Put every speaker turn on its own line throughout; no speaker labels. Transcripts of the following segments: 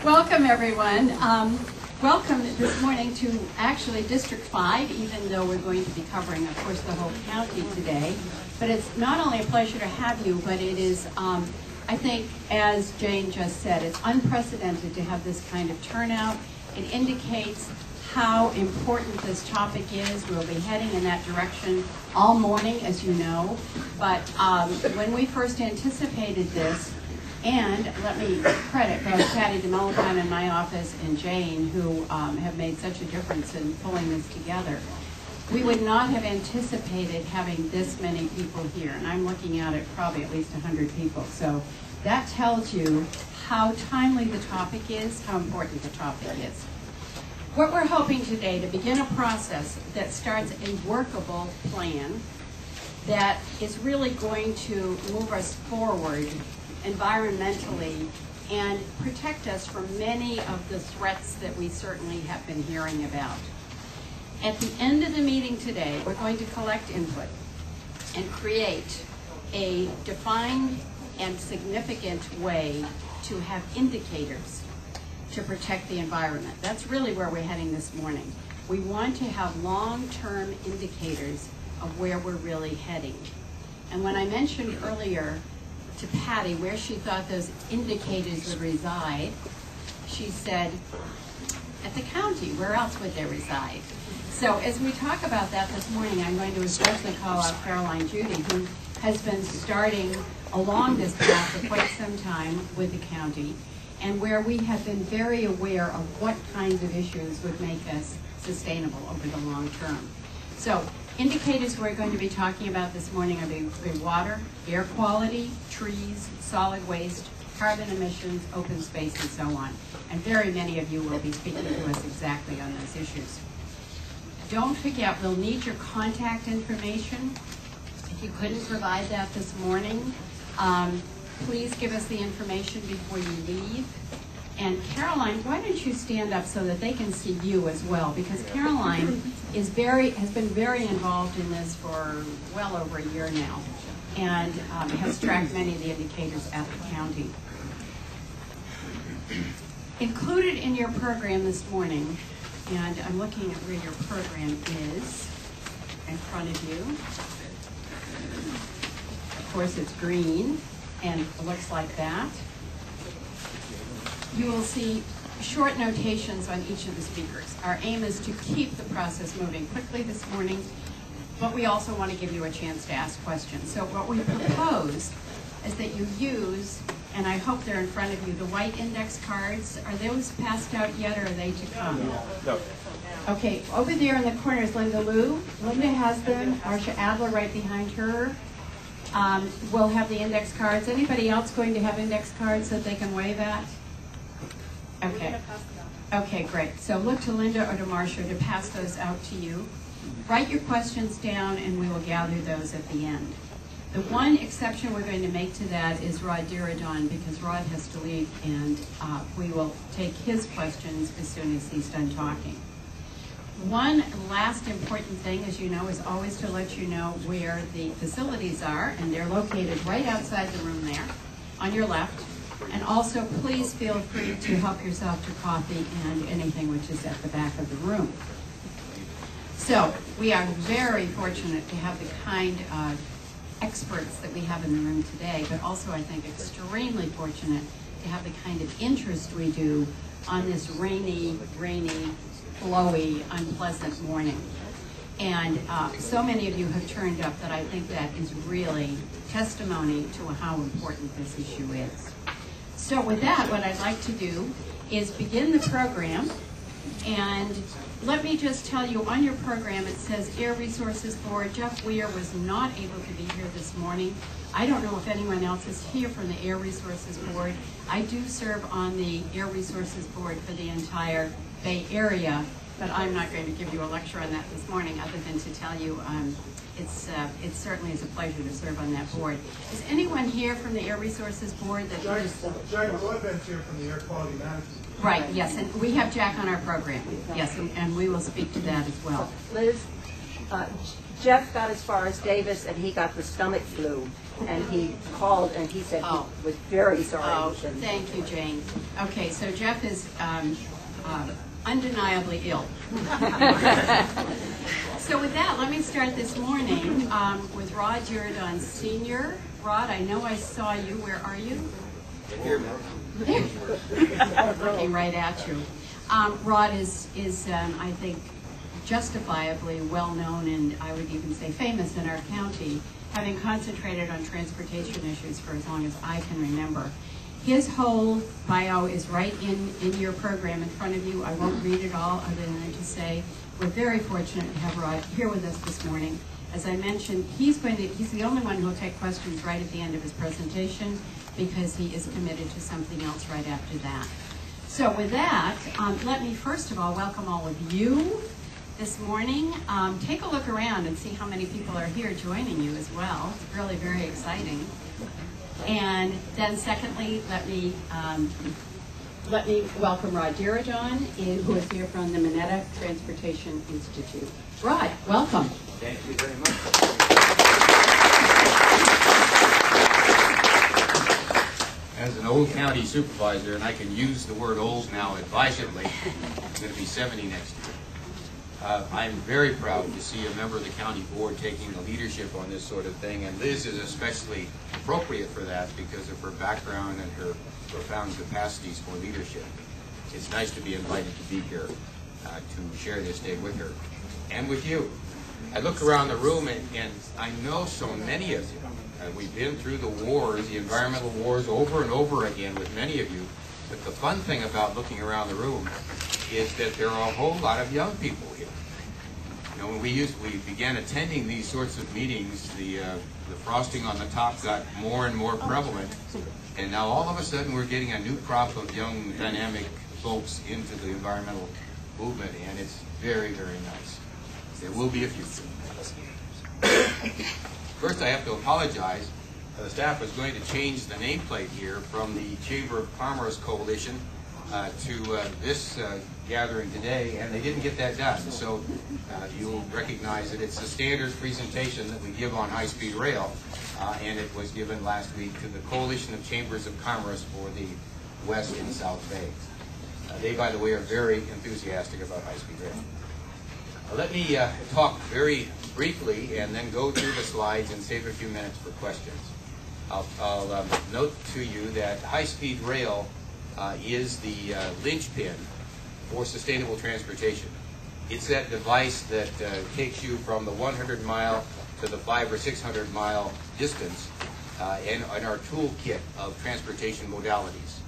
Welcome, everyone. Welcome this morning to actually District 5, even though we're going to be covering, of course, the whole county today. But it's not only a pleasure to have you, but it is, I think, as Jane just said, it's unprecedented to have this kind of turnout. It indicates how important this topic is. We'll be heading in that direction all morning, as you know. But when we first anticipated this, and let me credit both Patty DeMolipon in my office and Jane, who have made such a difference in pulling this together. We would not have anticipated having this many people here, and I'm looking at it probably at least 100 people. So that tells you how timely the topic is, how important the topic is. What we're hoping today to begin a process that starts a workable plan that is really going to move us forward environmentally and protect us from many of the threats that we certainly have been hearing about. At the end of the meeting today, we're going to collect input and create a defined and significant way to have indicators to protect the environment. That's really where we're heading this morning. We want to have long-term indicators of where we're really heading. And when I mentioned earlier to Patty where she thought those indicators would reside, she said, at the county. Where else would they reside? So as we talk about that this morning, I'm going to especially call out Caroline Judy, who has been starting along this path for quite some time with the county, and where we have been very aware of what kinds of issues would make us sustainable over the long term. So indicators we're going to be talking about this morning are the water, air quality, trees, solid waste, carbon emissions, open space, and so on. And very many of you will be speaking to us exactly on those issues. Don't forget, we'll need your contact information. If you couldn't provide that this morning, please give us the information before you leave. And Caroline, why don't you stand up so that they can see you as well? Because Caroline has been very involved in this for well over a year now, and has tracked many of the indicators at the county. Included in your program this morning, and I'm looking at where your program is in front of you. Of course, it's green, and it looks like that. You will see short notations on each of the speakers. Our aim is to keep the process moving quickly this morning, but we also want to give you a chance to ask questions. So what we propose is that you use, and I hope they're in front of you, the white index cards. Are those passed out yet, or are they to come?
No.
Okay, over there in the corner is Linda Liu. Linda has them. Marcia Adler right behind her. We'll have the index cards. Anybody else going to have index cards that they can wave at? Okay. Okay, great. So look to Linda or to Marcia to pass those out to you. Write your questions down, and we will gather those at the end. The one exception we're going to make to that is Rod Diradon, because Rod has to leave, and we will take his questions as soon as he's done talking. One last important thing, as you know, is always to let you know where the facilities are, and they're located right outside the room there, on your left. And also, please feel free to help yourself to coffee and anything which is at the back of the room. So, we are very fortunate to have the kind of experts that we have in the room today, but also, I think, extremely fortunate to have the kind of interest we do on this rainy, flowy, unpleasant morning. And so many of you have turned up that I think that is really testimony to how important this issue is. So with that, what I'd like to do is begin the program. And let me just tell you, on your program it says Air Resources Board. Jeff Weir was not able to be here this morning. I don't know if anyone else is here from the Air Resources Board. I do serve on the Air Resources Board for the entire Bay Area, but I'm not going to give you a lecture on that this morning other than to tell you it certainly is a pleasure to serve on that board. Is anyone here from the Air Resources Board?
Jack Broadbent's here from the Air Quality Management.
Right, yes, and we have Jack on our program, yes, and we will speak to that as well.
Liz, Jeff got as far as Davis, and he got the stomach flu.
and he called and he said he was very sorry.
Oh, thank you, Jane. Okay, so Jeff is undeniably ill. So with that, let me start this morning with Rod Girodon Sr. Rod, I know I saw you. Where are you?
Here, ma'am.
Looking right at you. Rod is I think, justifiably well known, and I would even say famous in our county, having concentrated on transportation issues for as long as I can remember. His whole bio is right in your program in front of you. I won't read it all other than to say we're very fortunate to have Rod here with us this morning. As I mentioned, he's the only one who will take questions right at the end of his presentation because he is committed to something else right after that. So with that, let me first of all welcome all of you this morning. Take a look around and see how many people are here joining you as well. It's really very exciting. And then secondly, let me welcome Rod Girodon, who is here from the Minetta Transportation Institute. Rod, welcome.
Thank you very much. As an old county supervisor, and I can use the word old now advisedly, I'm going to be 70 next year. I'm very proud to see a member of the county board taking the leadership on this sort of thing, and Liz is especially appropriate for that because of her background and her profound capacities for leadership. It's nice to be invited to be here to share this day with her and with you. I look around the room and I know so many of you. We've been through the wars, the environmental wars, over and over again with many of you. But the fun thing about looking around the room is that there are a whole lot of young people here. You know, when we began attending these sorts of meetings, the frosting on the top got more and more prevalent, and now all of a sudden we're getting a new crop of young, dynamic folks into the environmental movement, and it's very, very nice. There will be a few. First, I have to apologize. The staff was going to change the nameplate here from the Chamber of Commerce Coalition to this gathering today, and they didn't get that done. So you'll recognize that it's a standard presentation that we give on high-speed rail, and it was given last week to the Coalition of Chambers of Commerce for the West and South Bay. They, by the way, are very enthusiastic about high-speed rail. Let me talk very briefly and then go through the slides and save a few minutes for questions. I'll note to you that high-speed rail is the linchpin for sustainable transportation. It's that device that takes you from the 100-mile to the 500 or 600-mile distance in our toolkit of transportation modalities.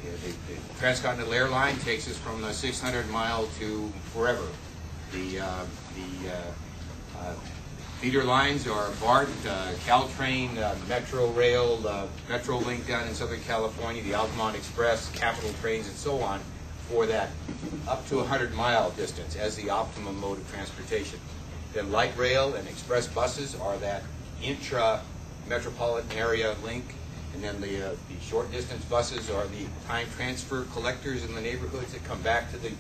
The transcontinental airline takes us from the 600-mile to forever. The feeder lines are BART, Caltrain, Metro Rail, Metrolink down in Southern California, the Altamont Express, Capital Trains, and so on, for that up to 100-mile distance as the optimum mode of transportation. Then light rail and express buses are that intra-metropolitan area link, and then the short distance buses are the time transfer collectors in the neighborhoods that come back to the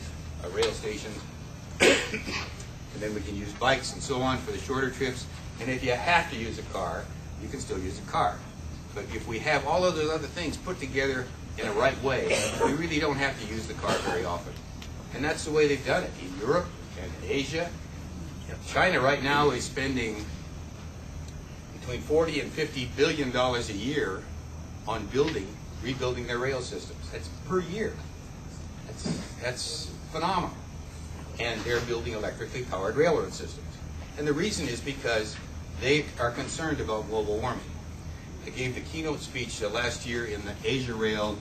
rail stations. And then we can use bikes and so on for the shorter trips. And if you have to use a car, you can still use a car. But if we have all of those other things put together in a right way, we really don't have to use the car very often. And that's the way they've done it in Europe and in Asia. China right now is spending between $40 and $50 billion a year on rebuilding their rail systems. That's per year. That's phenomenal. And they're building electrically powered railroad systems. And the reason is because they are concerned about global warming. I gave the keynote speech last year in the Asia Rail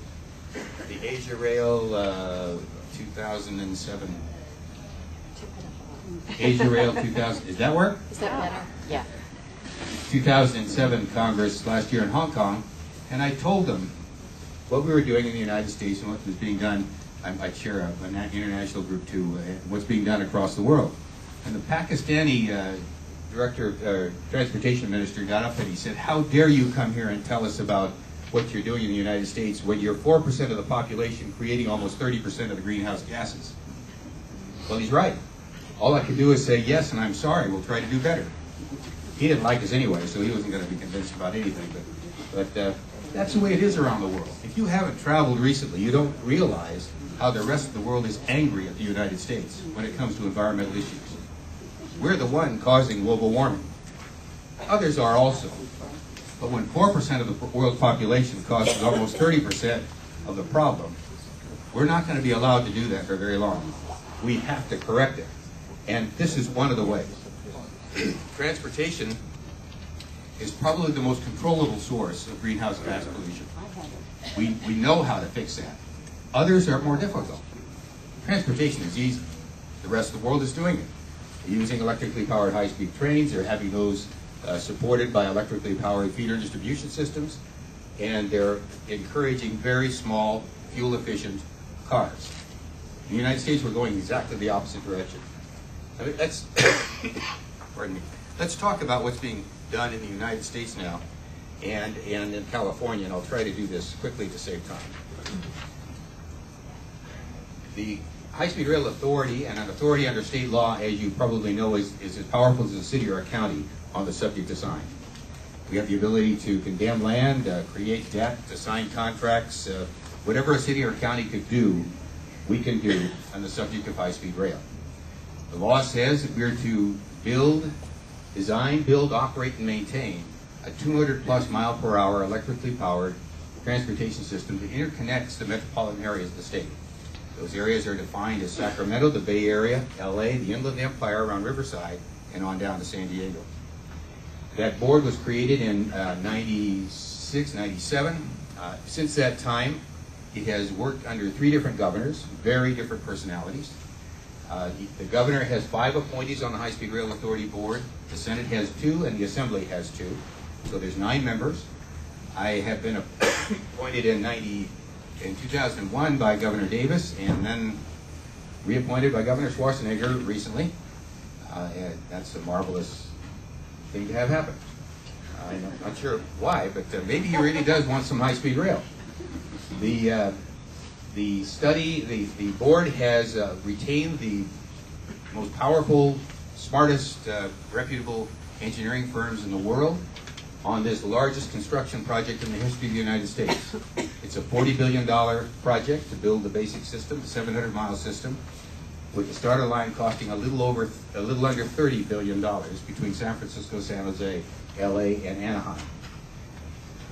2007. Asia Rail 2000, is that work?
Is that better? Yeah.
2007 Congress last year in Hong Kong, and I told them what we were doing in the United States and what was being done. I chair an international group too, what's being done across the world. And the Pakistani transportation minister got up and he said, "How dare you come here and tell us about what you're doing in the United States when you're 4% of the population creating almost 30% of the greenhouse gases?" Well, he's right. All I can do is say, yes, and I'm sorry, we'll try to do better. He didn't like us anyway, so he wasn't going to be convinced about anything. But that's the way it is around the world. If you haven't traveled recently, you don't realize how the rest of the world is angry at the United States when it comes to environmental issues. We're the one causing global warming. Others are also. But when 4% of the world's population causes almost 30% of the problem, we're not going to be allowed to do that for very long. We have to correct it. And this is one of the ways. Transportation is probably the most controllable source of greenhouse gas pollution. We know how to fix that. Others are more difficult. Transportation is easy. The rest of the world is doing it. They're using electrically powered high-speed trains. They're having those supported by electrically powered feeder distribution systems. And they're encouraging very small, fuel-efficient cars. In the United States, we're going exactly the opposite direction. I mean, pardon me. Let's talk about what's being done in the United States now and in California, and I'll try to do this quickly to save time. The High-Speed Rail Authority, and an authority under state law, as you probably know, is as powerful as a city or a county on the subject of sign. We have the ability to condemn land, create debt, to sign contracts, whatever a city or county could do, we can do on the subject of high-speed rail. The law says that we're to design, build, operate, and maintain a 200+ mile per hour electrically powered transportation system that interconnects the metropolitan areas of the state. Those areas are defined as Sacramento, the Bay Area, LA, the Inland Empire around Riverside, and on down to San Diego. That board was created in 96, 97. Since that time, it has worked under 3 different governors, very different personalities. The governor has 5 appointees on the High-Speed Rail Authority Board. The Senate has 2, and the Assembly has 2. So there's 9 members. I have been appointed in 2001 by Governor Davis, and then reappointed by Governor Schwarzenegger recently. And that's a marvelous thing to have happen. I'm not sure why, but maybe he really does want some high-speed rail. The board has retained the most powerful, smartest, reputable engineering firms in the world on this largest construction project in the history of the United States. It's a $40 billion project to build the basic system, the 700-mile system, with the starter line costing a little under $30 billion between San Francisco, San Jose, LA, and Anaheim.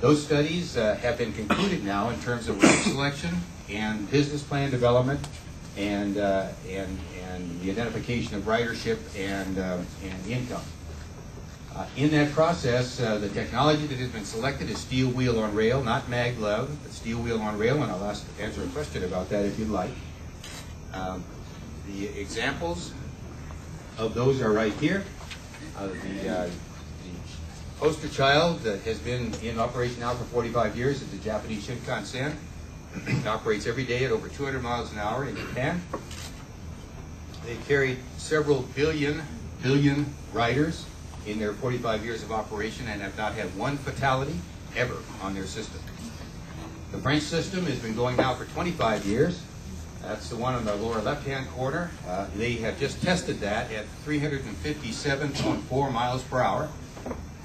Those studies have been concluded now in terms of route selection and business plan development and the identification of ridership and income. In that process, the technology that has been selected is steel wheel on rail, not maglev, but steel wheel on rail, and I'll answer a question about that if you'd like. The examples of those are right here. The poster child that has been in operation now for 45 years is the Japanese Shinkansen. It operates every day at over 200 miles an hour in Japan. They carried several billion riders in their 45 years of operation and have not had one fatality ever on their system. The French system has been going now for 25 years. That's the one on the lower left-hand corner. They have just tested that at 357.4 miles per hour.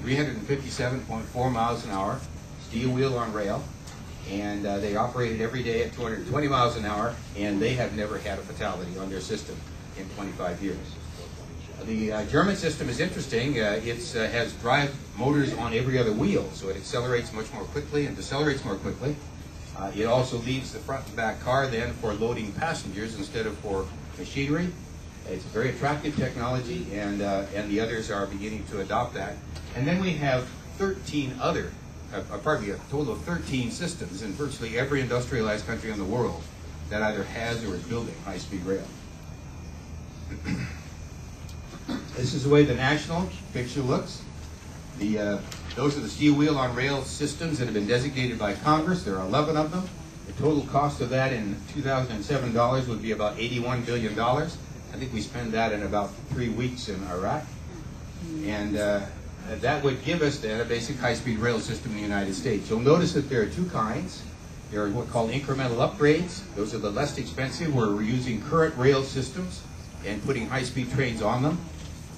357.4 miles an hour, steel wheel on rail, and they operated every day at 220 miles an hour, and they have never had a fatality on their system in 25 years. The German system is interesting. It has drive motors on every other wheel, so it accelerates much more quickly and decelerates more quickly. It also leaves the front and back car then for loading passengers instead of for machinery. It's a very attractive technology, and the others are beginning to adopt that. And then we have 13 other, a total of 13 systems in virtually every industrialized country in the world that either has or is building high-speed rail. This is the way the national picture looks. Those are the steel wheel on rail systems that have been designated by Congress. There are 11 of them. The total cost of that in 2007 dollars would be about $81 billion. I think we spend that in about 3 weeks in Iraq. And that would give us then a basic high-speed rail system in the United States. You'll notice that there are 2 kinds. There are what are called incremental upgrades. Those are the less expensive, where we're using current rail systems and putting high-speed trains on them.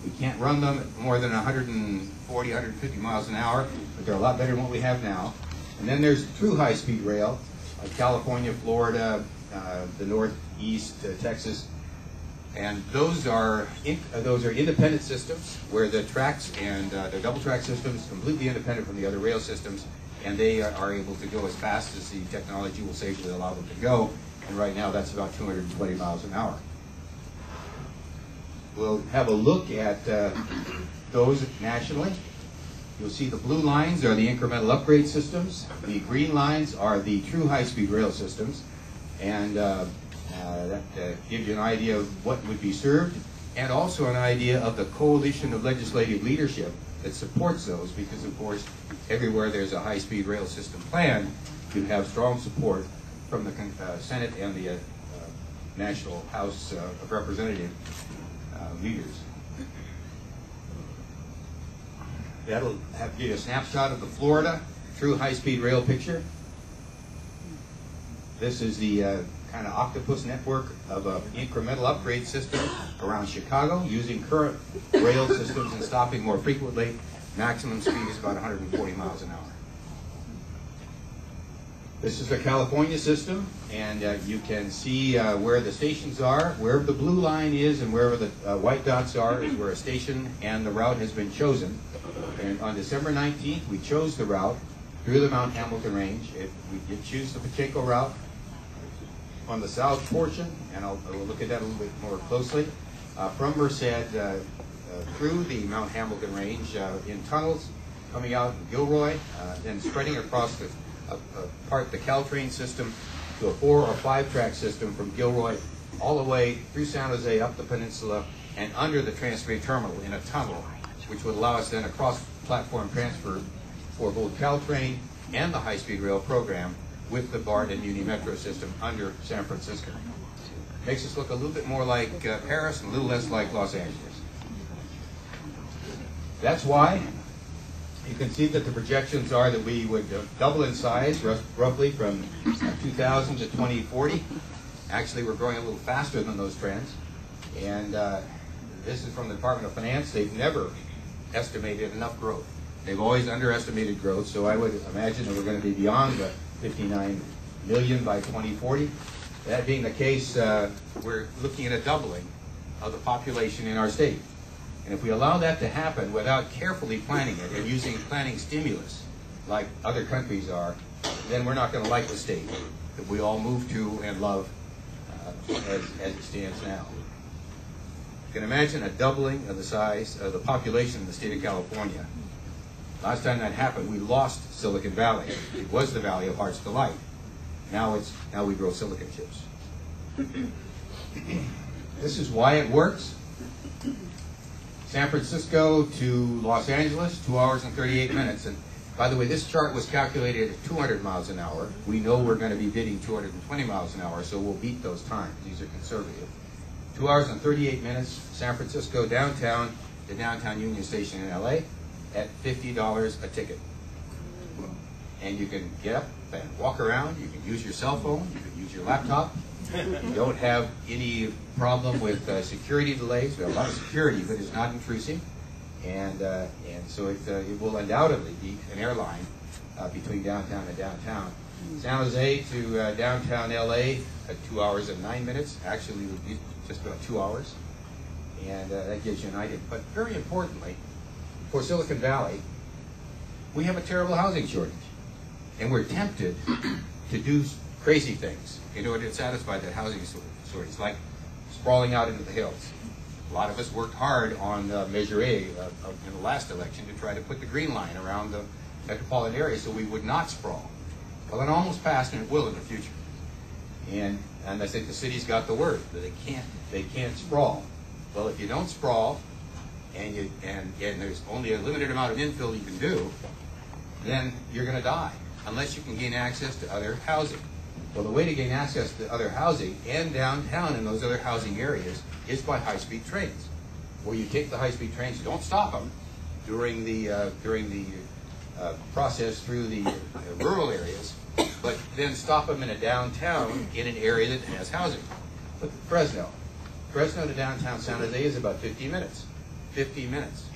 We can't run them at more than 140, 150 miles an hour, but they're a lot better than what we have now. And then there's true high-speed rail, like California, Florida, the Northeast, Texas, and those are independent systems where the tracks and they're double-track systems, completely independent from the other rail systems, and they are able to go as fast as the technology will safely allow them to go. And right now, that's about 220 miles an hour. We'll have a look at those nationally. You'll see the blue lines are the incremental upgrade systems. The green lines are the true high-speed rail systems. And that gives you an idea of what would be served, and also an idea of the coalition of legislative leadership that supports those, because, of course, everywhere there's a high-speed rail system plan, you have strong support from the Senate and the National House of Representative leaders. That'll give you a snapshot of the Florida true high-speed rail picture. This is the kind of octopus network of an incremental upgrade system around Chicago using current rail systems and stopping more frequently. Maximum speed is about 140 miles an hour. This is the California system, and you can see where the stations are. Wherever the blue line is and wherever the white dots are is where a station and the route has been chosen. And on December 19th, we chose the route through the Mount Hamilton Range. We did choose the Pacheco route on the south portion, and I'll look at that a little bit more closely. From Merced through the Mount Hamilton Range in tunnels, coming out in Gilroy, then spreading across the Caltrain system to a 4- or 5-track system from Gilroy all the way through San Jose, up the peninsula, and under the Transbay Terminal in a tunnel, which would allow us then a cross-platform transfer for both Caltrain and the high-speed rail program with the BART and Muni Metro system under San Francisco. Makes us look a little bit more like Paris and a little less like Los Angeles. That's why you can see that the projections are that we would double in size roughly from 2000 to 2040. Actually, we're growing a little faster than those trends. And this is from the Department of Finance. They've never estimated enough growth. They've always underestimated growth, so I would imagine that we're going to be beyond the 59 million by 2040. That being the case, we're looking at a doubling of the population in our state. And if we allow that to happen without carefully planning it and using planning stimulus like other countries are, then we're not going to like the state that we all move to and love as it stands now. You can imagine a doubling of the size of the population in the state of California. Last time that happened, we lost Silicon Valley. It was the Valley of Heart's Delight. Now we grow silicon chips. This is why it works. San Francisco to Los Angeles, 2 hours and 38 minutes. And by the way, this chart was calculated at 200 miles an hour. We know we're going to be bidding 220 miles an hour, so we'll beat those times. These are conservative. 2 hours and 38 minutes, San Francisco downtown to downtown Union Station in LA at $50 a ticket. And you can get up and walk around. You can use your cell phone. You can use your laptop. You don't have any problem with security delays. We have a lot of security, but it's not intrusive. And so it will undoubtedly be an airline between downtown and downtown. San Jose to downtown LA at 2 hours and 9 minutes. Actually, it would be just about 2 hours. And that gives you an idea. But very importantly, for Silicon Valley, we have a terrible housing shortage. And we're tempted to do crazy things in order to satisfy that housing shortage, like sprawling out into the hills. A lot of us worked hard on Measure A in the last election to try to put the green line around the metropolitan area so we would not sprawl. Well, it almost passed, and it will in the future. And I think the city's got the word that they can't sprawl. Well, if you don't sprawl, and there's only a limited amount of infill you can do, then you're going to die unless you can gain access to other housing. Well, the way to gain access to other housing and downtown in those other housing areas is by high-speed trains, where you take the high-speed trains, don't stop them during the process through the rural areas, but then stop them in a downtown in an area that has housing. Look at Fresno to downtown San Jose is about 50 minutes. 15 minutes.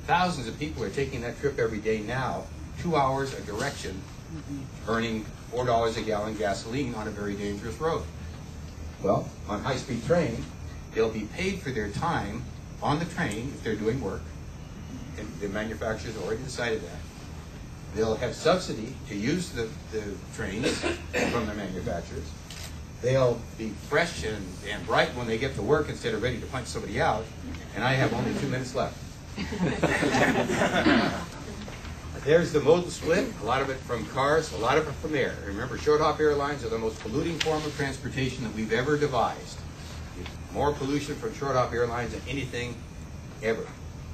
Thousands of people are taking that trip every day now, 2 hours a direction, earning $4 a gallon gasoline on a very dangerous road. Well, on high-speed train, they'll be paid for their time on the train if they're doing work, and the manufacturer's already decided that. They'll have subsidy to use the trains from the manufacturers. They'll be fresh and bright when they get to work instead of ready to punch somebody out, and I have only 2 minutes left. There's the modal split, a lot of it from cars, a lot of it from air. Remember, short-hop airlines are the most polluting form of transportation that we've ever devised. More pollution from short-hop airlines than anything ever.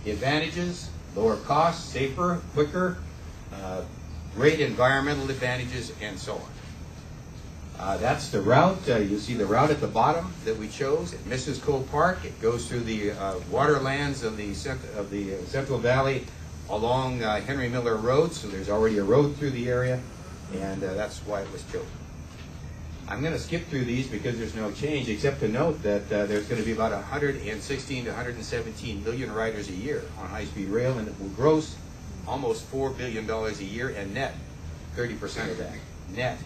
The advantages: lower costs, safer, quicker, great environmental advantages, and so on. That's the route. You see the route at the bottom that we chose. It misses Cole Park. It goes through the waterlands of the Central Valley along Henry Miller Road, so there's already a road through the area, and that's why it was chosen. I'm going to skip through these because there's no change, except to note that there's going to be about 116 to 117 million riders a year on high-speed rail, and it will gross almost $4 billion a year, and net 30% of that. Net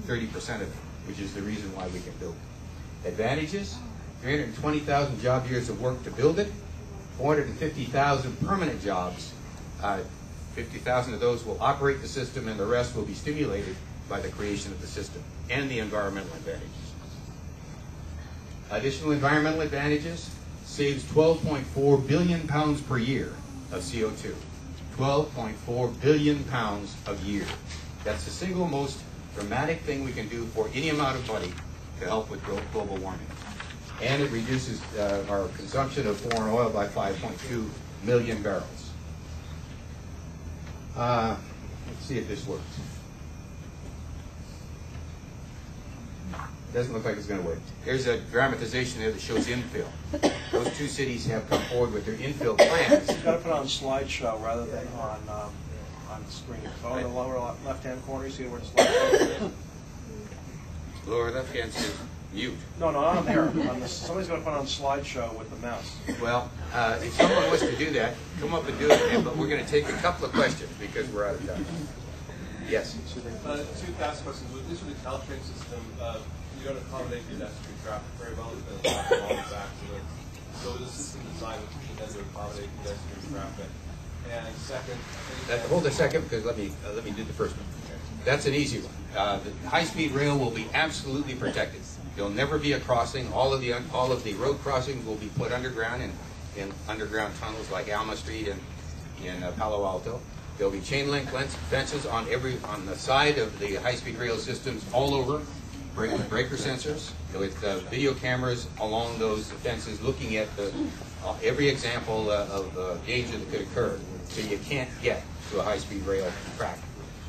30% of it, which is the reason why we can build it. Advantages: 320,000 job years of work to build it, 450,000 permanent jobs. 50,000 of those will operate the system, and the rest will be stimulated by the creation of the system and the environmental advantages. Additional environmental advantages: saves 12.4 billion pounds per year of CO2. 12.4 billion pounds a year. That's the single most dramatic thing we can do for any amount of money to help with global warming. And it reduces our consumption of foreign oil by 5.2 million barrels. Let's see if this works. Doesn't look like it's going to work. There's a dramatization there that shows infill. Those two cities have come forward with their infill plans.
You've got to put it on slideshow rather than on the screen. Go in the lower left-hand corner, you see where the slideshow is?
Lower left-hand is mute.
No, not on there. Somebody's got to put it on slideshow with the mouse.
Well, if someone wants to do that, come up and do it, but we're going to take a couple of questions because we're out of time. Yes?
Two fast questions. With this with the Caltrain system, you don't accommodate pedestrian traffic very well. There's been a lot of long accidents. So is the system designed to accommodate pedestrian traffic? And second,
Hold a second, because let me do the first one. That's an easy one. The high-speed rail will be absolutely protected. There'll never be a crossing. All of the road crossings will be put underground in underground tunnels like Alma Street and in Palo Alto. There'll be chain link fences on the side of the high-speed rail systems all over, with breaker sensors, with video cameras along those fences, looking at every example of danger that could occur, so you can't get to a high-speed rail track.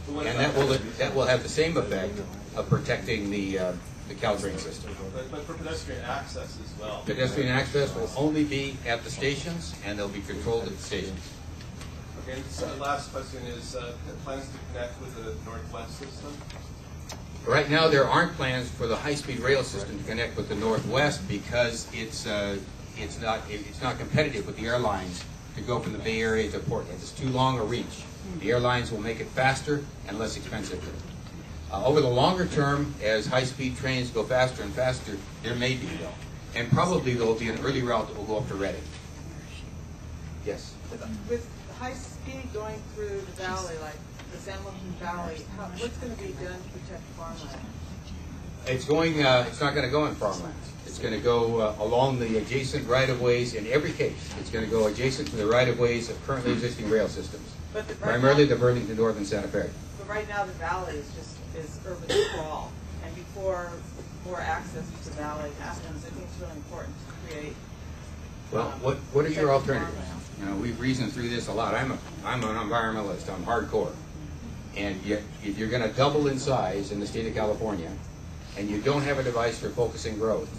And that will have the same effect of protecting the Caltrain system.
But for pedestrian access as well.
Pedestrian access will only be at the stations, and they'll be controlled at the stations.
Okay, and so the last question is plans to connect with the Northwest system?
Right now, there aren't plans for the high-speed rail system to connect with the Northwest because it's not competitive with the airlines to go from the Bay Area to Portland. It's too long a reach. The airlines will make it faster and less expensive. Over the longer term, as high-speed trains go faster and faster, there may be, though. And probably there will be an early route that will go up to Reading. Yes?
With high speed going through the valley, like the San Joaquin Valley, what's going to be done to protect farmland?
It's not going to go in farmlands. It's going to go along the adjacent right-of-ways in every case. It's going to go adjacent to the right-of-ways of currently existing rail systems, primarily the Burlington North and Santa Fe.
But right now the valley is urban sprawl, and before more access to the valley happens, I think it's really important to create.
Well, what are your alternatives? You know, we've reasoned through this a lot. I'm an environmentalist. I'm hardcore. And yet, if you're going to double in size in the state of California, and you don't have a device for focusing growth,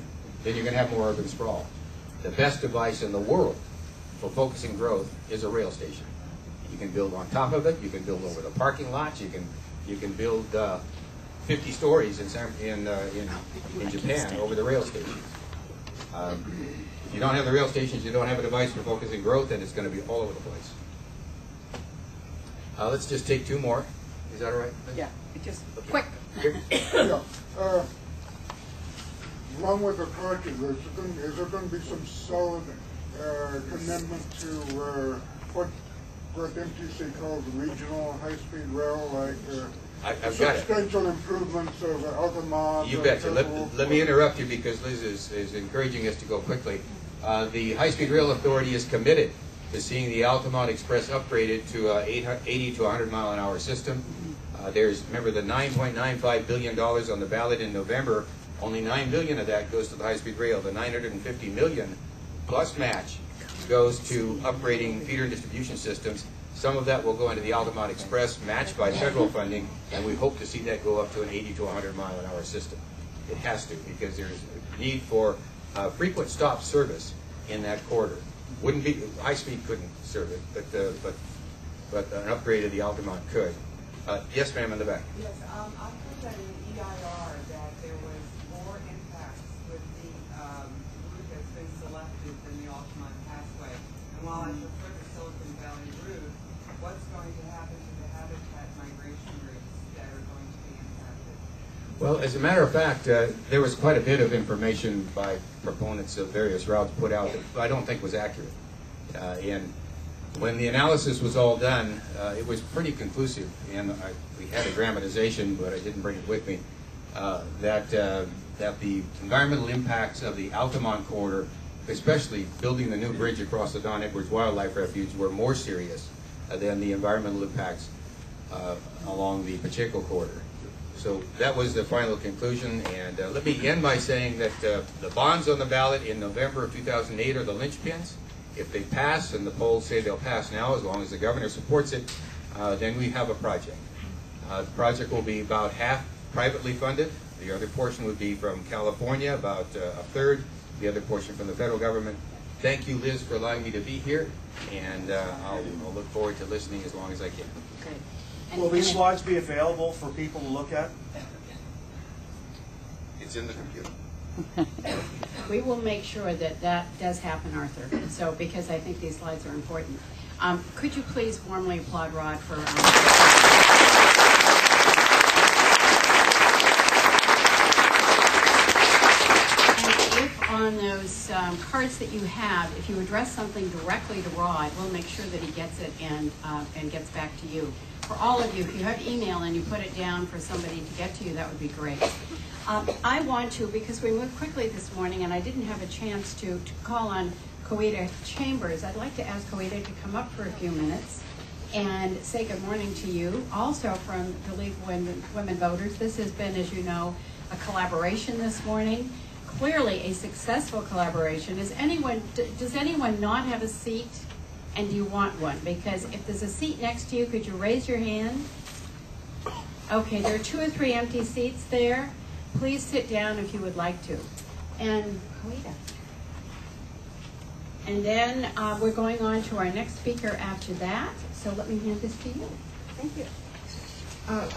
then you're going to have more urban sprawl. The best device in the world for focusing growth is a rail station. You can build on top of it. You can build over the parking lots. You can build 50 stories in Japan over the rail station. If you don't have the rail stations, you don't have a device for focusing growth, and it's going to be all over the place. Let's just take two more. Is that all right?
Yeah, it just,
Quick.
Yeah, along with the project, is there going to be some solid commitment to what MTC calls regional high-speed rail, like
I've got it.
substantial improvements of Altamont?
You betcha. Let me interrupt you because Liz is encouraging us to go quickly. The High Speed Rail Authority is committed to seeing the Altamont Express upgraded to 80 to 100 mile an hour system. Remember the $9.95 billion on the ballot in November, only $9 billion of that goes to the high speed rail. The $950 million plus match goes to upgrading feeder and distribution systems. Some of that will go into the Altamont Express, matched by federal funding, and we hope to see that go up to an 80 to 100 mile an hour system. It has to, because there's a need for frequent stop service in that corridor. Wouldn't be, high speed couldn't serve it, but an upgrade of the Altamont could. Yes, ma'am, in the back.
Yes, I heard that in the EIR that there was more impacts with the route that's been selected than the Altamont Pathway. And while I prefer the Silicon Valley route, what's going to happen to the habitat migration routes that are going to be impacted?
Well, as a matter of fact, there was quite a bit of information by proponents of various routes put out that I don't think was accurate. And when the analysis was all done, it was pretty conclusive, and we had a dramatization, but I didn't bring it with me, that the environmental impacts of the Altamont corridor, especially building the new bridge across the Don Edwards Wildlife Refuge, were more serious than the environmental impacts along the Pacheco corridor. So that was the final conclusion, and let me end by saying that the bonds on the ballot in November of 2008 are the linchpins. If they pass, and the polls say they'll pass now, as long as the governor supports it, then we have a project. The project will be about half privately funded. The other portion would be from California, about a third. The other portion from the federal government. Thank you, Liz, for allowing me to be here, and I'll look forward to listening as long as I can.
Okay.
Will these slides be available for people to look at?
It's in the computer.
We will make sure that that does happen, Arthur. So, because I think these slides are important. Could you please warmly applaud Rod for... And if on those cards that you have, if you address something directly to Rod, we'll make sure that he gets it and gets back to you. For all of you, if you have email and you put it down for somebody to get to you, that would be great. I want to, because we moved quickly this morning and I didn't have a chance to call on Coeta Chambers, I'd like to ask Coeta to come up for a few minutes and say good morning to you. Also from the League of Women Voters, this has been, as you know, a collaboration this morning. Clearly a successful collaboration. Does anyone not have a seat? And do you want one? Because if there's a seat next to you, could you raise your hand? Okay, there are 2 or 3 empty seats there. Please sit down if you would like to. And Coeta. And then we're going on to our next speaker after that. So let me hand this to you.
Thank you.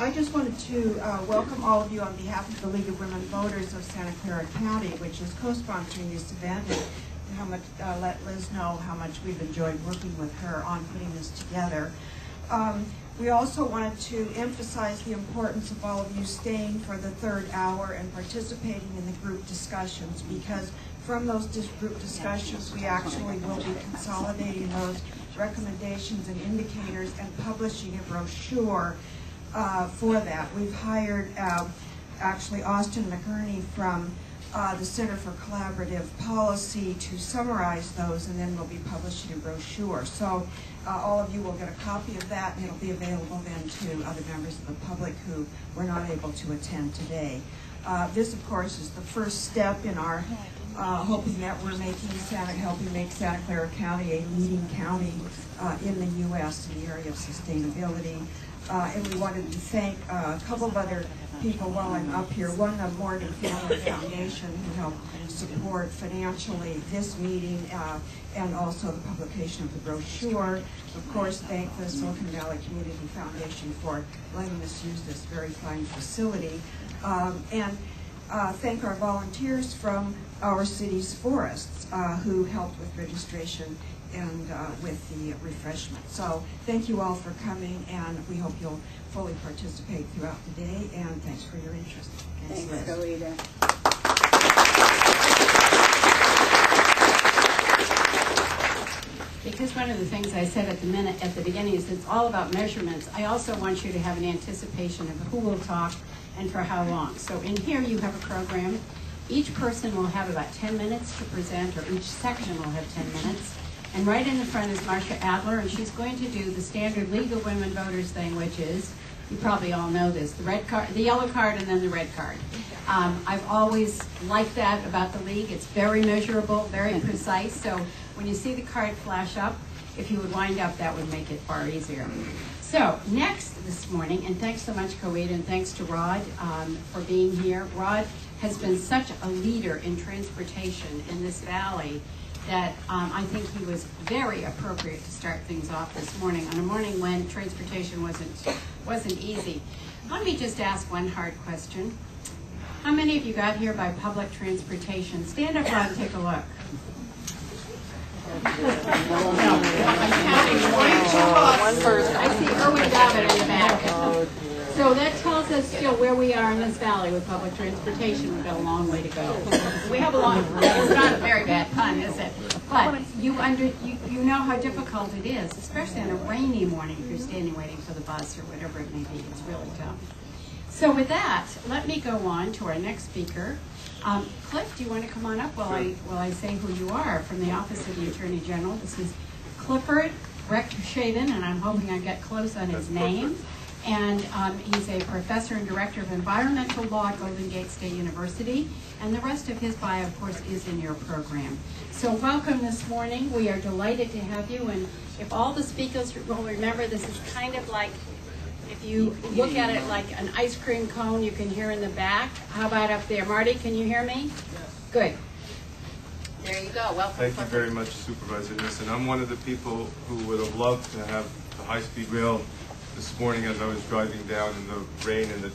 I just wanted to welcome all of you on behalf of the League of Women Voters of Santa Clara County, which is co-sponsoring this event, and how much, let Liz know how much we've enjoyed working with her on putting this together. We also wanted to emphasize the importance of all of you staying for the 3rd hour and participating in the group discussions, because from those group discussions we actually will be consolidating those recommendations and indicators and publishing a brochure for that. We've hired actually Austin McGurney from the Center for Collaborative Policy to summarize those, and then we'll be publishing a brochure. So all of you will get a copy of that, and it'll be available then to other members of the public who were not able to attend today. This, of course, is the first step in our hoping that we're helping make Santa Clara County a leading county in the U.S. in the area of sustainability. And we wanted to thank a couple of other people while I'm up here. One, the Morgan Family Foundation, who helped support financially this meeting and also the publication of the brochure. Of course, thank the Silicon Valley Community Foundation for letting us use this very fine facility. And thank our volunteers from our city's forests who helped with registration and with the refreshment. So thank you all for coming, and we hope you'll fully participate throughout the day, and thanks for your interest.
Thanks,
Liz.
Rita.
Because one of the things I said at the beginning is it's all about measurements. I also want you to have an anticipation of who will talk and for how long. So in here you have a program. Each person will have about 10 minutes to present, or each section will have 10 minutes. And right in the front is Marcia Adler, and she's going to do the standard League of Women Voters thing, which is, you probably all know this, the red card, the yellow card, and then the red card. I've always liked that about the League. It's very measurable, very precise. So when you see the card flash up, if you would wind up, that would make it far easier. So next this morning, and thanks so much, Coed, and thanks to Rod for being here. Rod has been such a leader in transportation in this valley that I think he was very appropriate to start things off this morning, on a morning when transportation wasn't easy. Let me just ask one hard question. How many of you got here by public transportation? Stand up, Rod, and take a look. No, I'm counting one first. I see Erwin David in the back. So that tells us still where we are in this valley with public transportation. We've got a long way to go. We have a long, it's not a very bad pun, is it? But you know how difficult it is, especially on a rainy morning if you're standing waiting for the bus or whatever it may be. It's really tough. So with that, let me go on to our next speaker. Cliff, do you want to come on up while I say who you are from the Office of the Attorney General? This is Clifford Rechtshaven, and I'm hoping I get close on his name. And he's a professor and director of environmental law at Golden Gate State University. And the rest of his bio, of course, is in your program. So welcome this morning. We are delighted to have you. And if all the speakers will remember, this is kind of like, if you look at it like an ice cream cone, you can hear in the back. How about up there? Marty, can you hear me? Yes. Good. There you go. Welcome.
Thank you very much, Supervisor Nissen. I'm one of the people who would have loved to have the high-speed rail this morning as I was driving down in the rain and the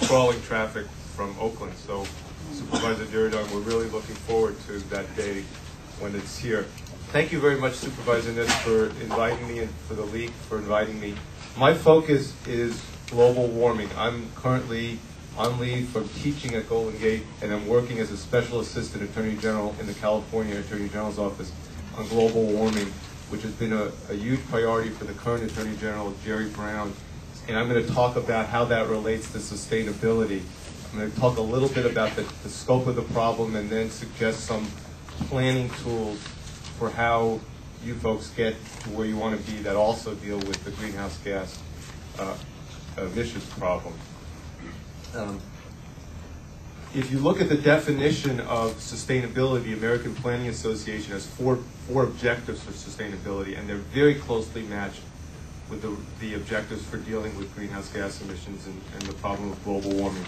crawling traffic from Oakland. So, Supervisor Diridon, we're really looking forward to that day when it's here. Thank you very much, Supervisor Nissen, for inviting me and for the League for inviting me. My focus is global warming. I'm currently on leave from teaching at Golden Gate, and I'm working as a Special Assistant Attorney General in the California Attorney General's Office on global warming, which has been a huge priority for the current Attorney General, Jerry Brown. And I'm going to talk about how that relates to sustainability. I'm going to talk a little bit about the scope of the problem and then suggest some planning tools for how you folks get to where you want to be that also deal with the greenhouse gas emissions problem. If you look at the definition of sustainability, the American Planning Association has four objectives for sustainability, and they're very closely matched with the objectives for dealing with greenhouse gas emissions and the problem of global warming.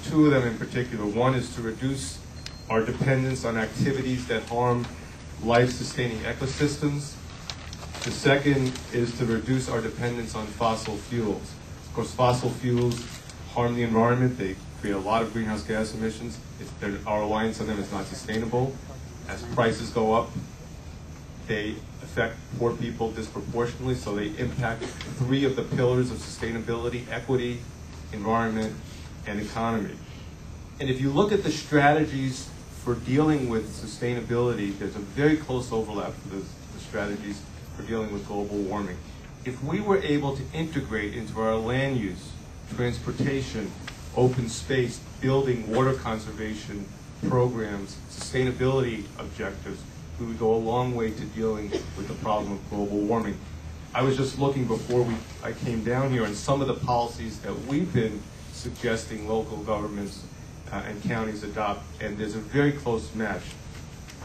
Two of them in particular. One is to reduce our dependence on activities that harm life-sustaining ecosystems. The second is to reduce our dependence on fossil fuels. Of course, fossil fuels harm the environment. They create a lot of greenhouse gas emissions. Our reliance on them is not sustainable. As prices go up, they affect poor people disproportionately, so they impact three of the pillars of sustainability: equity, environment, and economy. And if you look at the strategies for dealing with sustainability, there's a very close overlap for the strategies for dealing with global warming. If we were able to integrate into our land use, transportation, open space, building, water conservation programs, sustainability objectives, we would go a long way to dealing with the problem of global warming. I was just looking before I came down here on some of the policies that we've been suggesting local governments and counties adopt, and there's a very close match.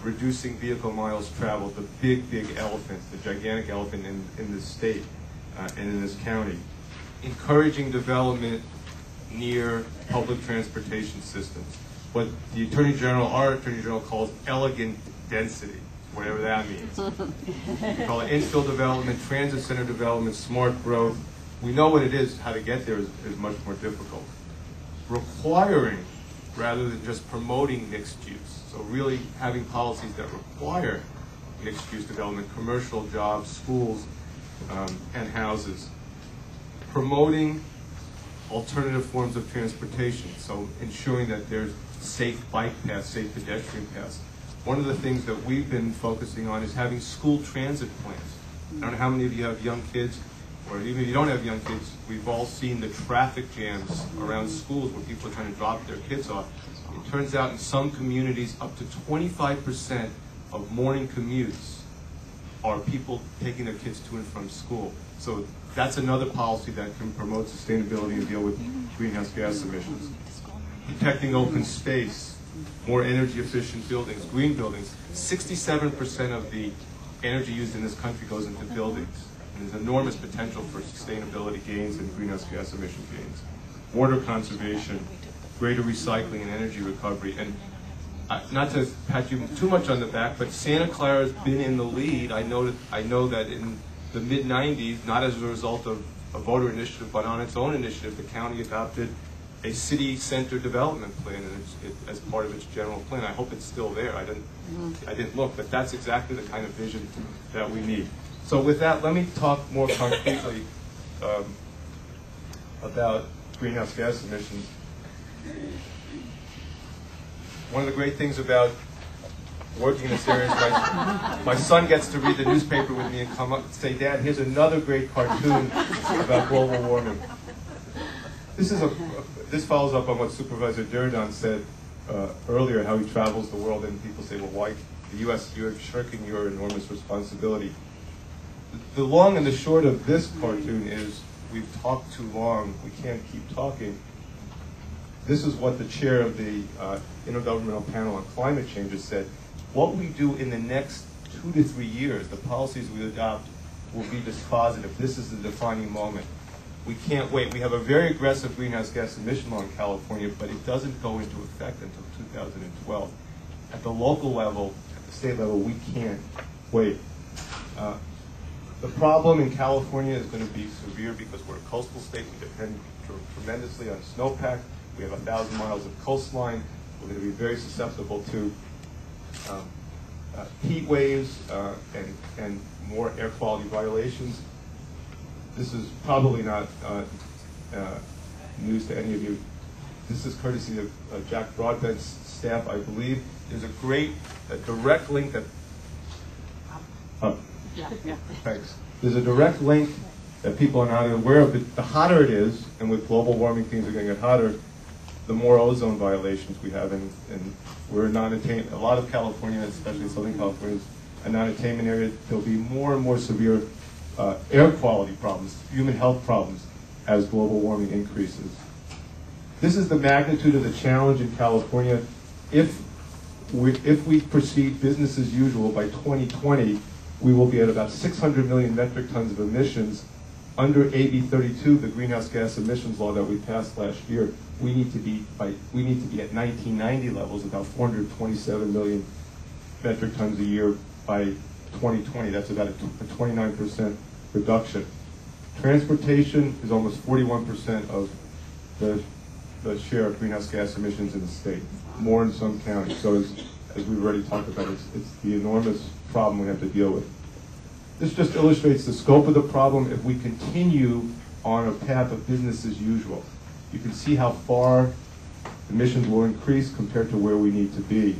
Reducing vehicle miles traveled, the big elephant, the gigantic elephant in this state and in this county. Encouraging development near public transportation systems. What the our Attorney General calls elegant density, whatever that means. We call it infill development, transit center development, smart growth. We know what it is. How to get there is much more difficult. Requiring
rather than just promoting mixed use. So really having policies that require mixed use development, commercial jobs, schools, and houses. Promoting alternative forms of transportation, so ensuring that there's safe bike paths, safe pedestrian paths. One of the things that we've been focusing on is having school transit plans. I don't know how many of you have young kids, or even if you don't have young kids, we've all seen the traffic jams around schools where people are trying to drop their kids off. It turns out in some communities up to 25% of morning commutes are people taking their kids to and from school. So that's another policy that can promote sustainability and deal with greenhouse gas emissions. Protecting open space, more energy efficient buildings, green buildings. 67% of the energy used in this country goes into buildings. And there's enormous potential for sustainability gains and greenhouse gas emission gains. Water conservation, greater recycling and energy recovery. And not to pat you too much on the back, but Santa Clara has been in the lead. I know that in the mid-90s, not as a result of a voter initiative, but on its own initiative, the county adopted a city center development plan as part of its general plan. I hope it's still there. I didn't look, but that's exactly the kind of vision that we need. So with that, let me talk more concretely about greenhouse gas emissions. One of the great things about working in this area is my son gets to read the newspaper with me and come up and say, "Dad, here's another great cartoon about global warming." This follows up on what Supervisor Durdan said earlier, how he travels the world, and people say, well, why the U.S., you're shirking your enormous responsibility. The long and the short of this cartoon is we've talked too long, we can't keep talking. This is what the chair of the Intergovernmental Panel on Climate Change has said. What we do in the next 2 to 3 years, the policies we adopt, will be dispositive. This is the defining moment. We can't wait. We have a very aggressive greenhouse gas emission law in California, but it doesn't go into effect until 2012. At the local level, at the state level, we can't wait. The problem in California is going to be severe because we're a coastal state. We depend tremendously on snowpack. We have 1,000 miles of coastline. We're going to be very susceptible to heat waves and more air quality violations. This is probably not news to any of you. This is courtesy of Jack Broadbent's staff, I believe. There's a direct link that. Thanks. There's a direct link that people are not aware of. But the hotter it is, and with global warming, things are going to get hotter, the more ozone violations we have, and we're non-attainment. A lot of California, especially Southern California, is a non-attainment area. There'll be more and more severe air quality problems, human health problems, as global warming increases. This is the magnitude of the challenge in California. If we proceed business as usual by 2020, we will be at about 600 million metric tons of emissions. Under AB 32, the greenhouse gas emissions law that we passed last year, we need to be at 1990 levels, about 427 million metric tons a year by 2020. That's about a 29% reduction. Transportation is almost 41% of the share of greenhouse gas emissions in the state, more in some counties. So as we've already talked about, it's the enormous problem we have to deal with. This just illustrates the scope of the problem if we continue on a path of business as usual. You can see how far emissions will increase compared to where we need to be.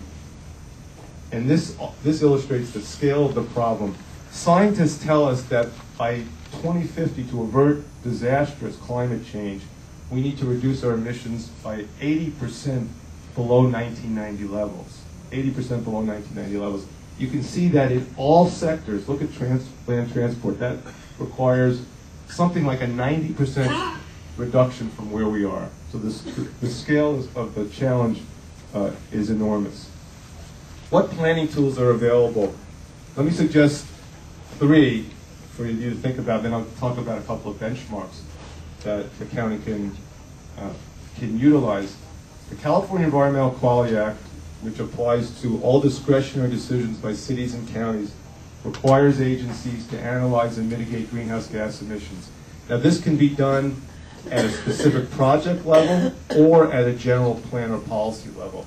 And this illustrates the scale of the problem. Scientists tell us that by 2050, to avert disastrous climate change, we need to reduce our emissions by 80% below 1990 levels. 80% below 1990 levels. You can see that in all sectors. Look at land transport. That requires something like a 90% reduction from where we are. So the scale of the challenge is enormous. What planning tools are available? Let me suggest 3 for you to think about, then I'll talk about a couple of benchmarks that the county can utilize. The California Environmental Quality Act, which applies to all discretionary decisions by cities and counties, requires agencies to analyze and mitigate greenhouse gas emissions. Now this can be done at a specific project level or at a general plan or policy level.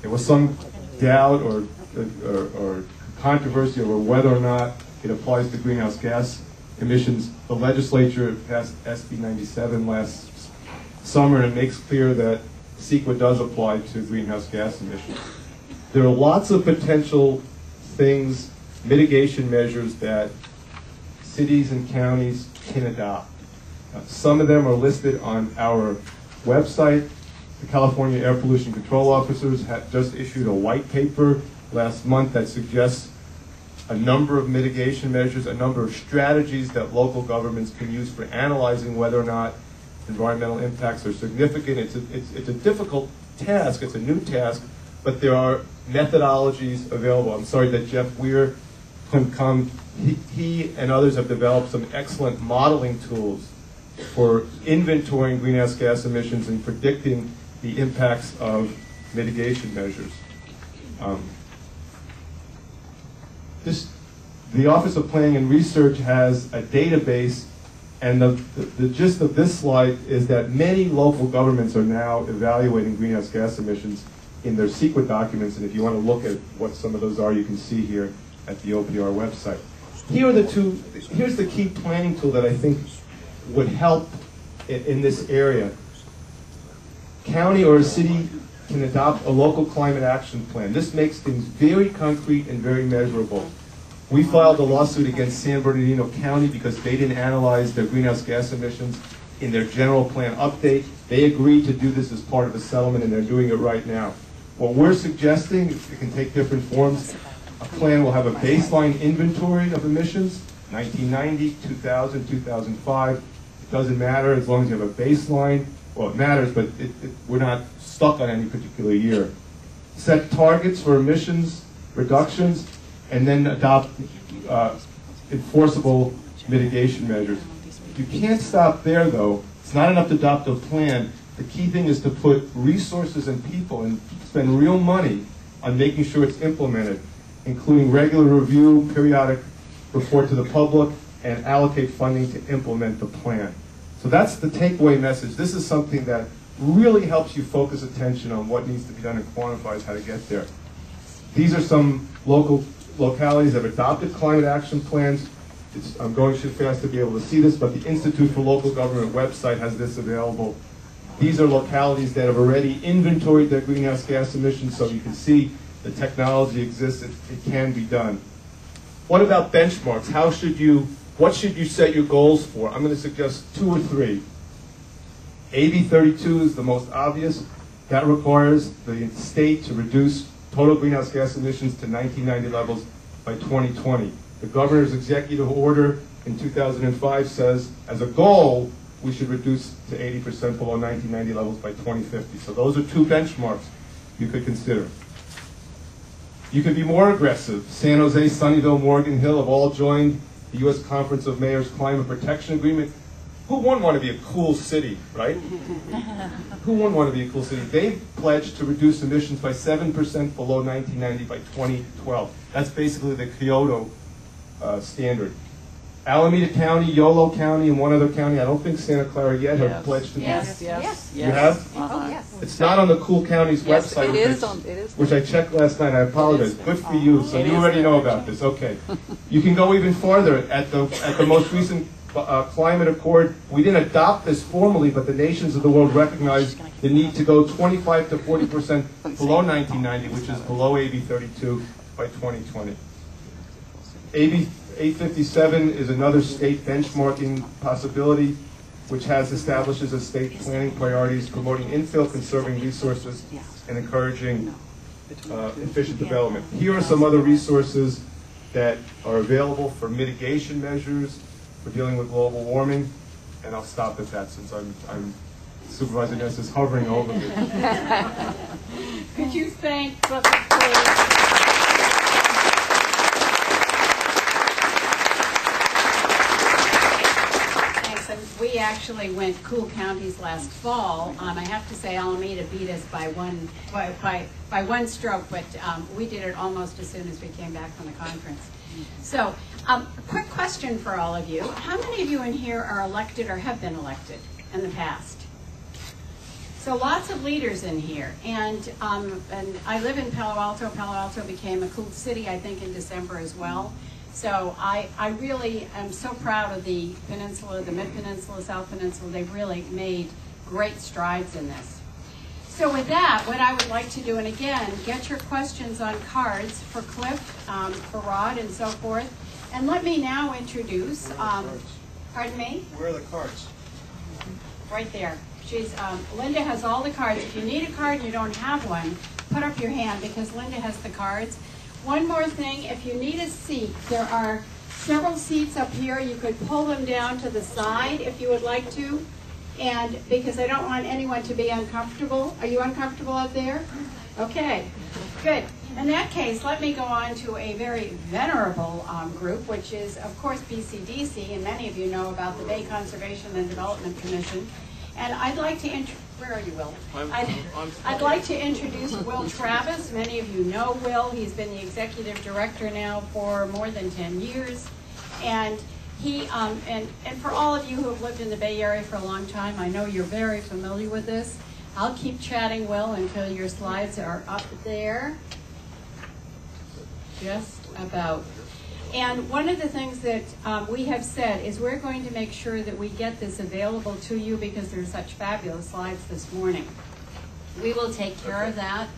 There was some doubt or controversy over whether or not it applies to greenhouse gas emissions. The legislature passed SB 97 last summer and makes clear that CEQA does apply to greenhouse gas emissions. There are lots of potential things, mitigation measures that cities and counties can adopt. Some of them are listed on our website. The California Air Pollution Control Officers had just issued a white paper last month that suggests a number of mitigation measures, a number of strategies that local governments can use for analyzing whether or not environmental impacts are significant. It's a difficult task, it's a new task, but there are methodologies available. I'm sorry that Jeff Weir couldn't come. He and others have developed some excellent modeling tools for inventorying greenhouse gas emissions and predicting the impacts of mitigation measures. The Office of Planning and Research has a database, and the gist of this slide is that many local governments are now evaluating greenhouse gas emissions in their CEQA documents, and if you want to look at what some of those are, you can see here at the OPR website. Here's the key planning tool that I think would help in this area. County or a city can adopt a local climate action plan. This makes things very concrete and very measurable. We filed a lawsuit against San Bernardino County because they didn't analyze their greenhouse gas emissions in their general plan update. They agreed to do this as part of a settlement, and they're doing it right now. What we're suggesting, it can take different forms. A plan will have a baseline inventory of emissions, 1990, 2000, 2005. It doesn't matter as long as you have a baseline. Well, it matters, but we're not stuck on any particular year. Set targets for emissions reductions, and then adopt enforceable mitigation measures. You can't stop there, though. It's not enough to adopt a plan. The key thing is to put resources and people and spend real money on making sure it's implemented, including regular review, periodic report to the public, and allocate funding to implement the plan. So that's the takeaway message. This is something that really helps you focus attention on what needs to be done and quantifies how to get there. These are some localities that have adopted climate action plans. I'm going too fast to be able to see this, but the Institute for Local Government website has this available. These are localities that have already inventoried their greenhouse gas emissions, so you can see the technology exists, it can be done. What about benchmarks? What should you set your goals for? I'm going to suggest 2 or 3. AB 32 is the most obvious. That requires the state to reduce total greenhouse gas emissions to 1990 levels by 2020. The governor's executive order in 2005 says, as a goal, we should reduce to 80% below 1990 levels by 2050. So those are 2 benchmarks you could consider. You could be more aggressive. San Jose, Sunnyvale, Morgan Hill have all joined the U.S. Conference of Mayors Climate Protection Agreement. Who wouldn't want to be a cool city, right? Who wouldn't want to be a cool city? They've pledged to reduce emissions by 7% below 1990 by 2012. That's basically the Kyoto standard. Alameda County, Yolo County, and one other county, I don't think Santa Clara yet, have pledged to do
Yes,
this.
yes.
You have?
Oh, yes.
It's not on the Cool Counties website, which I checked last night. I apologize. Good for you. So you already know about this. Okay. You can go even farther. At the most recent climate accord, we didn't adopt this formally, but the nations of the world recognized the need to go 25 to 40% below 1990, which is below AB 32 by 2020. AB 857 is another state benchmarking possibility, which establishes as state planning priorities, promoting infill, conserving resources, and encouraging efficient development. Here are some other resources that are available for mitigation measures, for dealing with global warming, and I'll stop at that since I'm Supervisor Ness is hovering over me.
Could you thank Brother please? We actually went Cool Counties last fall. I have to say Alameda beat us by one stroke, but we did it almost as soon as we came back from the conference. So, quick question for all of you. How many of you in here are elected or have been elected? in the past. So lots of leaders in here, and I live in Palo Alto. Palo Alto became a cool city, I think, in December as well. So I really am so proud of the peninsula, the Mid-Peninsula, South Peninsula. They've really made great strides in this. So with that, what I would like to do, and again, get your questions on cards for Cliff, for Rod, and so forth. And let me now introduce, pardon me?
Where are the cards?
Right there. Linda has all the cards. If you need a card and you don't have one, put up your hand because Linda has the cards. One more thing, if you need a seat, there are several seats up here. You could pull them down to the side if you would like to. And because I don't want anyone to be uncomfortable. Are you uncomfortable out there? Okay, good. In that case, let me go on to a very venerable group, which is, of course, BCDC, and many of you know about the Bay Conservation and Development Commission. And I'd like to where are you, Will? I'd like to introduce Will Travis. Many of you know Will. He's been the executive director now for more than 10 years. And he, and for all of you who have lived in the Bay Area for a long time, I know you're very familiar with this. I'll keep chatting, Will, until your slides are up there. Just about. And one of the things that we have said is we're going to make sure that we get this available to you because there's such fabulous slides this morning. We will take care of that.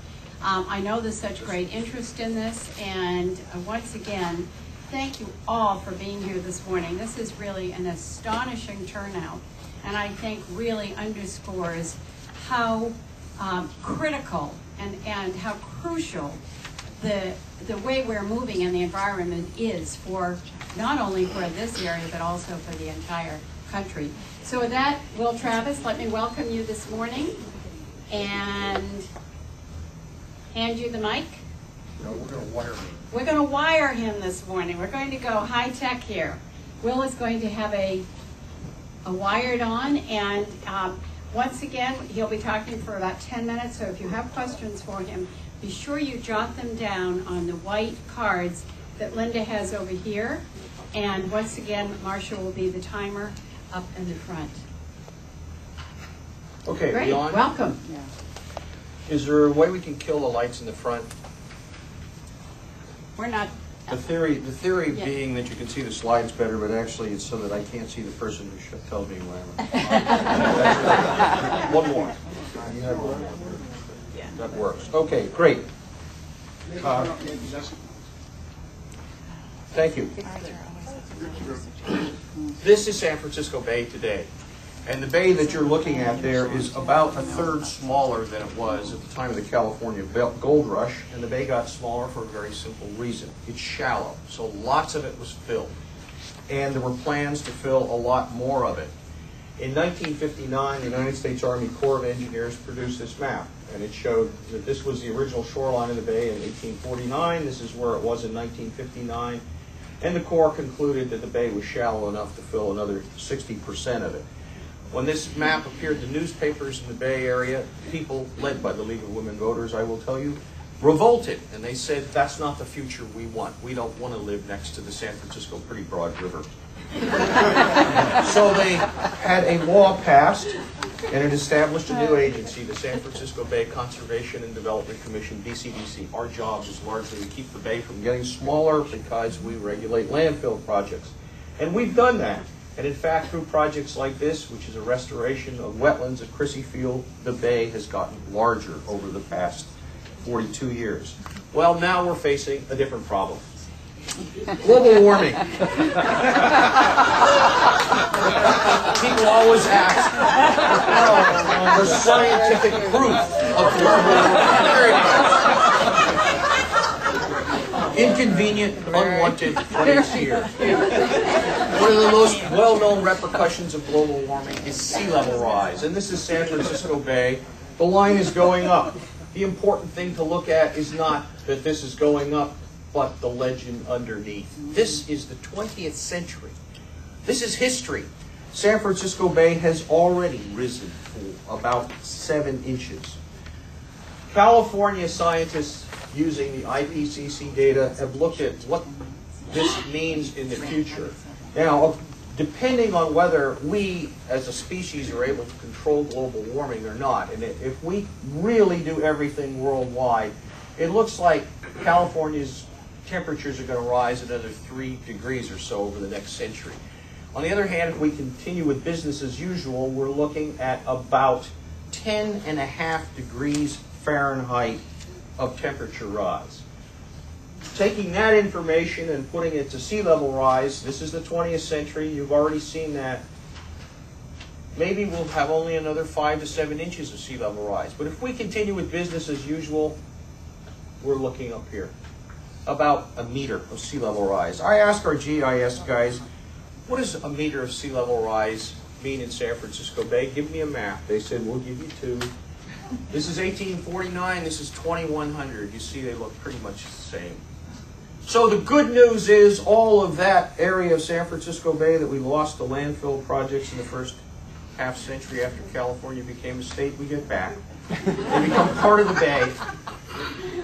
I know there's such great interest in this, and once again, thank you all for being here this morning. This is really an astonishing turnout, and I think really underscores how critical and how crucial the way we're moving in the environment is for not only for this area but also for the entire country. So with that, Will Travis, let me welcome you this morning and hand you the mic.
No, we're going to wire him.
We're going to wire him this morning. We're going to go high tech here. Will is going to have a wired on, and once again, he'll be talking for about 10 minutes, so if you have questions for him, be sure you jot them down on the white cards that Linda has over here. And once again, Marcia will be the timer up in the front.
Okay,
Great,
Leon,
welcome.
is there a way we can kill the lights in the front?
We're not.
The theory
Yeah.
being that you can see the slides better, but actually it's so that I can't see the person who tells me when I'm. One more. You have one more. That works. Okay, great. Thank you. This is San Francisco Bay today. And the bay that you're looking at there is about a third smaller than it was at the time of the California gold rush. And the bay got smaller for a very simple reason. It's shallow, so lots of it was filled. And there were plans to fill a lot more of it. In 1959, the United States Army Corps of Engineers produced this map. And it showed that this was the original shoreline of the bay in 1849. This is where it was in 1959. And the Corps concluded that the bay was shallow enough to fill another 60% of it. When this map appeared in newspapers in the Bay Area, people, led by the League of Women Voters, I will tell you, revolted. And they said, that's not the future we want. We don't want to live next to the San Francisco Pretty Broad River. So they had a law passed, and it established a new agency, the San Francisco Bay Conservation and Development Commission, BCDC. Our job is largely to keep the bay from getting smaller because we regulate landfill projects. And we've done that. And in fact, through projects like this, which is a restoration of wetlands at Crissy Field, the bay has gotten larger over the past 42 years. Well, now we're facing a different problem. Global warming. People always ask for scientific proof of global warming. Inconvenient, unwanted, but it's here. One of the most well-known repercussions of global warming is sea level rise. And this is San Francisco Bay. The line is going up. The important thing to look at is not that this is going up, but the legend underneath. This is the 20th century. This is history. San Francisco Bay has already risen for about 7 inches. California scientists using the IPCC data have looked at what this means in the future. Now, depending on whether we as a species are able to control global warming or not. And if we really do everything worldwide, it looks like California's temperatures are going to rise another 3 degrees or so over the next century. On the other hand, if we continue with business as usual, we're looking at about 10.5 degrees Fahrenheit of temperature rise. Taking that information and putting it to sea level rise, this is the 20th century, you've already seen that. Maybe we'll have only another 5 to 7 inches of sea level rise. But if we continue with business as usual, we're looking up here. About a meter of sea level rise. I asked our GIS guys, what does a meter of sea level rise mean in San Francisco Bay? Give me a map. They said, we'll give you 2. This is 1849, this is 2100. You see they look pretty much the same. So the good news is all of that area of San Francisco Bay that we lost to landfill projects in the first half century after California became a state, we get back. They become part of the bay.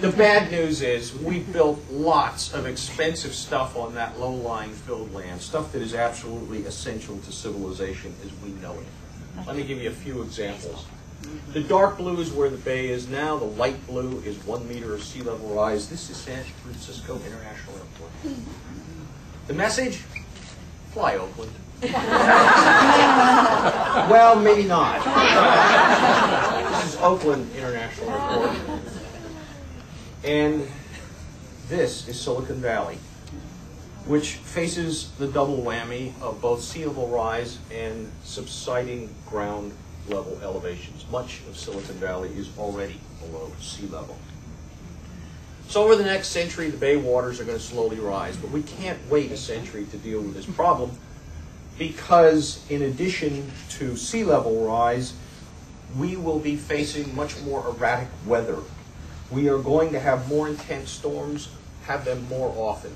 The bad news is we built lots of expensive stuff on that low-lying filled land, stuff that is absolutely essential to civilization as we know it. Let me give you a few examples. The dark blue is where the bay is now. The light blue is 1 meter of sea level rise. This is San Francisco International Airport. The message? Fly Oakland. Well, maybe not. This is Oakland International Airport. And this is Silicon Valley, which faces the double whammy of both sea level rise and subsiding ground level elevations. Much of Silicon Valley is already below sea level. So over the next century, the bay waters are going to slowly rise, but we can't wait a century to deal with this problem because in addition to sea level rise, we will be facing much more erratic weather. We are going to have more intense storms, have them more often.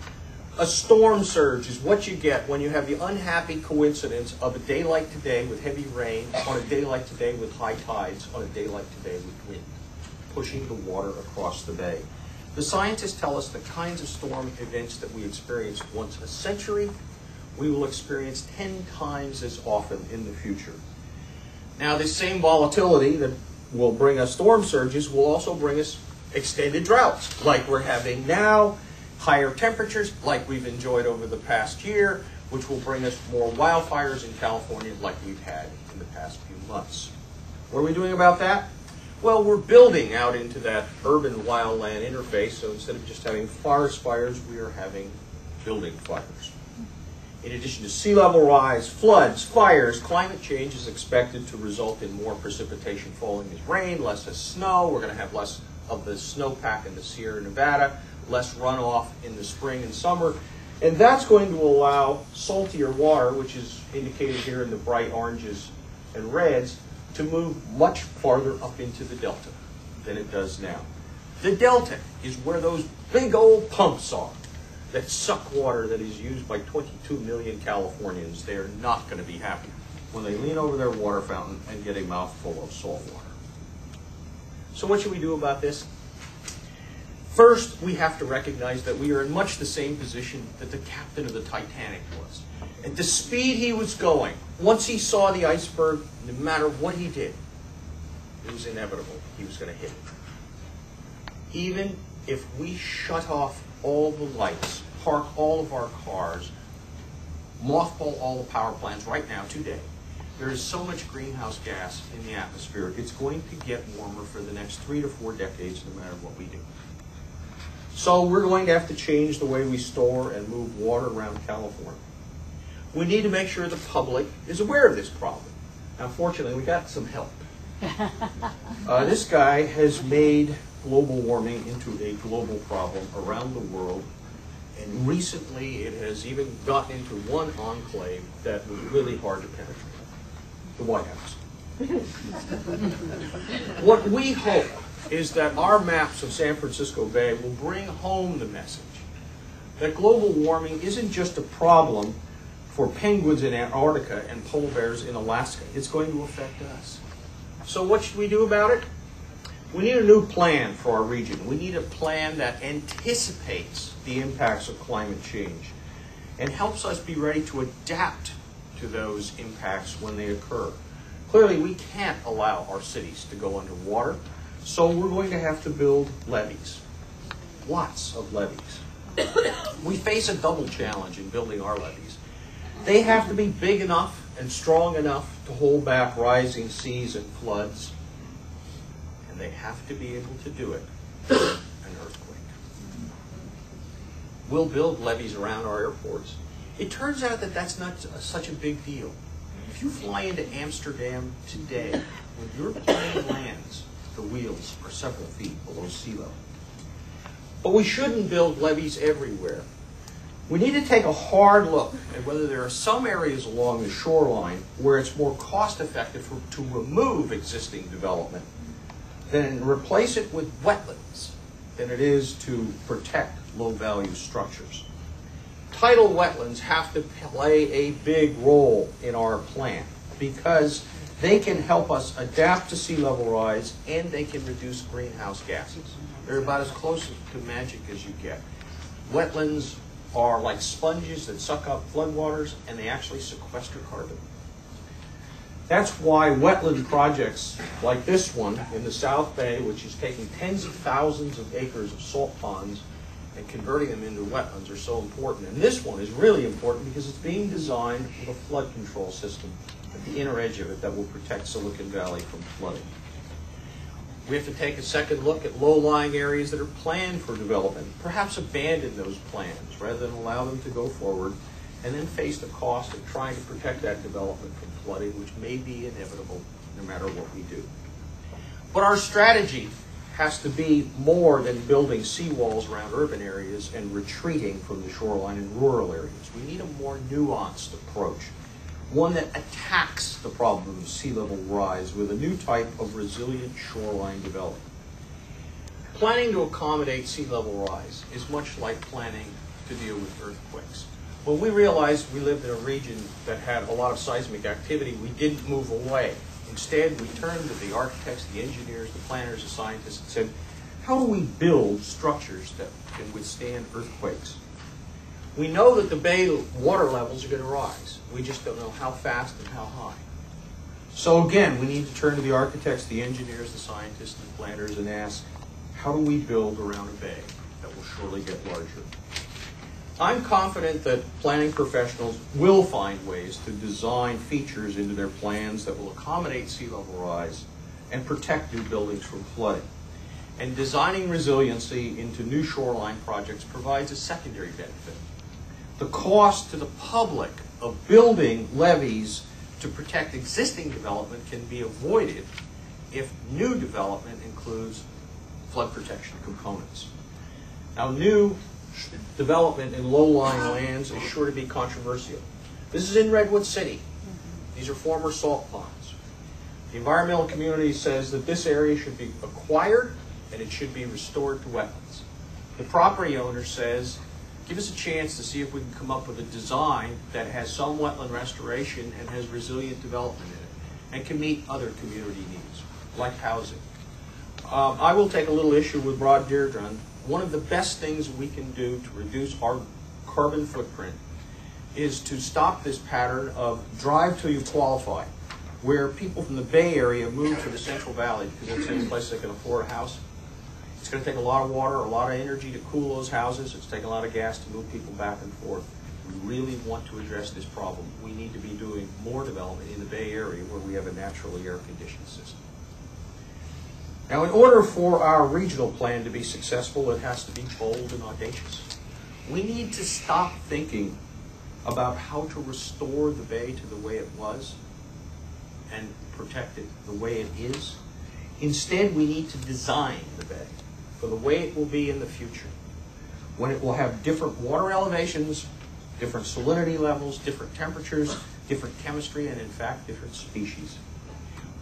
A storm surge is what you get when you have the unhappy coincidence of a day like today with heavy rain, on a day like today with high tides, on a day like today with wind, pushing the water across the bay. The scientists tell us the kinds of storm events that we experience once a century, we will experience 10 times as often in the future. Now, this same volatility that will bring us storm surges will also bring us extended droughts, like we're having now, higher temperatures, like we've enjoyed over the past year, which will bring us more wildfires in California like we've had in the past few months. What are we doing about that? Well, we're building out into that urban wildland interface, so instead of just having forest fires, we are having building fires. In addition to sea level rise, floods, fires, climate change is expected to result in more precipitation falling as rain, less as snow. We're going to have less of the snowpack in the Sierra Nevada, less runoff in the spring and summer, and that's going to allow saltier water, which is indicated here in the bright oranges and reds, to move much farther up into the delta than it does now. The delta is where those big old pumps are that suck water that is used by 22 million Californians. They are not going to be happy when they lean over their water fountain and get a mouthful of salt water. So what should we do about this? First, we have to recognize that we are in much the same position that the captain of the Titanic was. At the speed he was going, once he saw the iceberg, no matter what he did, it was inevitable. He was going to hit it. Even if we shut off all the lights, park all of our cars, mothball all the power plants right now, today, there is so much greenhouse gas in the atmosphere, it's going to get warmer for the next 3 to 4 decades no matter what we do. So we're going to have to change the way we store and move water around California. We need to make sure the public is aware of this problem. Now, fortunately, we got some help. This guy has made global warming into a global problem around the world, and recently it has even gotten into one enclave that was really hard to penetrate. The White House. What we hope is that our maps of San Francisco Bay will bring home the message that global warming isn't just a problem for penguins in Antarctica and polar bears in Alaska. It's going to affect us. So what should we do about it? We need a new plan for our region. We need a plan that anticipates the impacts of climate change and helps us be ready to adapt to those impacts when they occur. Clearly, we can't allow our cities to go underwater, so we're going to have to build levees. Lots of levees. We face a double challenge in building our levees. They have to be big enough and strong enough to hold back rising seas and floods, and they have to be able to do it in an earthquake. We'll build levees around our airports. It turns out that that's not such a big deal. If you fly into Amsterdam today, when your plane lands, the wheels are several feet below sea level. But we shouldn't build levees everywhere. We need to take a hard look at whether there are some areas along the shoreline where it's more cost-effective to remove existing development than replace it with wetlands than it is to protect low-value structures. Tidal wetlands have to play a big role in our plan because they can help us adapt to sea level rise and they can reduce greenhouse gases. They're about as close to magic as you get. Wetlands are like sponges that suck up floodwaters, and they actually sequester carbon. That's why wetland projects like this one in the South Bay, which is taking tens of thousands of acres of salt ponds and converting them into wetlands, are so important. And this one is really important because it's being designed with a flood control system at the inner edge of it that will protect Silicon Valley from flooding. We have to take a second look at low-lying areas that are planned for development, perhaps abandon those plans rather than allow them to go forward, and then face the cost of trying to protect that development from flooding, which may be inevitable no matter what we do. But our strategy has to be more than building seawalls around urban areas and retreating from the shoreline in rural areas. We need a more nuanced approach, one that attacks the problem of sea level rise with a new type of resilient shoreline development. Planning to accommodate sea level rise is much like planning to deal with earthquakes. When we realized we lived in a region that had a lot of seismic activity, we didn't move away. Instead, we turned to the architects, the engineers, the planners, the scientists, and said, how do we build structures that can withstand earthquakes? We know that the bay water levels are going to rise. We just don't know how fast and how high. So again, we need to turn to the architects, the engineers, the scientists, the planners, and ask, how do we build around a bay that will surely get larger? I'm confident that planning professionals will find ways to design features into their plans that will accommodate sea level rise and protect new buildings from flooding. And designing resiliency into new shoreline projects provides a secondary benefit. The cost to the public of building levees to protect existing development can be avoided if new development includes flood protection components. Now, new development in low-lying lands is sure to be controversial. This is in Redwood City. These are former salt ponds. The environmental community says that this area should be acquired and it should be restored to wetlands. The property owner says, give us a chance to see if we can come up with a design that has some wetland restoration and has resilient development in it and can meet other community needs, like housing. I will take a little issue with Rod Deirdre. One of the best things we can do to reduce our carbon footprint is to stop this pattern of drive till you qualify, where people from the Bay Area move to the Central Valley because that's the only place they can afford a house. It's going to take a lot of water, a lot of energy to cool those houses. It's taking a lot of gas to move people back and forth. We really want to address this problem. We need to be doing more development in the Bay Area where we have a naturally air-conditioned system. Now, in order for our regional plan to be successful, it has to be bold and audacious. We need to stop thinking about how to restore the Bay to the way it was and protect it the way it is. Instead, we need to design the Bay for the way it will be in the future, when it will have different water elevations, different salinity levels, different temperatures, different chemistry, and in fact, different species.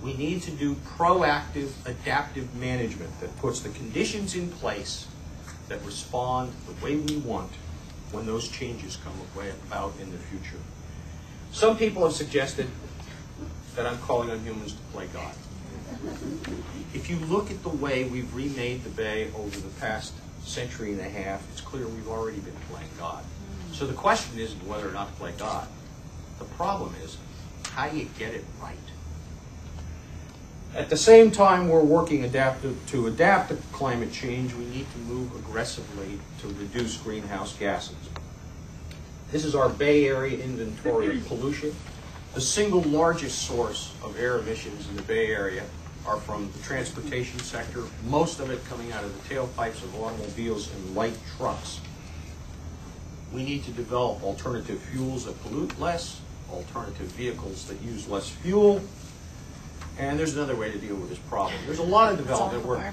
We need to do proactive, adaptive management that puts the conditions in place that respond the way we want when those changes come about in the future. Some people have suggested that I'm calling on humans to play God. If you look at the way we've remade the Bay over the past century and a half, it's clear we've already been playing God. So the question isn't whether or not to play God. The problem is, how do you get it right? At the same time we're working to adapt to climate change, we need to move aggressively to reduce greenhouse gases. This is our Bay Area inventory of pollution. The single largest source of air emissions in the Bay Area are from the transportation sector, most of it coming out of the tailpipes of automobiles and light trucks. We need to develop alternative fuels that pollute less, alternative vehicles that use less fuel, and there's another way to deal with this problem. There's a lot of development where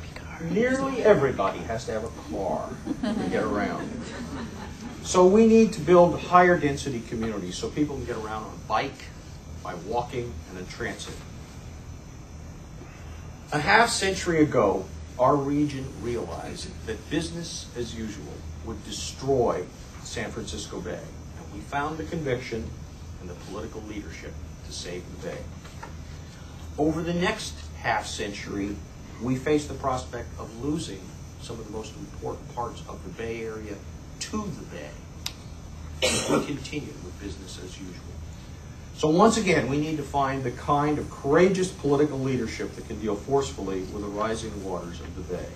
nearly everybody has to have a car to get around. So we need to build higher density communities so people can get around on a bike, by walking, and in transit. A half century ago, our region realized that business as usual would destroy San Francisco Bay. And we found the conviction and the political leadership to save the Bay. Over the next half century, we face the prospect of losing some of the most important parts of the Bay Area to the Bay if we continue with business as usual. So once again, we need to find the kind of courageous political leadership that can deal forcefully with the rising waters of the Bay.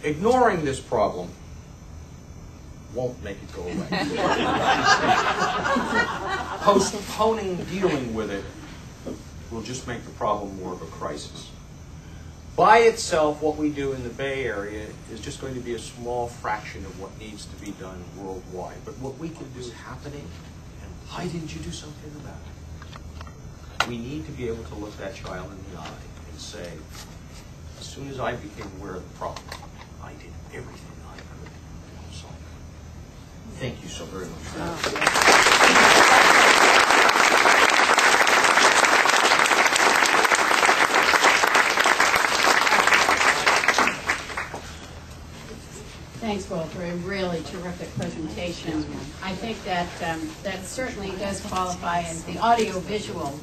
Ignoring this problem won't make it go away. Postponing dealing with it will just make the problem more of a crisis. By itself, what we do in the Bay Area is just going to be a small fraction of what needs to be done worldwide. But what we can do is happening, and why didn't you do something about it? We need to be able to look that child in the eye and say, as soon as I became aware of the problem, I did everything I could to help solve it. Thank you so very much for that.
Thanks, Will, for a really terrific presentation. I think that that certainly does qualify as the audio-visual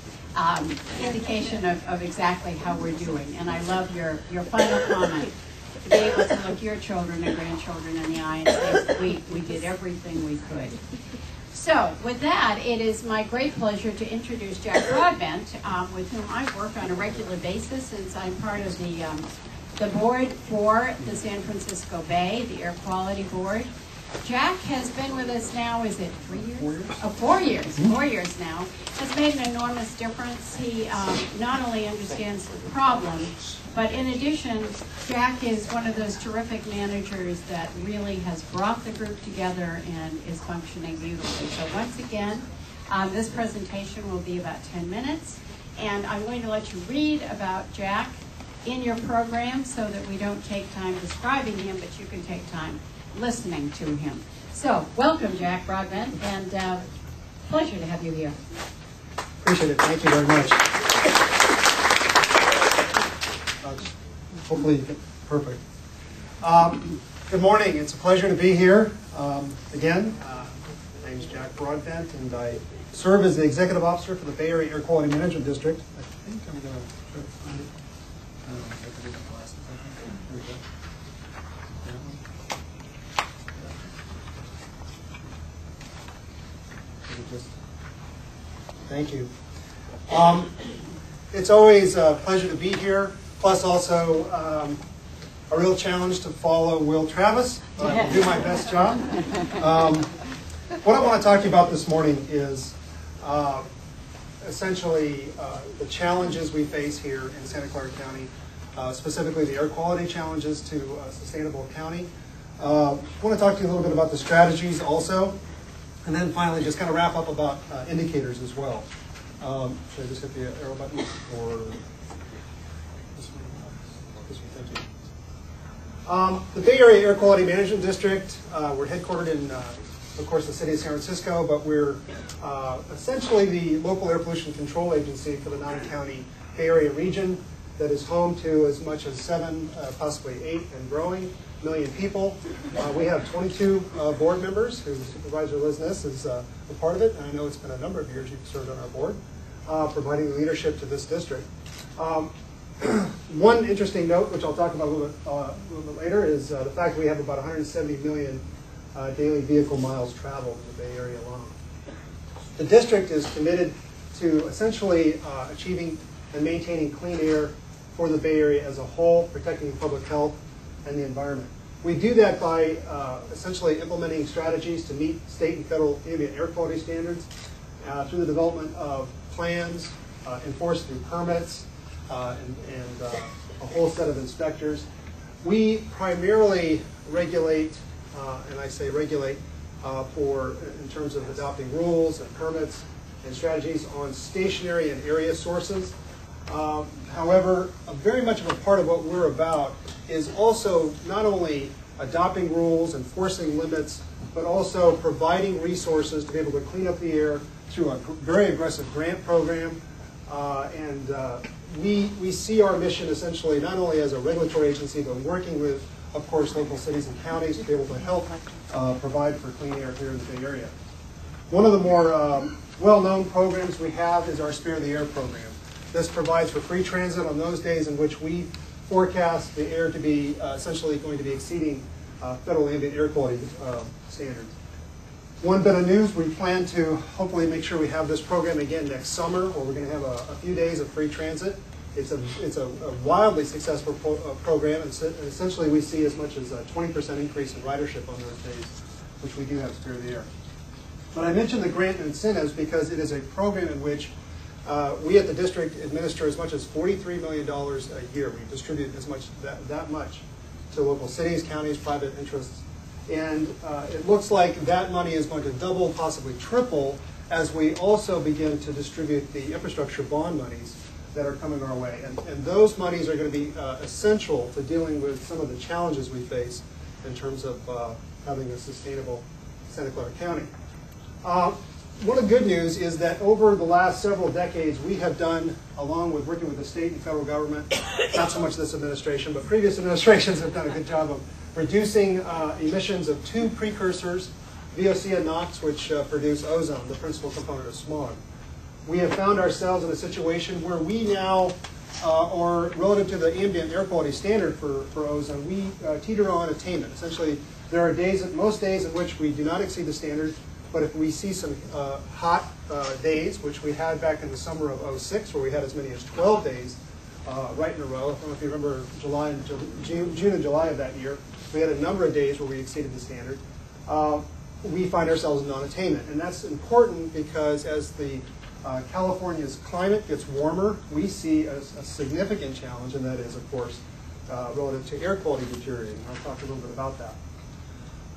indication of exactly how we're doing. And I love your final comment, to be able to look your children and grandchildren in the eye and say, we did everything we could. So with that, it is my great pleasure to introduce Jack Broadbent, with whom I work on a regular basis since I'm part of the board for the San Francisco Bay, the Air Quality Board. Jack has been with us now, is it 3 years? 4 years. Oh, 4 years. Mm-hmm. 4 years now. Has made an enormous difference. He not only understands the problem, but in addition, Jack is one of those terrific managers that really has brought the group together and is functioning beautifully. So once again, this presentation will be about 10 minutes, and I'm going to let you read about Jack in your program so that we don't take time describing him, but you can take time listening to him. So, welcome, Jack Broadbent, and pleasure to have you here.
Appreciate it. Thank you very much. Hopefully, perfect. Good morning. It's a pleasure to be here again. My name is Jack Broadbent, and I serve as the Executive Officer for the Bay Area Air Quality Management District. I think I'm going to try to find it. I don't know if I can read the glasses. Here we go. Thank you. It's always a pleasure to be here, plus also a real challenge to follow Will Travis, but I will do my best job. What I want to talk to you about this morning is essentially the challenges we face here in Santa Clara County, specifically the air quality challenges to a sustainable county. I want to talk to you a little bit about the strategies also, and then finally just kind of wrap up about indicators as well. Should I just hit the arrow button or this one? This one, thank you. The Bay Area Air Quality Management District, we're headquartered in, of course, the city of San Francisco, but we're essentially the local air pollution control agency for the 9-county Bay Area region that is home to as much as 7, possibly 8 and growing million people. We have 22 board members who Supervisor Liz Ness is a part of it, and I know it's been a number of years you've served on our board, providing leadership to this district. One interesting note, which I'll talk about a little bit later, is the fact that we have about 170 million daily vehicle miles traveled in the Bay Area alone. The district is committed to essentially achieving and maintaining clean air for the Bay Area as a whole, protecting public health and the environment. We do that by essentially implementing strategies to meet state and federal ambient air quality standards through the development of plans enforced through permits and a whole set of inspectors. We primarily regulate, and I say regulate, in terms of adopting rules and permits and strategies on stationary and area sources. However, very much of a part of what we're about is also not only adopting rules, enforcing limits, but also providing resources to be able to clean up the air through a very aggressive grant program. We see our mission essentially not only as a regulatory agency, but working with, of course, local cities and counties to be able to help provide for clean air here in the Bay Area. One of the more well-known programs we have is our Spare the Air program. This provides for free transit on those days in which we forecast the air to be essentially going to be exceeding federal ambient air quality standards. One bit of news, we plan to hopefully make sure we have this program again next summer, where we're going to have a few days of free transit. It's a wildly successful program, and essentially we see as much as a 20% increase in ridership on those days, which we do have Spare the Air. But I mentioned the grant and incentives because it is a program in which we at the district administer as much as $43 million a year. We distribute as much that much to local cities, counties, private interests. And it looks like that money is going to double, possibly triple, as we also begin to distribute the infrastructure bond monies that are coming our way. And those monies are going to be essential to dealing with some of the challenges we face in terms of having a sustainable Santa Clara County. One of the good news is that over the last several decades, we have done, along with working with the state and federal government, not so much this administration, but previous administrations have done a good job of reducing emissions of two precursors, VOC and NOx, which produce ozone, the principal component of smog. We have found ourselves in a situation where we now, or relative to the ambient air quality standard for ozone, we teeter on attainment. Essentially, there are days, most days, in which we do not exceed the standard. But if we see some hot days, which we had back in the summer of '06, where we had as many as 12 days right in a row. I don't know if you remember June and July of that year. We had a number of days where we exceeded the standard. We find ourselves in non-attainment. And that's important because as the California's climate gets warmer, we see a significant challenge, and that is, of course, relative to air quality deteriorating. I'll talk a little bit about that.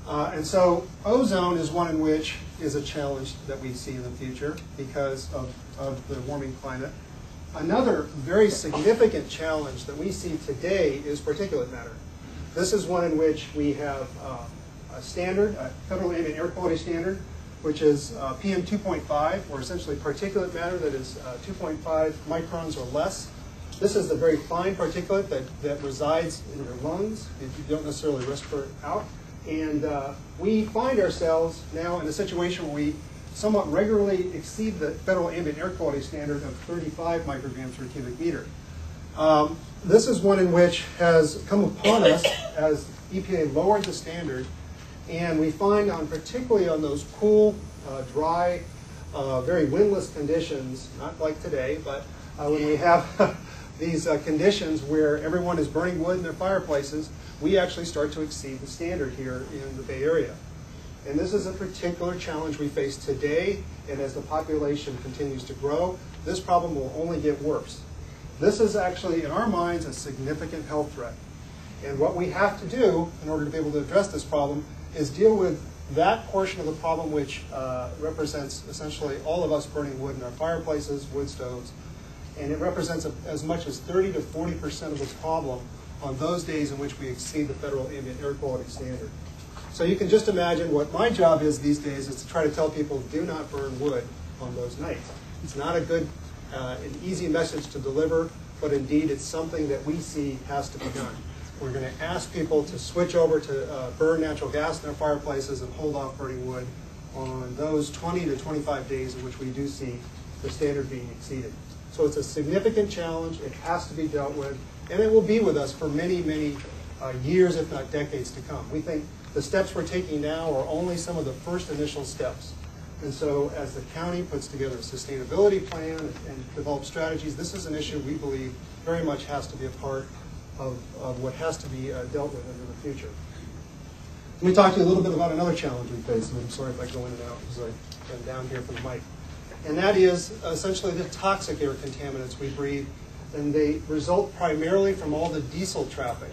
And so ozone is one in which is a challenge that we see in the future because of the warming climate. Another very significant challenge that we see today is particulate matter. This is one in which we have a standard, a federal ambient air quality standard, which is PM 2.5, or essentially particulate matter that is 2.5 microns or less. This is the very fine particulate that resides in your lungs. You don't necessarily respirate out. And we find ourselves now in a situation where we somewhat regularly exceed the federal ambient air quality standard of 35 micrograms per cubic meter. This is one in which has come upon us as EPA lowered the standard, and we find particularly on those cool, dry, very windless conditions, not like today, but when we have these conditions where everyone is burning wood in their fireplaces, we actually start to exceed the standard here in the Bay Area. And this is a particular challenge we face today, and as the population continues to grow, this problem will only get worse. This is actually, in our minds, a significant health threat. And what we have to do in order to be able to address this problem is deal with that portion of the problem which represents essentially all of us burning wood in our fireplaces, wood stoves, and it represents as much as 30 to 40% of the problem on those days in which we exceed the federal ambient air quality standard. So you can just imagine what my job is these days is to try to tell people do not burn wood on those nights. It's not a good, an easy message to deliver, but indeed it's something that we see has to be done. We're going to ask people to switch over to burn natural gas in their fireplaces and hold off burning wood on those 20 to 25 days in which we do see the standard being exceeded. So it's a significant challenge. It has to be dealt with, and it will be with us for many, many years, if not decades to come. We think the steps we're taking now are only some of the first initial steps. And so as the county puts together a sustainability plan and develops strategies, this is an issue we believe very much has to be a part of what has to be dealt with in the future. Let me talk to you a little bit about another challenge we face, and I'm sorry if I go in and out because I'm down here from the mic. And that is essentially the toxic air contaminants we breathe, and they result primarily from all the diesel traffic.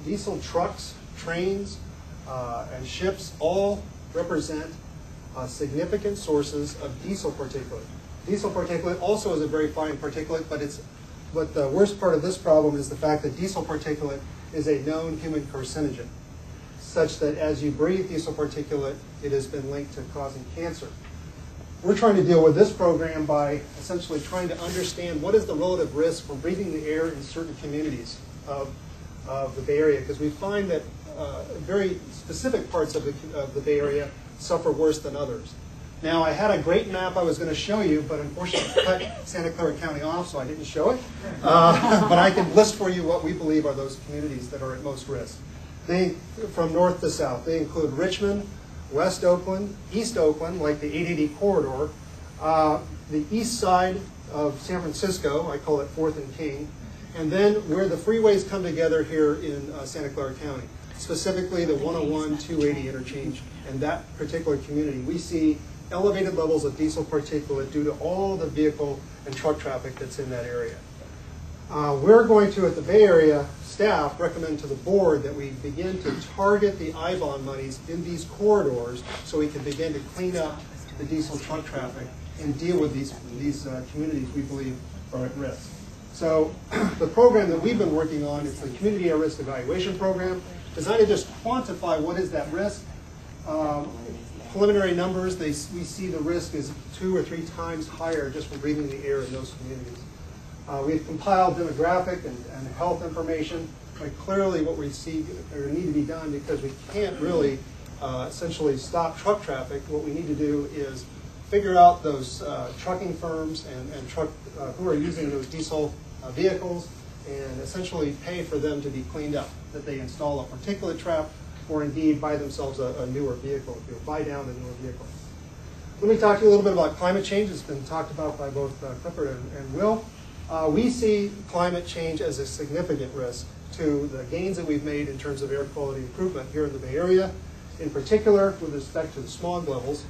Diesel trucks, trains, and ships all represent significant sources of diesel particulate. Diesel particulate also is a very fine particulate, but the worst part of this problem is the fact that diesel particulate is a known human carcinogen, such that as you breathe diesel particulate, it has been linked to causing cancer. We're trying to deal with this program by essentially trying to understand what is the relative risk for breathing the air in certain communities of the Bay Area, because we find that very specific parts of the Bay Area suffer worse than others. Now, I had a great map I was going to show you, but unfortunately I cut Santa Clara County off, so I didn't show it. But I can list for you what we believe are those communities that are at most risk. From north to south, they include Richmond, West Oakland, East Oakland, like the 880 corridor, the east side of San Francisco, I call it 4th and King, and then where the freeways come together here in Santa Clara County, specifically the 101-280 interchange and that particular community. We see elevated levels of diesel particulate due to all the vehicle and truck traffic that's in that area. We're going to, at the Bay Area staff, recommend to the board that we begin to target the I-bond monies in these corridors so we can begin to clean up the diesel truck traffic and deal with these communities we believe are at risk. So the program that we've been working on is the Community Air Risk Evaluation Program, designed to just quantify what is that risk. Preliminary numbers, we see the risk is 2 or 3 times higher just from breathing the air in those communities. We've compiled demographic and health information, but clearly what we see or need to be done, because we can't really essentially stop truck traffic. What we need to do is figure out those trucking firms and truck who are using those diesel vehicles and essentially pay for them to be cleaned up, that they install a particulate trap or indeed buy themselves a newer vehicle, buy down a newer vehicle. Let me talk to you a little bit about climate change. It's been talked about by both Clifford and Will. We see climate change as a significant risk to the gains that we've made in terms of air quality improvement here in the Bay Area, in particular with respect to the smog levels.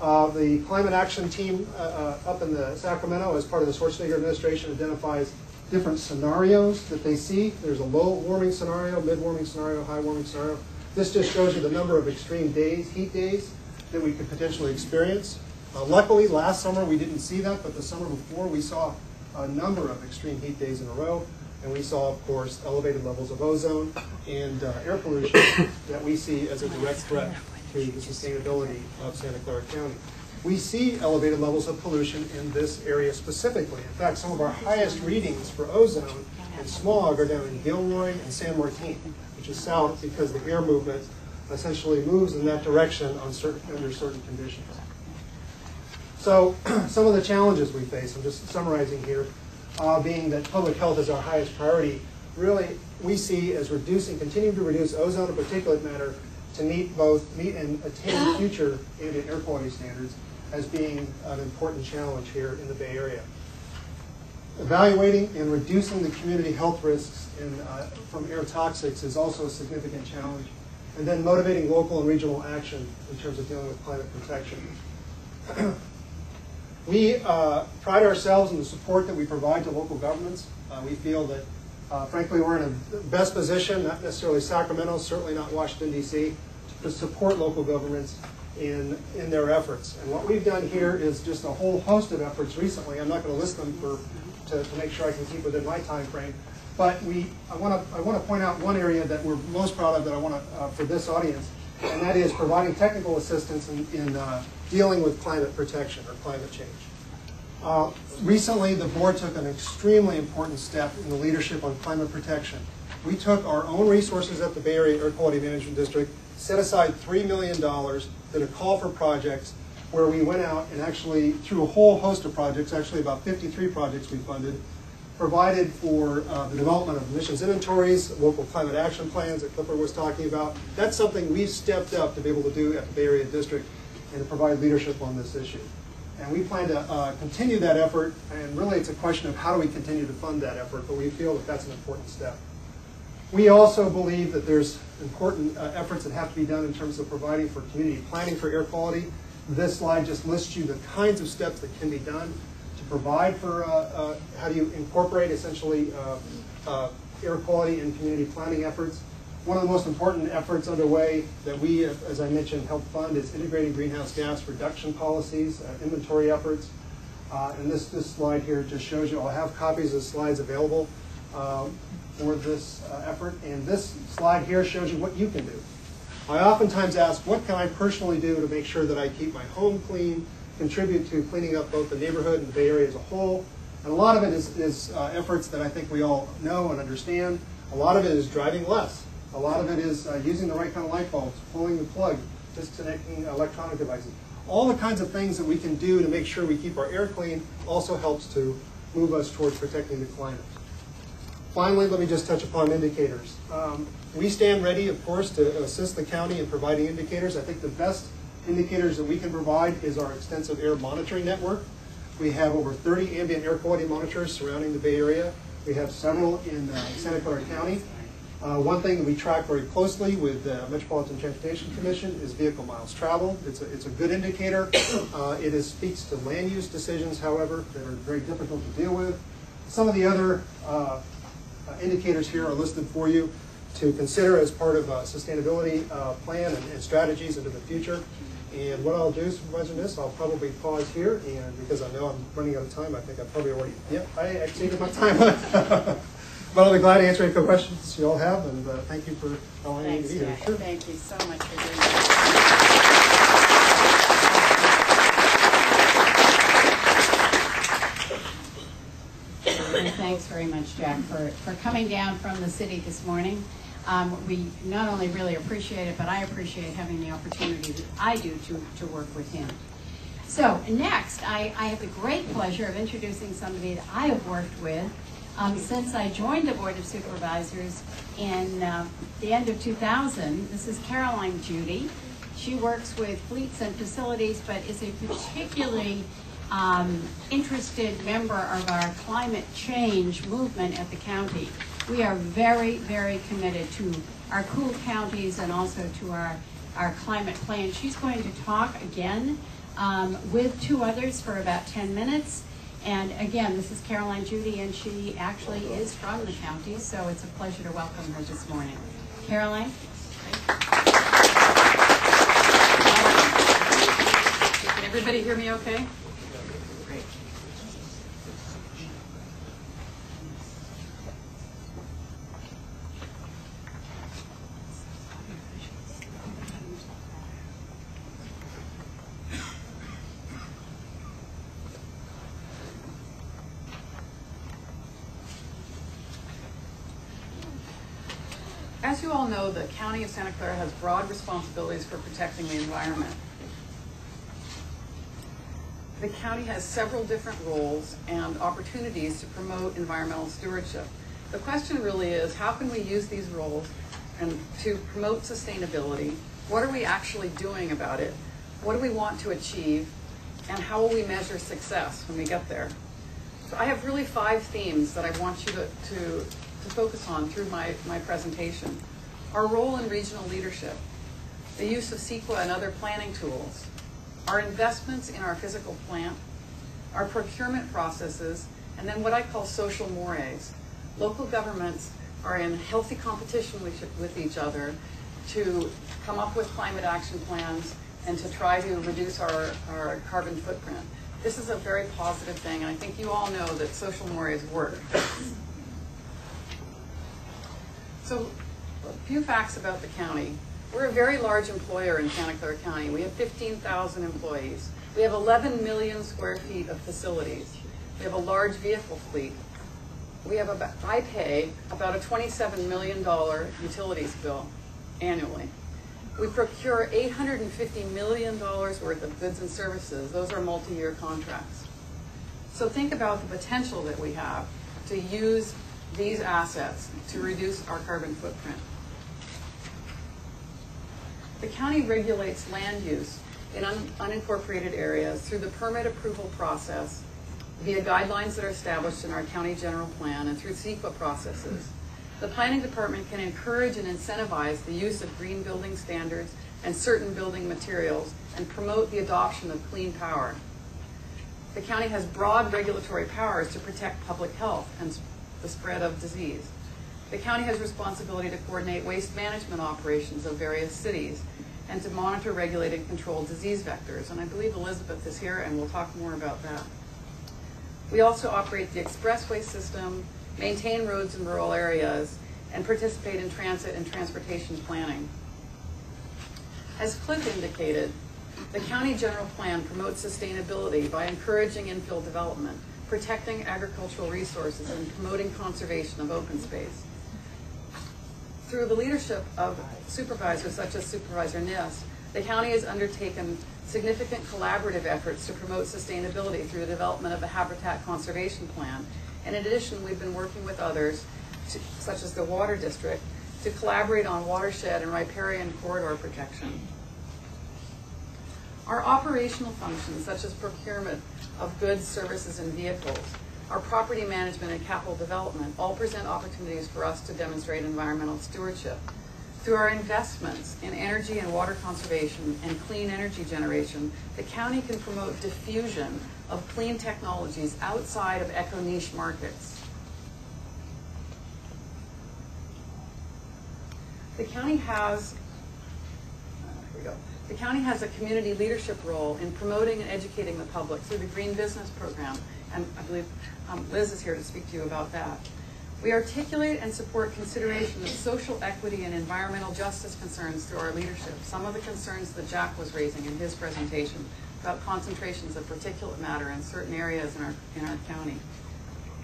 The climate action team up in the Sacramento, as part of the Schwarzenegger administration, identifies different scenarios that they see. There's a low warming scenario, mid warming scenario, high warming scenario. This just shows you the number of extreme days, heat days, that we could potentially experience. Luckily, last summer we didn't see that, but the summer before we saw a number of extreme heat days in a row, and we saw, of course, elevated levels of ozone and air pollution that we see as a direct threat to the sustainability of Santa Clara County. We see elevated levels of pollution in this area specifically. In fact, some of our highest readings for ozone and smog are down in Gilroy and San Martin, which is south because the air movement essentially moves in that direction under certain conditions. So some of the challenges we face, I'm just summarizing here, being that public health is our highest priority, really we see as continuing to reduce ozone and particulate matter to meet and attain future ambient air quality standards as being an important challenge here in the Bay Area. Evaluating and reducing the community health risks from air toxics is also a significant challenge. And then motivating local and regional action in terms of dealing with climate protection. We pride ourselves in the support that we provide to local governments. We feel that, frankly, we're in the best position, not necessarily Sacramento, certainly not Washington, D.C., to support local governments in their efforts. And what we've done here is just a whole host of efforts recently. I'm not going to list them to make sure I can keep within my time frame. But I want to point out one area that we're most proud of that I want to for this audience, and that is providing technical assistance in dealing with climate protection or climate change. Recently, the board took an extremely important step in the leadership on climate protection. We took our own resources at the Bay Area Air Quality Management District, set aside $3 million, did a call for projects where we went out and actually, through a whole host of projects, actually about 53 projects we funded, provided for the development of emissions inventories, local climate action plans that Clifford was talking about. That's something we've stepped up to be able to do at the Bay Area District. and to provide leadership on this issue. And we plan to continue that effort, and really it's a question of how do we continue to fund that effort, but we feel that that's an important step. We also believe that there's important efforts that have to be done in terms of providing for community planning for air quality. This slide just lists you the kinds of steps that can be done to provide for how do you incorporate essentially air quality in community planning efforts. One of the most important efforts underway that we, as I mentioned, help fund is integrating greenhouse gas reduction policies, inventory efforts. And this slide here just shows you, I'll have copies of slides available for this effort. And this slide here shows you what you can do. I oftentimes ask, what can I personally do to make sure that I keep my home clean, contribute to cleaning up both the neighborhood and the Bay Area as a whole? And a lot of it is efforts that I think we all know and understand. A lot of it is driving less. A lot of it is using the right kind of light bulbs, pulling the plug, disconnecting electronic devices. All the kinds of things that we can do to make sure we keep our air clean also helps to move us towards protecting the climate. Finally, let me just touch upon indicators. We stand ready, of course, to assist the county in providing indicators. I think the best indicators that we can provide is our extensive air monitoring network. We have over 30 ambient air quality monitors surrounding the Bay Area. We have several in Santa Clara County. One thing that we track very closely with the Metropolitan Transportation Commission is vehicle miles traveled. It's a good indicator. It speaks to land use decisions, however, that are very difficult to deal with. Some of the other indicators here are listed for you to consider as part of a sustainability plan and strategies into the future. And what I'll do, Supervisor Niss, I'll probably pause here, and because I know I'm running out of time, I think I probably already, I exceeded my time. But I'll be glad to answer any questions you all have, and thank you for allowing me to be here.
Sure. Thank you so much for doing that. And thanks very much, Jack, for coming down from the city this morning. We not only really appreciate it, but I appreciate having the opportunity that I do to work with him. So next, I have the great pleasure of introducing somebody that I have worked with since I joined the Board of Supervisors in the end of 2000. This is Caroline Judy. She works with fleets and facilities, but is a particularly interested member of our climate change movement at the county. We are very, very committed to our cool counties and also to our climate plan. She's going to talk again with two others for about 10 minutes. And again, this is Caroline Judy, and she actually is from the county, so it's a pleasure to welcome her this morning. Caroline?
Can everybody hear me okay? Great. As you all know, the County of Santa Clara has broad responsibilities for protecting the environment. The county has several different roles and opportunities to promote environmental stewardship. The question really is, how can we use these roles and to promote sustainability? What are we actually doing about it? What do we want to achieve? And how will we measure success when we get there? So I have really 5 themes that I want you to focus on through my presentation. Our role in regional leadership, the use of CEQA and other planning tools, our investments in our physical plant, our procurement processes, and then what I call social mores. Local governments are in healthy competition with each other to come up with climate action plans and to try to reduce our carbon footprint. This is a very positive thing, and I think you all know that social mores work. So, a few facts about the county. We're a very large employer in Santa Clara County. We have 15,000 employees. We have 11 million square feet of facilities. We have a large vehicle fleet. I pay about a $27 million utilities bill annually. We procure $850 million worth of goods and services. Those are multi-year contracts. So think about the potential that we have to use these assets to reduce our carbon footprint. The county regulates land use in unincorporated areas through the permit approval process via guidelines that are established in our county general plan and through CEQA processes. The planning department can encourage and incentivize the use of green building standards and certain building materials and promote the adoption of clean power. The county has broad regulatory powers to protect public health and the spread of disease. The county has responsibility to coordinate waste management operations of various cities and to monitor, regulate, and control disease vectors. And I believe Elizabeth is here, and we'll talk more about that. We also operate the expressway system, maintain roads in rural areas, and participate in transit and transportation planning. As Cliff indicated, the county general plan promotes sustainability by encouraging infill development, protecting agricultural resources, and promoting conservation of open space. Through the leadership of supervisors such as Supervisor Niss, the county has undertaken significant collaborative efforts to promote sustainability through the development of a habitat conservation plan. And in addition, we've been working with others, such as the Water District, to collaborate on watershed and riparian corridor protection. Our operational functions, such as procurement of goods, services, and vehicles, our property management and capital development, all present opportunities for us to demonstrate environmental stewardship. Through our investments in energy and water conservation and clean energy generation, the county can promote diffusion of clean technologies outside of eco-niche markets. The county has, The county has a community leadership role in promoting and educating the public through the Green Business Program, and I believe Liz is here to speak to you about that. We articulate and support consideration of social equity and environmental justice concerns through our leadership. Some of the concerns that Jack was raising in his presentation about concentrations of particulate matter in certain areas in our county.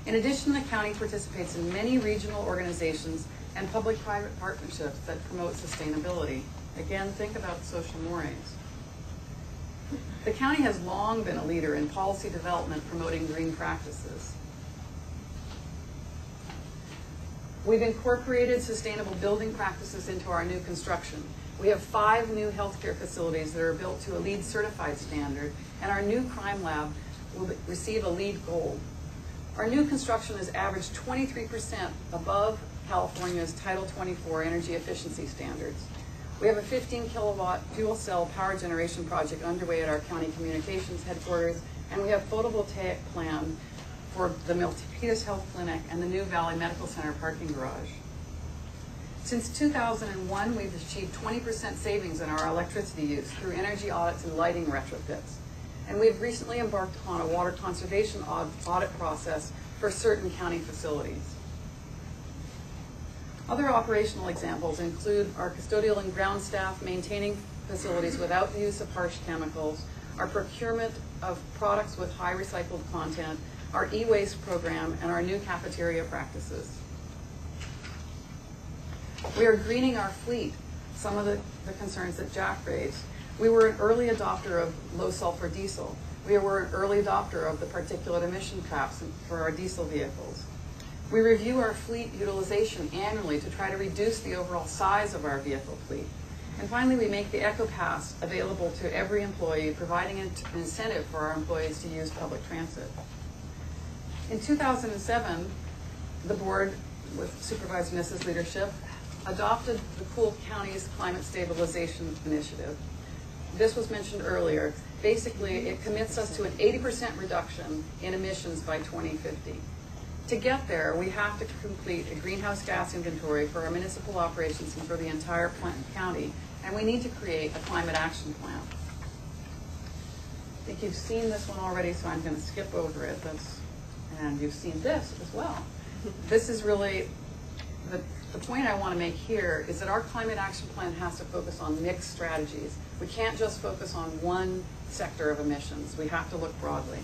In addition, the county participates in many regional organizations and public-private partnerships that promote sustainability. Again, think about social mores. The county has long been a leader in policy development promoting green practices. We've incorporated sustainable building practices into our new construction. We have 5 new healthcare facilities that are built to a LEED certified standard, and our new crime lab will receive a LEED Gold. Our new construction has averaged 23% above California's Title 24 energy efficiency standards. We have a 15 kilowatt fuel cell power generation project underway at our county communications headquarters, and we have photovoltaic planned for the Milpitas Health Clinic and the New Valley Medical Center parking garage. Since 2001, we've achieved 20% savings in our electricity use through energy audits and lighting retrofits. And we've recently embarked upon a water conservation audit process for certain county facilities. Other operational examples include our custodial and ground staff maintaining facilities without the use of harsh chemicals, our procurement of products with high recycled content, our e-waste program, and our new cafeteria practices. We are greening our fleet, some of the concerns that Jack raised. We were an early adopter of low sulfur diesel. We were an early adopter of the particulate emission traps for our diesel vehicles. We review our fleet utilization annually to try to reduce the overall size of our vehicle fleet. And finally, we make the EcoPass available to every employee, providing an incentive for our employees to use public transit. In 2007, the board, with Supervisor Niss's leadership, adopted the Cool Counties Climate Stabilization Initiative. This was mentioned earlier. Basically, it commits us to an 80% reduction in emissions by 2050. To get there, we have to complete a greenhouse gas inventory for our municipal operations and for the entire county, and we need to create a climate action plan. I think you've seen this one already, so I'm going to skip over it. And you've seen this as well. This is really, the point I want to make here is that our climate action plan has to focus on mixed strategies. We can't just focus on one sector of emissions. We have to look broadly.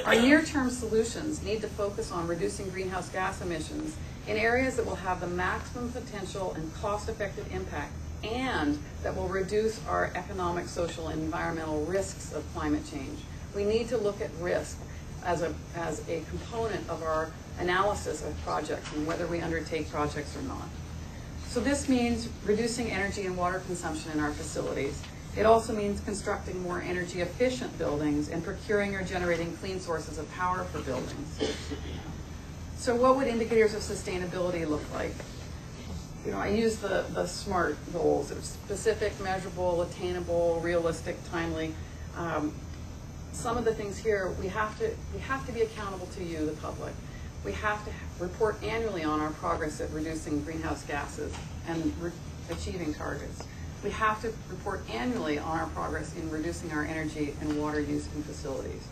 Our near-term solutions need to focus on reducing greenhouse gas emissions in areas that will have the maximum potential and cost-effective impact, and that will reduce our economic, social, and environmental risks of climate change. We need to look at risk as a component of our analysis of projects and whether we undertake projects or not. So this means reducing energy and water consumption in our facilities. It also means constructing more energy efficient buildings and procuring or generating clean sources of power for buildings. So what would indicators of sustainability look like? You know, I use the SMART goals. They're specific, measurable, attainable, realistic, timely. Some of the things here, we have to be accountable to you, the public. We have to report annually on our progress at reducing greenhouse gases and achieving targets. We have to report annually on our progress in reducing our energy and water use in facilities.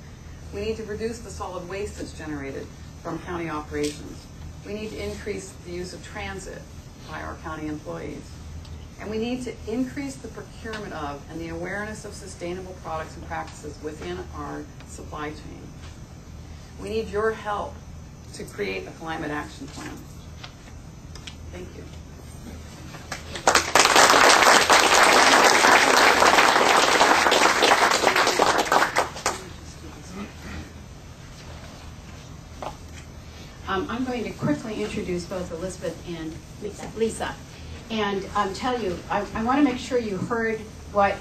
We need to reduce the solid waste that's generated from county operations. We need to increase the use of transit by our county employees. And we need to increase the procurement of and the awareness of sustainable products and practices within our supply chain. We need your help to create a climate action plan. Thank you.
I'm going to quickly introduce both Elizabeth and Lisa. And tell you, I want to make sure you heard what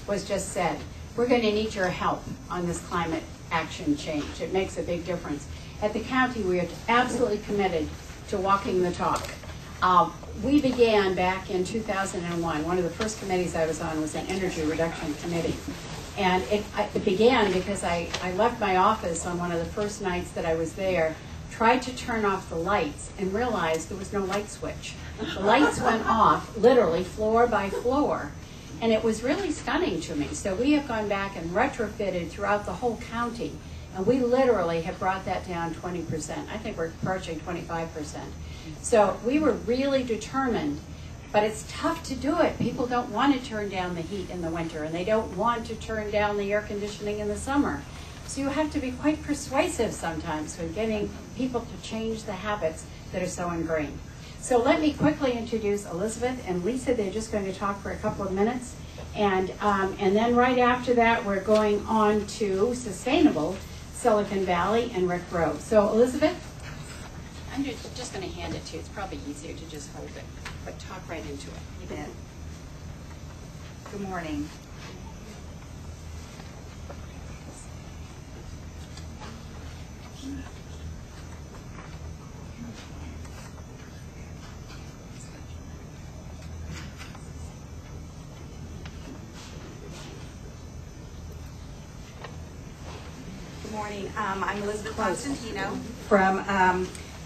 was just said. We're going to need your help on this climate action change. It makes a big difference. At the county, we are absolutely committed to walking the talk. We began back in 2001. One of the first committees I was on was an energy reduction committee. And it began because I left my office on one of the first nights that I was there, tried to turn off the lights, and realized there was no light switch. The lights went off, literally floor by floor. And it was really stunning to me. So we have gone back and retrofitted throughout the whole county. And we literally have brought that down 20%. I think we're approaching 25%. So we were really determined, but it's tough to do it. People don't want to turn down the heat in the winter, and they don't want to turn down the air conditioning in the summer. So you have to be quite persuasive sometimes when getting people to change the habits that are so ingrained. So let me quickly introduce Elizabeth and Lisa. They're just going to talk for a couple of minutes. And then right after that, we're going on to sustainable Silicon Valley and Rick Rowe. So Elizabeth?
I'm just going to hand it to you. It's probably easier to just hold it, but talk right into it.
You bet. Good morning. Good morning. I'm Elizabeth Constantino from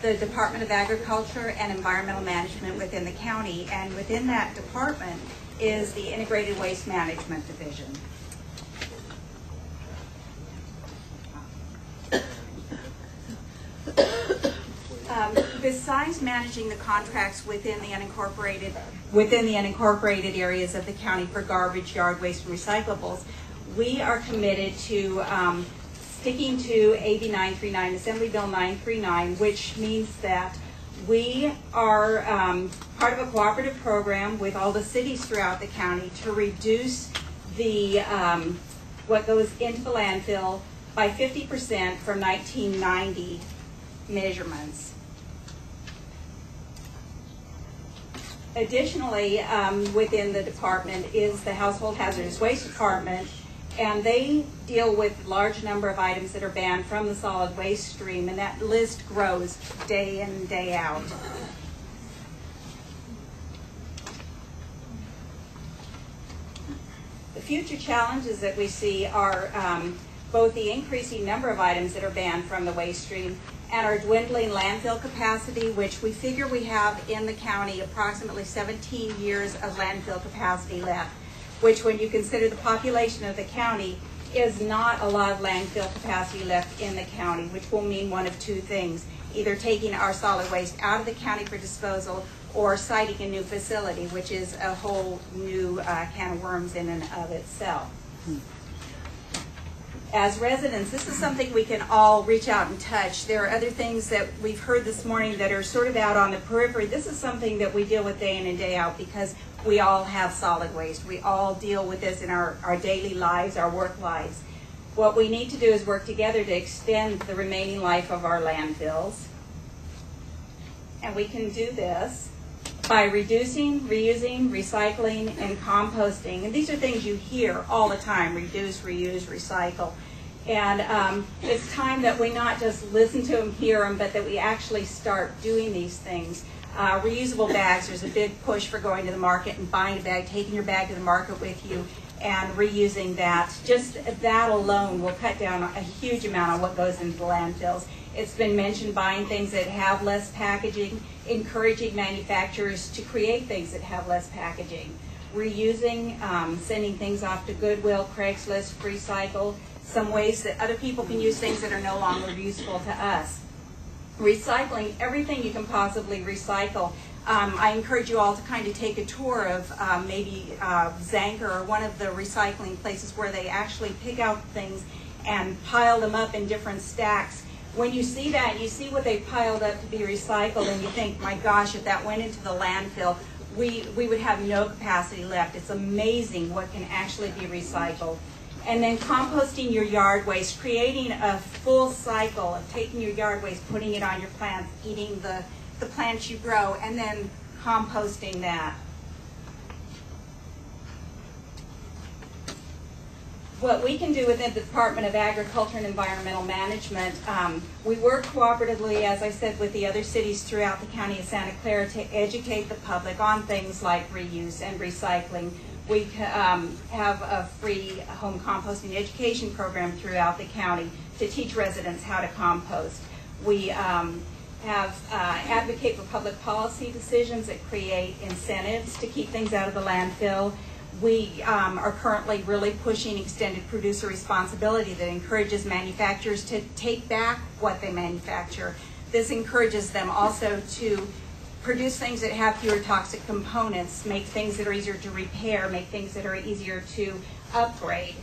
the Department of Agriculture and Environmental Management within the county, and within that department is the Integrated Waste Management Division. Besides managing the contracts within the unincorporated areas of the county for garbage, yard waste, and recyclables, we are committed to sticking to AB 939, Assembly Bill 939, which means that we are part of a cooperative program with all the cities throughout the county to reduce the what goes into the landfill by 50% from 1990 measurements. Additionally, within the department is the Household Hazardous Waste Department, and they deal with a large number of items that are banned from the solid waste stream, and that list grows day in and day out. The future challenges that we see are both the increasing number of items that are banned from the waste stream and our dwindling landfill capacity, which we figure we have in the county approximately 17 years of landfill capacity left, which when you consider the population of the county is not a lot of landfill capacity left in the county, which will mean one of two things: either taking our solid waste out of the county for disposal or siting a new facility, which is a whole new can of worms in and of itself. As residents, this is something we can all reach out and touch. There are other things that we've heard this morning that are sort of out on the periphery. This is something that we deal with day in and day out because we all have solid waste. We all deal with this in our daily lives, our work lives. What we need to do is work together to extend the remaining life of our landfills. And we can do this by reducing, reusing, recycling, and composting. And these are things you hear all the time: reduce, reuse, recycle. And it's time that we not just listen to them, hear them, but that we actually start doing these things. Reusable bags, there's a big push for going to the market and buying a bag, taking your bag to the market with you, and reusing that. Just that alone will cut down a huge amount on what goes into the landfills. It's been mentioned buying things that have less packaging, encouraging manufacturers to create things that have less packaging. Reusing, sending things off to Goodwill, Craigslist, FreeCycle, some ways that other people can use things that are no longer useful to us. Recycling, everything you can possibly recycle. I encourage you all to kind of take a tour of maybe Zanker or one of the recycling places where they actually pick out things and pile them up in different stacks. When you see that, you see what they piled up to be recycled, and you think, my gosh, if that went into the landfill, we would have no capacity left. It's amazing what can actually be recycled. And then composting your yard waste, creating a full cycle of taking your yard waste, putting it on your plants, eating the plants you grow, and then composting that. What we can do within the Department of Agriculture and Environmental Management, we work cooperatively, as I said, with the other cities throughout the County of Santa Clara to educate the public on things like reuse and recycling. We have a free home composting education program throughout the county to teach residents how to compost. We advocate for public policy decisions that create incentives to keep things out of the landfill. We are currently really pushing extended producer responsibility that encourages manufacturers to take back what they manufacture. This encourages them also to produce things that have fewer toxic components, make things that are easier to repair, make things that are easier to upgrade.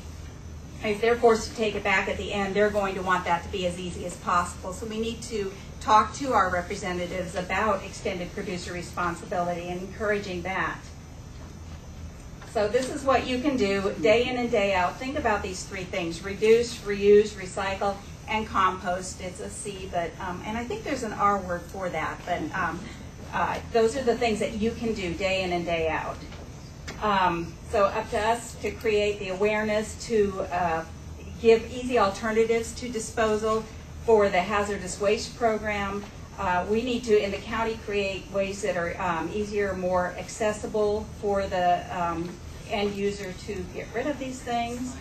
If they're forced to take it back at the end, they're going to want that to be as easy as possible. So we need to talk to our representatives about extended producer responsibility and encouraging that. So this is what you can do day in and day out. Think about these three things: reduce, reuse, recycle, and compost. It's a C, but and I think there's an R word for that, but those are the things that you can do day in and day out. So up to us to create the awareness, to give easy alternatives to disposal for the hazardous waste program. We need to, in the county, create ways that are easier, more accessible for the end user to get rid of these things.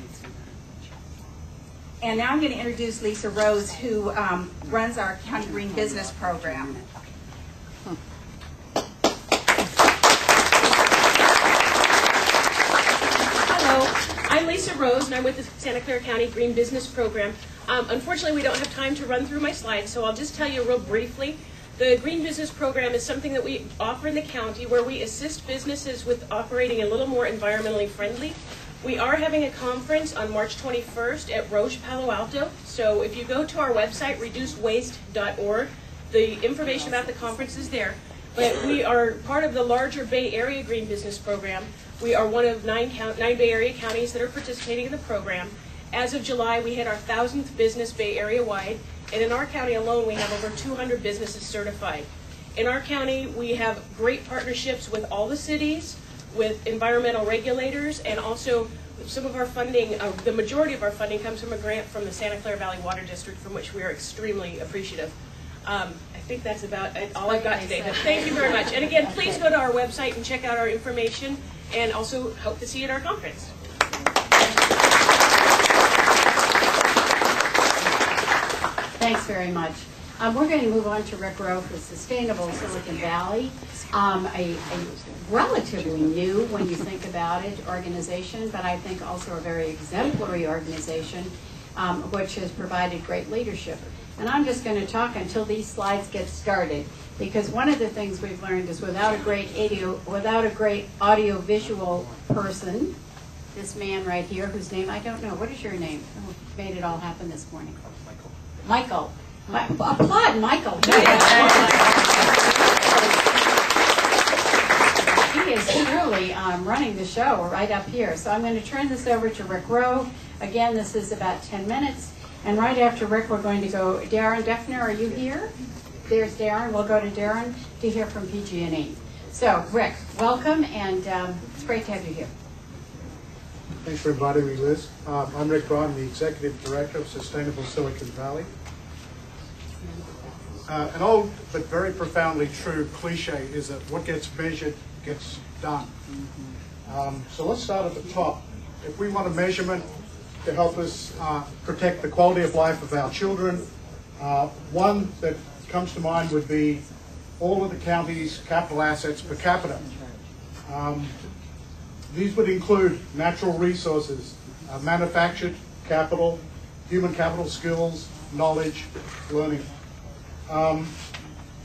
And now I'm going to introduce Lisa Rose, who runs our County Green Business Program.
I'm Lisa Rose, and I'm with the Santa Clara County Green Business Program. Unfortunately, we don't have time to run through my slides, so I'll just tell you real briefly. The Green Business Program is something that we offer in the county where we assist businesses with operating a little more environmentally friendly. We are having a conference on March 21st at Roche Palo Alto, so if you go to our website, reducewaste.org, the information about the conference is there. But we are part of the larger Bay Area Green Business Program. We are one of 9 Bay Area counties that are participating in the program. As of July, we hit our 1,000th business Bay Area wide, and in our county alone, we have over 200 businesses certified. In our county, we have great partnerships with all the cities, with environmental regulators, and also some of our funding, the majority of our funding comes from a grant from the Santa Clara Valley Water District, from which we are extremely appreciative. I think that's about all I've got today, but thank you very much. And again, please go to our website and check out our information, and also hope to see you at our conference.
Thanks very much. We're going to move on to Rick Rowe for Sustainable Silicon Valley, a relatively new, when you think about it, organization, but I think also a very exemplary organization, which has provided great leadership. And I'm just going to talk until these slides get started, because one of the things we've learned is without a great audio-visual person, this man right here, whose name I don't know. What is your name? Who made it all happen this morning? Michael. Applaud Michael. He is truly running the show right up here. So I'm going to turn this over to Rick Rowe. Again, this is about 10 minutes. And right after Rick, we're going to go, Darren Defner, are you here? There's Darren. We'll go to Darren to hear from PG&E. So, Rick, welcome, and it's great to have you here.
Thanks for inviting me, Liz. I'm Rick Bryan, the Executive Director of Sustainable Silicon Valley. An old but very profoundly true cliche is that what gets measured gets done. So let's start at the top. If we want a measurement to help us protect the quality of life of our children, one that comes to mind would be all of the county's capital assets per capita. These would include natural resources, manufactured capital, human capital, skills, knowledge, learning.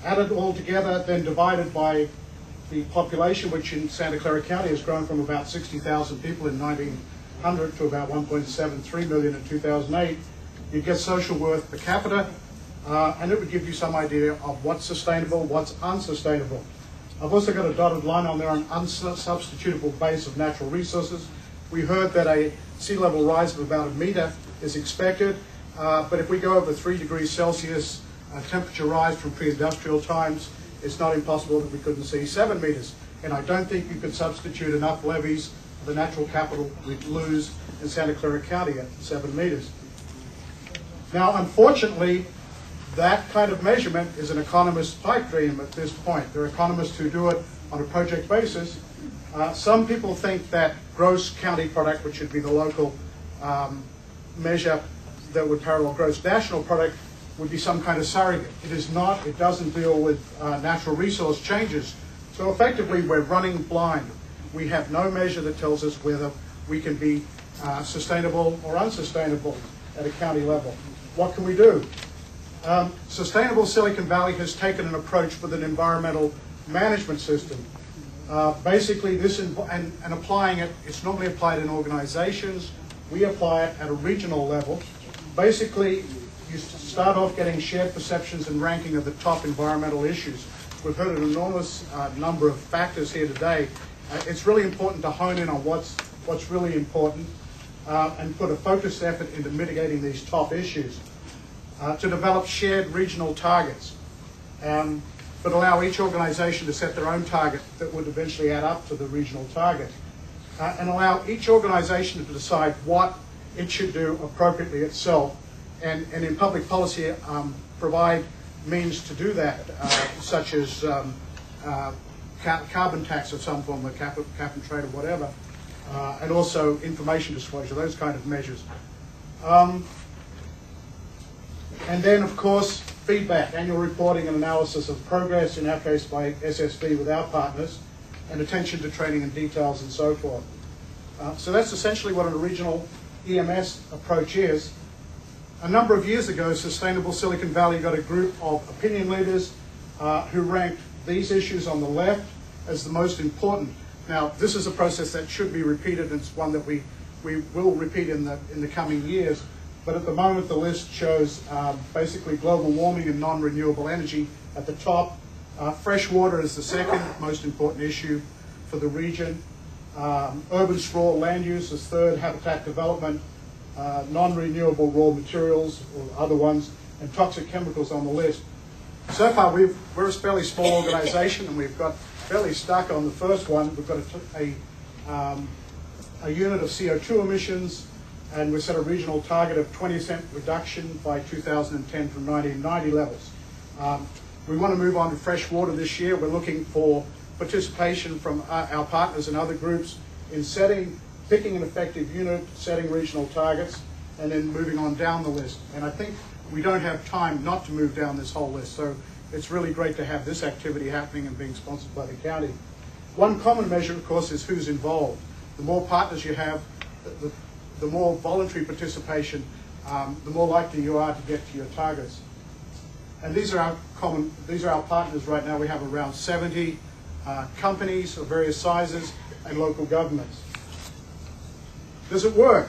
Added all together, then divided by the population, which in Santa Clara County has grown from about 60,000 people in 1900 to about 1.73 million in 2008, you get social worth per capita, and it would give you some idea of what's sustainable, what's unsustainable. I've also got a dotted line on there on unsubstitutable base of natural resources. We heard that a sea level rise of about 1 meter is expected, but if we go over 3 degrees Celsius temperature rise from pre-industrial times, it's not impossible that we couldn't see 7 meters. And I don't think you could substitute enough levies of the natural capital we'd lose in Santa Clara County at 7 meters. Now, unfortunately, that kind of measurement is an economist's pipe dream at this point. There are economists who do it on a project basis. Some people think that gross county product, which should be the local measure that would parallel gross national product, would be some kind of surrogate. It is not. It doesn't deal with natural resource changes. So effectively, we're running blind. We have no measure that tells us whether we can be sustainable or unsustainable at a county level. What can we do? Sustainable Silicon Valley has taken an approach with an environmental management system. Basically, this and applying it, it's normally applied in organizations. We apply it at a regional level. Basically, you start off getting shared perceptions and ranking of the top environmental issues. We've heard an enormous number of factors here today. It's really important to hone in on what's really important and put a focused effort into mitigating these top issues. To develop shared regional targets, but allow each organization to set their own target that would eventually add up to the regional target, and allow each organization to decide what it should do appropriately itself, and in public policy provide means to do that, such as carbon tax of some form, like cap and trade or whatever, and also information disclosure, those kind of measures. And then, of course, feedback, annual reporting and analysis of progress, in our case by SSV with our partners, and attention to training and details and so forth. So that's essentially what a regional EMS approach is. A number of years ago, Sustainable Silicon Valley got a group of opinion leaders who ranked these issues on the left as the most important. Now, this is a process that should be repeated, and it's one that we will repeat in the coming years. But at the moment, the list shows basically global warming and non-renewable energy at the top. Fresh water is the second most important issue for the region. Urban sprawl land use is third, habitat development, non-renewable raw materials or other ones, and toxic chemicals on the list. So far, we're a fairly small organization, and we've got fairly stuck on the first one. We've got a unit of CO2 emissions, and we set a regional target of 20% reduction by 2010 from 1990 levels. We want to move on to fresh water this year. We're looking for participation from our partners and other groups in picking an effective unit, setting regional targets, and then moving on down the list. And I think we don't have time not to move down this whole list, so it's really great to have this activity happening and being sponsored by the county. One common measure, of course, is who's involved. The more partners you have, the more voluntary participation, the more likely you are to get to your targets. And these are our partners right now. We have around 70 companies of various sizes and local governments. Does it work?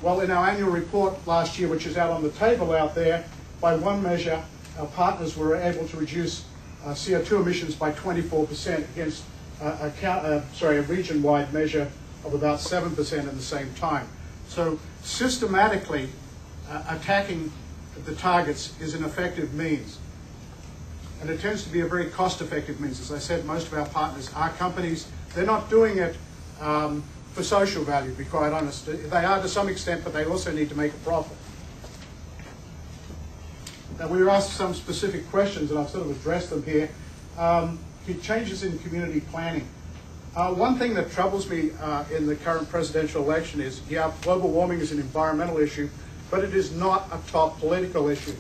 Well, in our annual report last year, which is out on the table out there, by one measure, our partners were able to reduce CO2 emissions by 24% against a region-wide measure of about 7% in the same time. So systematically attacking the targets is an effective means. And it tends to be a very cost-effective means. As I said, most of our partners are companies. They're not doing it for social value, to be quite honest. They are to some extent, but they also need to make a profit. Now, we were asked some specific questions, and I've sort of addressed them here. Changes in community planning. One thing that troubles me in the current presidential election is, yeah, global warming is an environmental issue, but it is not a top political issue.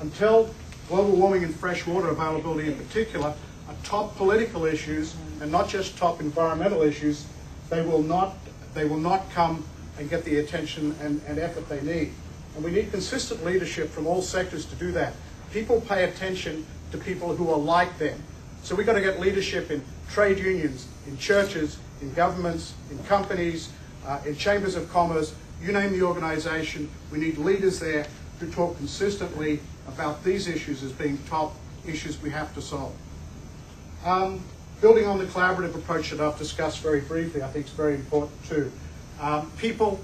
Until global warming and fresh water availability in particular are top political issues and not just top environmental issues, they will not come and get the attention and effort they need. And we need consistent leadership from all sectors to do that. People pay attention to people who are like them. So we've got to get leadership in trade unions, in churches, in governments, in companies, in chambers of commerce, you name the organization. We need leaders there who talk consistently about these issues as being top issues we have to solve. Building on the collaborative approach that I've discussed very briefly, I think is very important too. People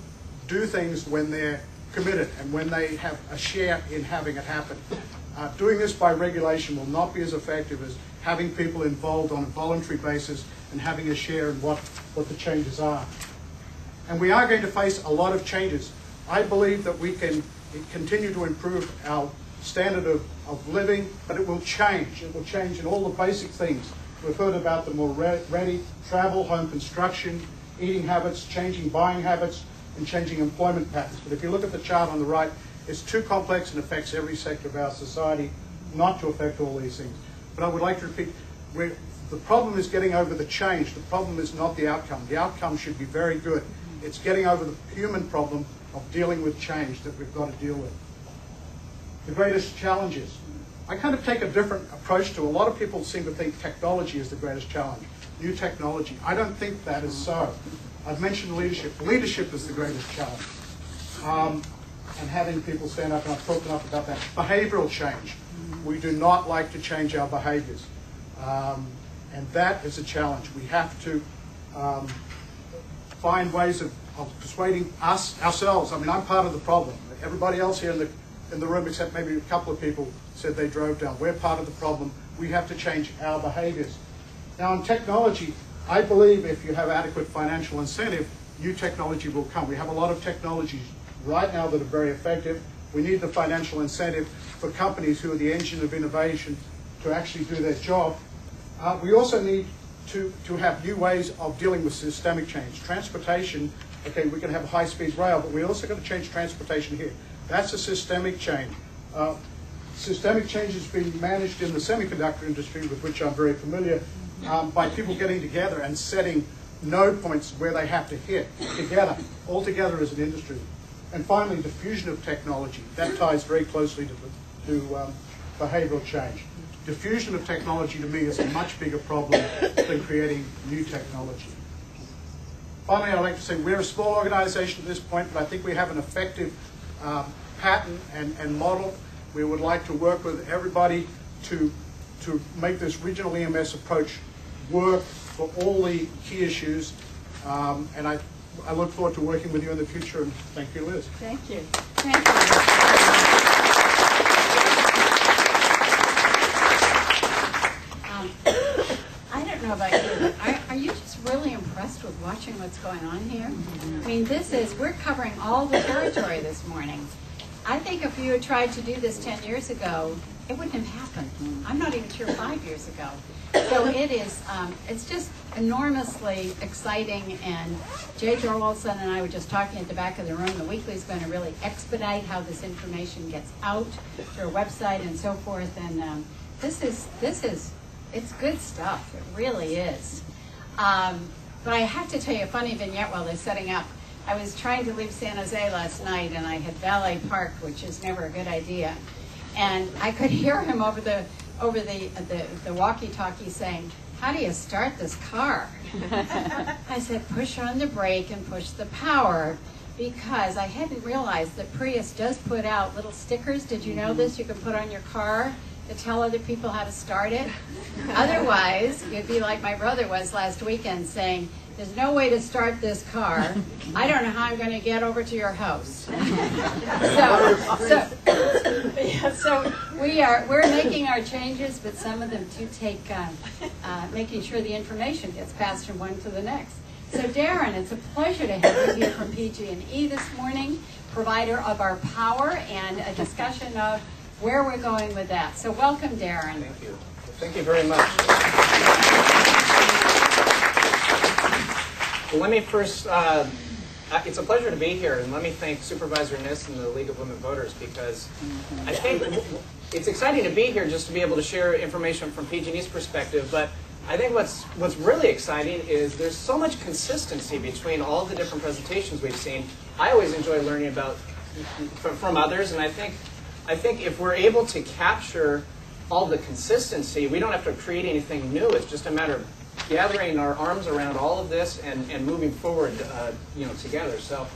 do things when they're committed and when they have a share in having it happen. Doing this by regulation will not be as effective as having people involved on a voluntary basis and having a share in what the changes are. And we are going to face a lot of changes. I believe that we can continue to improve our standard of living, but it will change. It will change in all the basic things. We've heard about the more ready travel, home construction, eating habits, changing buying habits, and changing employment patterns. But if you look at the chart on the right, it's too complex and affects every sector of our society not to affect all these things. But I would like to repeat, the problem is getting over the change. The problem is not the outcome. The outcome should be very good. It's getting over the human problem of dealing with change that we've got to deal with. The greatest challenges. I kind of take a different approach to. A lot of people seem to think technology is the greatest challenge. New technology. I don't think that is so. I've mentioned leadership. Leadership is the greatest challenge. And having people stand up, and I've talked enough about that. Behavioral change. We do not like to change our behaviors. And that is a challenge. We have to find ways of persuading ourselves. I mean, I'm part of the problem. Everybody else here in the room, except maybe a couple of people, said they drove down. We're part of the problem. We have to change our behaviors. Now, in technology, I believe if you have adequate financial incentive, new technology will come. We have a lot of technologies right now that are very effective. We need the financial incentive for companies who are the engine of innovation to actually do their job. We also need to have new ways of dealing with systemic change. Transportation, okay, we can have high-speed rail, but we're also going to change transportation here. That's a systemic change. Systemic change is being managed in the semiconductor industry, with which I'm very familiar, by people getting together and setting node points where they have to hit together, all together as an industry. And finally, diffusion of technology. That ties very closely to behavioral change. Diffusion of technology, to me, is a much bigger problem than creating new technology. Finally, I'd like to say we're a small organization at this point, but I think we have an effective pattern and model. We would like to work with everybody to make this regional EMS approach work for all the key issues. And I look forward to working with you in the future, and thank you, Liz.
Thank you. Thank you. I don't know about you, but are you just really impressed with watching what's going on here? I mean, we're covering all the territory this morning. I think if you had tried to do this 10 years ago, it wouldn't have happened. I'm not even sure 5 years ago. So it's just enormously exciting, and Jay Thorwaldson and I were just talking at the back of the room. The Weekly is going to really expedite how this information gets out through a website and so forth, and it's good stuff. It really is. But I have to tell you a funny vignette while they're setting up. I was trying to leave San Jose last night, and I had valet parked, which is never a good idea. And I could hear him over the walkie-talkie saying, "How do you start this car?" I said, "Push on the brake and push the power," because I hadn't realized that Prius does put out little stickers. Did you know this? You can put on your car to tell other people how to start it. Otherwise, you'd be like my brother was last weekend saying, There's no way to start this car. I don't know how I'm going to get over to your house. So we're making our changes, but some of them do take making sure the information gets passed from one to the next. So Darren, it's a pleasure to have you here from PG&E this morning, provider of our power and a discussion of where we're going with that. So welcome, Darren.
Thank you. Thank you very much. Well, let me first, it's a pleasure to be here, and let me thank Supervisor Niss and the League of Women Voters, because I think it's exciting to be here just to be able to share information from PG&E's perspective, but I think what's really exciting is there's so much consistency between all the different presentations we've seen. I always enjoy learning about from others, and I think if we're able to capture all the consistency, we don't have to create anything new. It's just a matter of gathering our arms around all of this and moving forward, together. So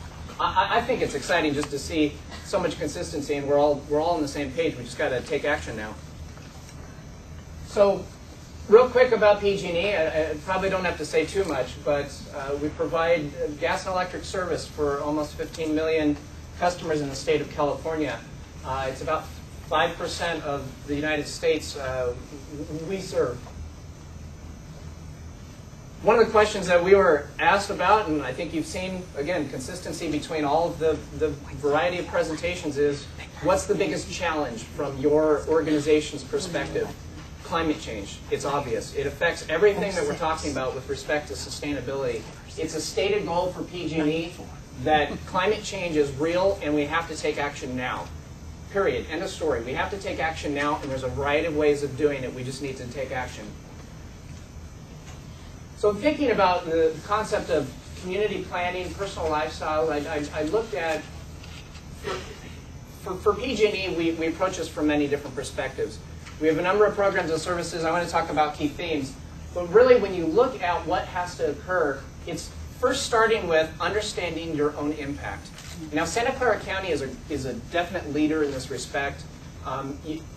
I think it's exciting just to see so much consistency, and we're all on the same page. We just got to take action now. So, real quick about PG&E, I probably don't have to say too much, but we provide gas and electric service for almost 15 million customers in the state of California. It's about 5% of the United States we serve. One of the questions that we were asked about, and I think you've seen, again, consistency between all of the variety of presentations, is what's the biggest challenge from your organization's perspective? Climate change. It's obvious. It affects everything that we're talking about with respect to sustainability. It's a stated goal for PG&E that climate change is real and we have to take action now. Period. End of story. We have to take action now, and there's a variety of ways of doing it. We just need to take action. So thinking about the concept of community planning, personal lifestyle, I looked at, for PG&E, we approach this from many different perspectives. We have a number of programs and services. I want to talk about key themes. But really, when you look at what has to occur, it's first starting with understanding your own impact. Now, Santa Clara County is a definite leader in this respect.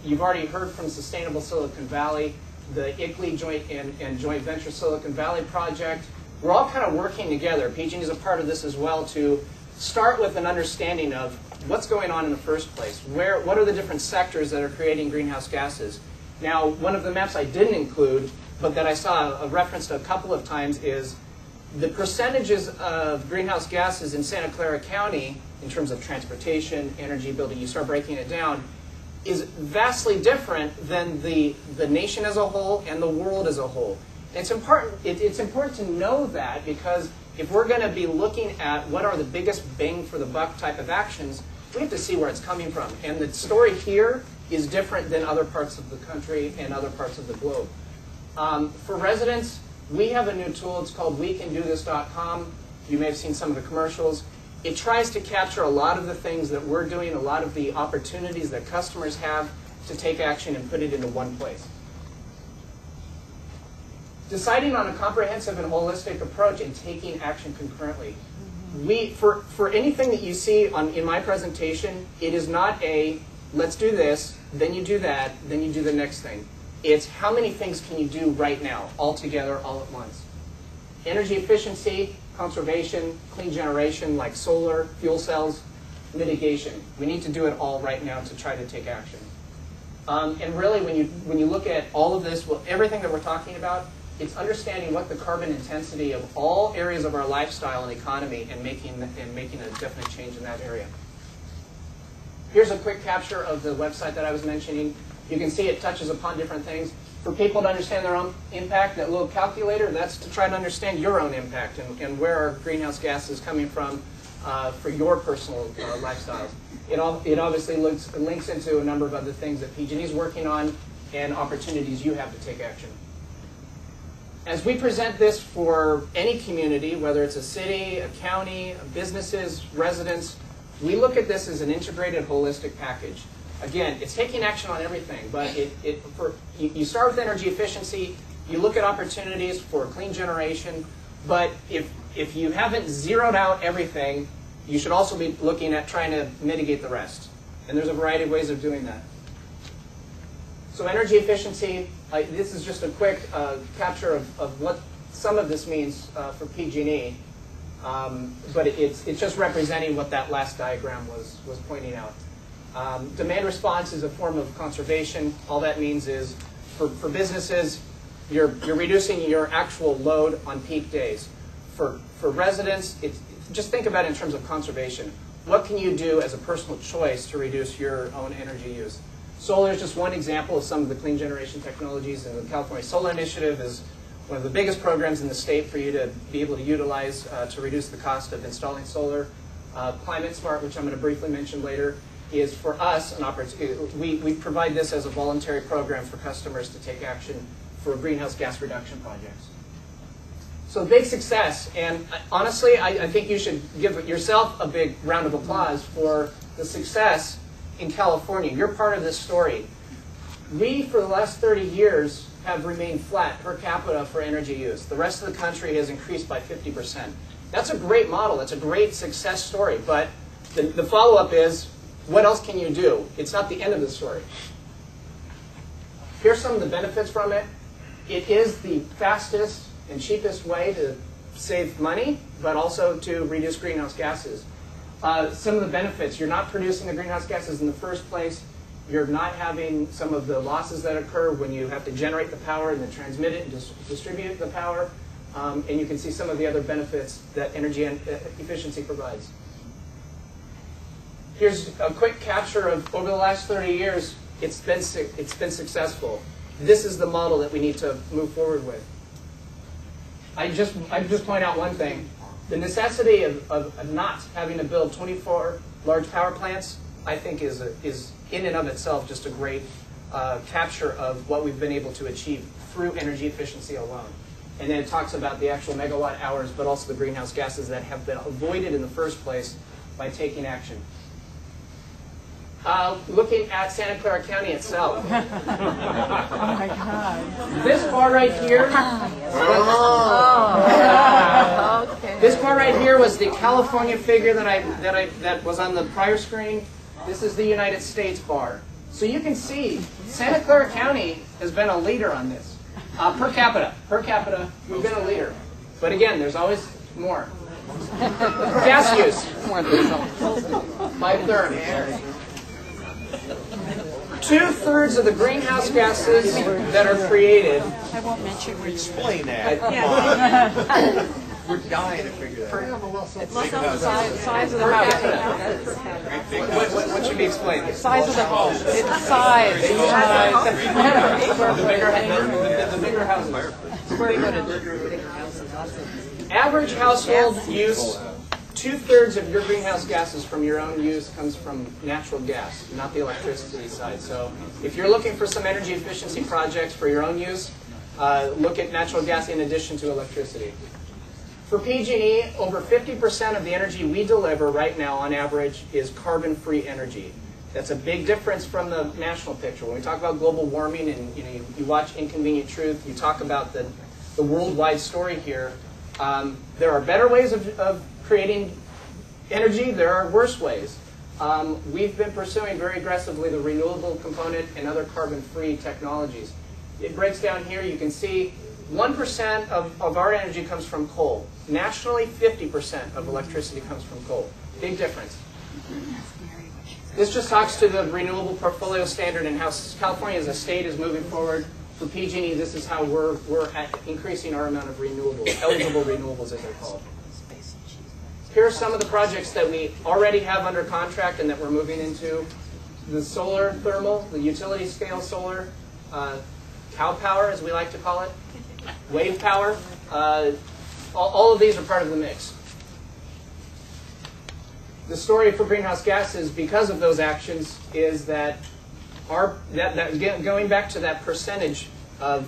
You've already heard from Sustainable Silicon Valley, the ICLEI Joint Venture Silicon Valley project. We're all kind of working together. PG&E is a part of this as well, to start with an understanding of what's going on in the first place. What are the different sectors that are creating greenhouse gases? Now, one of the maps I didn't include, but that I saw referenced a couple of times, is the percentages of greenhouse gases in Santa Clara County, in terms of transportation, energy, building, you start breaking it down, is vastly different than the nation as a whole and the world as a whole. It's important to know that, because if we're going to be looking at what are the biggest bang for the buck type of actions, we have to see where it's coming from. And the story here is different than other parts of the country and other parts of the globe. For residents, we have a new tool. It's called WeCanDoThis.com. You may have seen some of the commercials. It tries to capture a lot of the things that we're doing, a lot of the opportunities that customers have to take action and put it into one place. Deciding on a comprehensive and holistic approach and taking action concurrently. For anything that you see in my presentation, it is not a, let's do this, then you do that, then you do the next thing. It's how many things can you do right now, all together, all at once. Energy efficiency, conservation, clean generation like solar, fuel cells, mitigation. We need to do it all right now to try to take action. And really, when you look at all of this, everything that we're talking about, it's understanding what the carbon intensity of all areas of our lifestyle and economy and making a definite change in that area. Here's a quick capture of the website that I was mentioning. You can see it touches upon different things. For people to understand their own impact, that little calculator, that's to try to understand your own impact and where are greenhouse gases coming from for your personal lifestyles. It obviously links into a number of other things that PG&E is working on and opportunities you have to take action. As we present this for any community, whether it's a city, a county, businesses, residents, we look at this as an integrated, holistic package. Again, it's taking action on everything, but you start with energy efficiency, you look at opportunities for clean generation, but if you haven't zeroed out everything, you should also be looking at trying to mitigate the rest. And there's a variety of ways of doing that. So energy efficiency, this is just a quick capture of what some of this means for PG&E, but it's just representing what that last diagram was pointing out. Demand response is a form of conservation. All that means is for businesses, you're reducing your actual load on peak days. For residents, just think about it in terms of conservation. What can you do as a personal choice to reduce your own energy use? Solar is just one example of some of the clean generation technologies, and the California Solar Initiative is one of the biggest programs in the state for you to be able to utilize to reduce the cost of installing solar. Climate Smart, which I'm going to briefly mention later, is for us an opportunity. We provide this as a voluntary program for customers to take action for greenhouse gas reduction projects. So big success, and honestly, I think you should give yourself a big round of applause for the success in California. You're part of this story. We, for the last 30 years, have remained flat per capita for energy use. The rest of the country has increased by 50%. That's a great model. That's a great success story, but the follow-up is, what else can you do? It's not the end of the story. Here's some of the benefits from it. It is the fastest and cheapest way to save money, but also to reduce greenhouse gases. Some of the benefits, you're not producing the greenhouse gases in the first place. You're not having some of the losses that occur when you have to generate the power and then transmit it and distribute the power. And you can see some of the other benefits that energy efficiency provides. Here's a quick capture of over the last 30 years, it's been successful. This is the model that we need to move forward with. I just point out one thing. The necessity of not having to build 24 large power plants, I think is in and of itself just a great capture of what we've been able to achieve through energy efficiency alone. And then it talks about the actual megawatt hours, but also the greenhouse gases that have been avoided in the first place by taking action. Looking at Santa Clara County itself.
Oh my God.
This bar right here. This bar right here was the California figure that was on the prior screen. This is the United States bar. So you can see Santa Clara County has been a leader on this. Per capita, we've been a leader. But again, there's always more. Gas use. 5/3. 2/3 of the greenhouse gases that are created.
I won't mention where you
Explain that. We're dying to figure that out.
Size of the house.
What should be explained?
Size of the home. It's size.
The bigger houses. Average household use, 2/3 of your greenhouse gases from your own use comes from natural gas, not the electricity side. So if you're looking for some energy efficiency projects for your own use, look at natural gas in addition to electricity. For PG&E, over 50% of the energy we deliver right now on average is carbon-free energy. That's a big difference from the national picture. When we talk about global warming and you watch Inconvenient Truth, you talk about the worldwide story here. There are better ways of creating energy. There are worse ways. We've been pursuing very aggressively the renewable component and other carbon-free technologies. It breaks down here. You can see 1% of our energy comes from coal. Nationally, 50% of electricity comes from coal. Big difference. This just talks to the renewable portfolio standard and how California as a state is moving forward. For PG&E, this is how we're increasing our amount of renewables, eligible renewables as they're called. Here are some of the projects that we already have under contract and that we're moving into. The solar thermal, the utility scale solar, cow power as we like to call it, wave power. All of these are part of the mix. The story for greenhouse gases, because of those actions, is that going back to that percentage of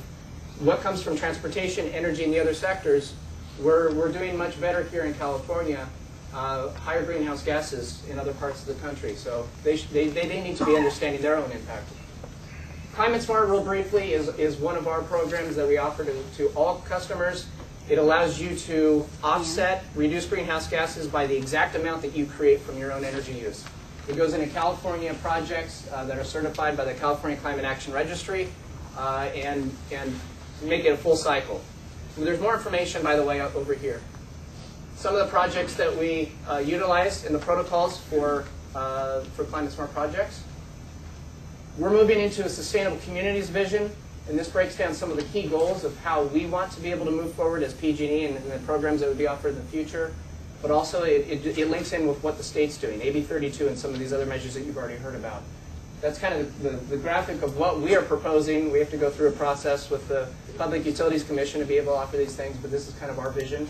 what comes from transportation, energy, and the other sectors, we're doing much better here in California. Higher greenhouse gases in other parts of the country, so they need to be understanding their own impact. Climate Smart, real briefly, is one of our programs that we offer to all customers. It allows you to offset, reduce greenhouse gases by the exact amount that you create from your own energy use. It goes into California projects that are certified by the California Climate Action Registry and make it a full cycle. There's more information, by the way, over here. Some of the projects that we utilize in the protocols for climate smart projects. We're moving into a sustainable communities vision, and this breaks down some of the key goals of how we want to be able to move forward as PG&E and the programs that would be offered in the future. But also it links in with what the state's doing, AB 32 and some of these other measures that you've already heard about. That's kind of the graphic of what we are proposing. We have to go through a process with the Public Utilities Commission to be able to offer these things, but this is kind of our vision.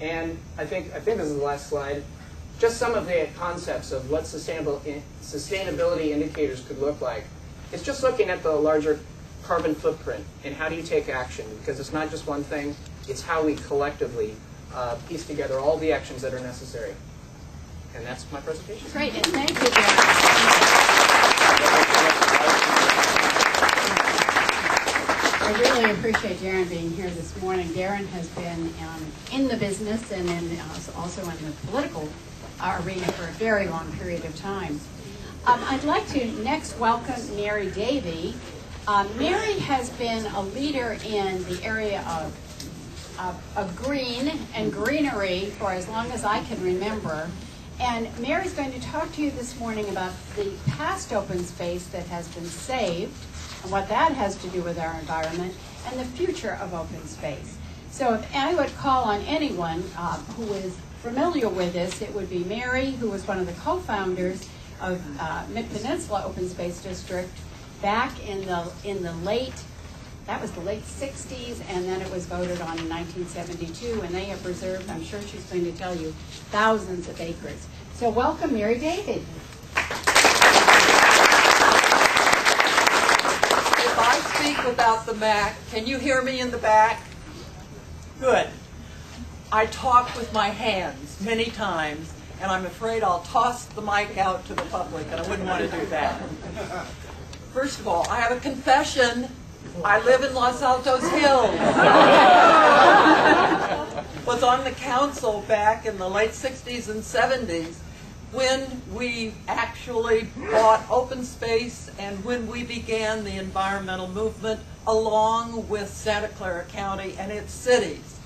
And I think this is the last slide. Just some of the concepts of what sustainability indicators could look like. It's just looking at the larger carbon footprint and how do you take action, because it's not just one thing, it's how we collectively piece together all the actions that are necessary. And that's my presentation.
Great, and thank you, Darren. I really appreciate Darren being here this morning. Darren has been in the business and also in the political arena for a very long period of time. I'd like to next welcome Mary Davey. Mary has been a leader in the area of green and greenery for as long as I can remember. And Mary's going to talk to you this morning about the past open space that has been saved and what that has to do with our environment and the future of open space. So if I would call on anyone who is familiar with this, it would be Mary, who was one of the co-founders of Mid-Peninsula Open Space District back in the late 60s, and then it was voted on in 1972, and they have preserved, I'm sure she's going to tell you, thousands of acres. So welcome, Mary David.
If I speak without the mic, can you hear me in the back? Good. I talk with my hands many times, and I'm afraid I'll toss the mic out to the public, and I wouldn't want to do that. First of all, I have a confession. I live in Los Altos Hills. Was on the council back in the late 60s and 70s when we actually bought open space and when we began the environmental movement along with Santa Clara County and its cities.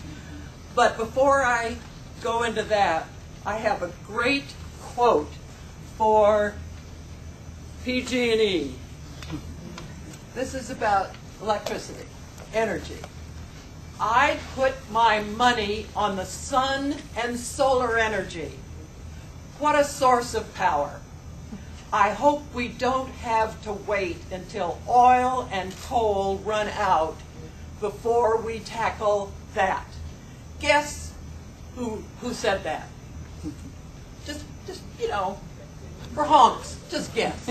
But before I go into that, I have a great quote for PG&E. This is about electricity, energy. I put my money on the sun and solar energy. What a source of power. I hope we don't have to wait until oil and coal run out before we tackle that. Guess who said that? Just you know, for honks, just guess.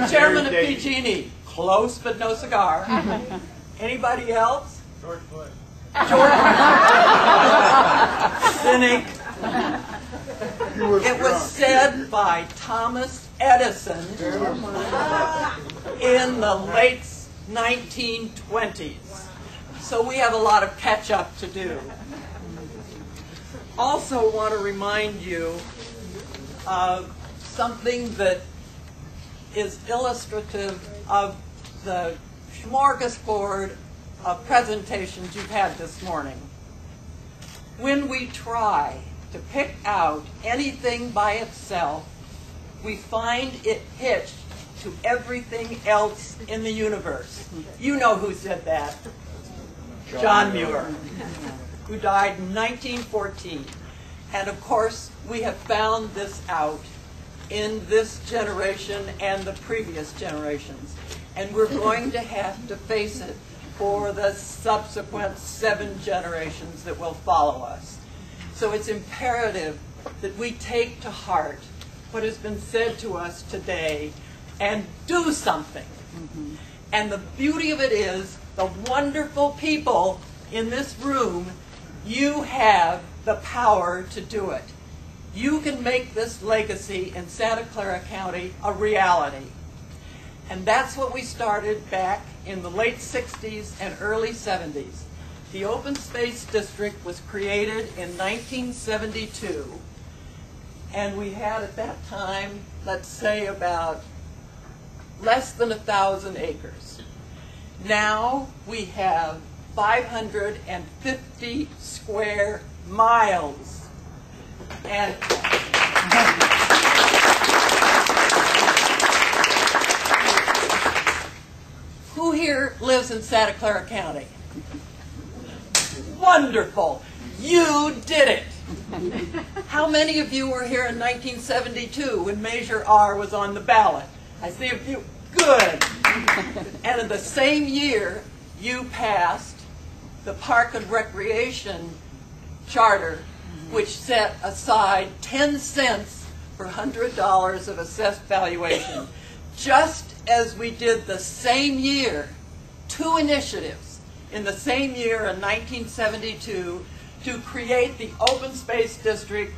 Chairman of PG&E. Close but no cigar. Anybody else?
George Bush.
George. Cynic. It was said by Thomas Edison in the late 1920s. So we have a lot of catch up to do. Also want to remind you of something that is illustrative of the smorgasbord of presentations you've had this morning. When we try to pick out anything by itself, we find it hitched to everything else in the universe. You know who said that. John Muir, who died in 1914. And of course, we have found this out in this generation and the previous generations. And we're going to have to face it for the subsequent 7 generations that will follow us. So it's imperative that we take to heart what has been said to us today and do something. Mm-hmm. And the beauty of it is, the wonderful people in this room, you have the power to do it. You can make this legacy in Santa Clara County a reality. And that's what we started back in the late 60s and early 70s. The Open Space District was created in 1972. And we had at that time, let's say about less than 1,000 acres. Now we have 550 square miles. And who here lives in Santa Clara County? Wonderful. You did it. How many of you were here in 1972 when Measure R was on the ballot? I see a few. Good. And in the same year, you passed the Park and Recreation Charter, which set aside 10 cents for $100 of assessed valuation. Just as we did the same year, 2 initiatives in the same year in 1972 to create the open space district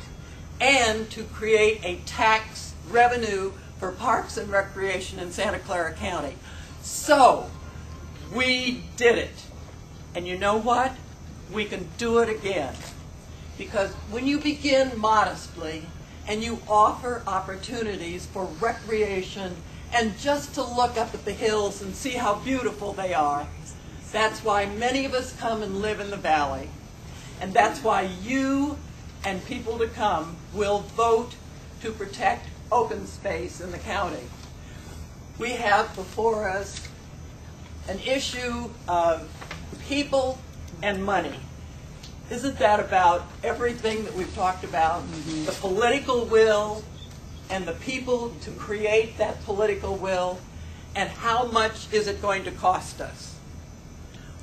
and to create a tax revenue for parks and recreation in Santa Clara County. So, we did it. And you know what? We can do it again. Because when you begin modestly and you offer opportunities for recreation and just to look up at the hills and see how beautiful they are, that's why many of us come and live in the valley. And that's why you and people to come will vote to protect open space in the county. We have before us an issue of people and money. Isn't that about everything that we've talked about? The political will and the people to create that political will, and how much is it going to cost us?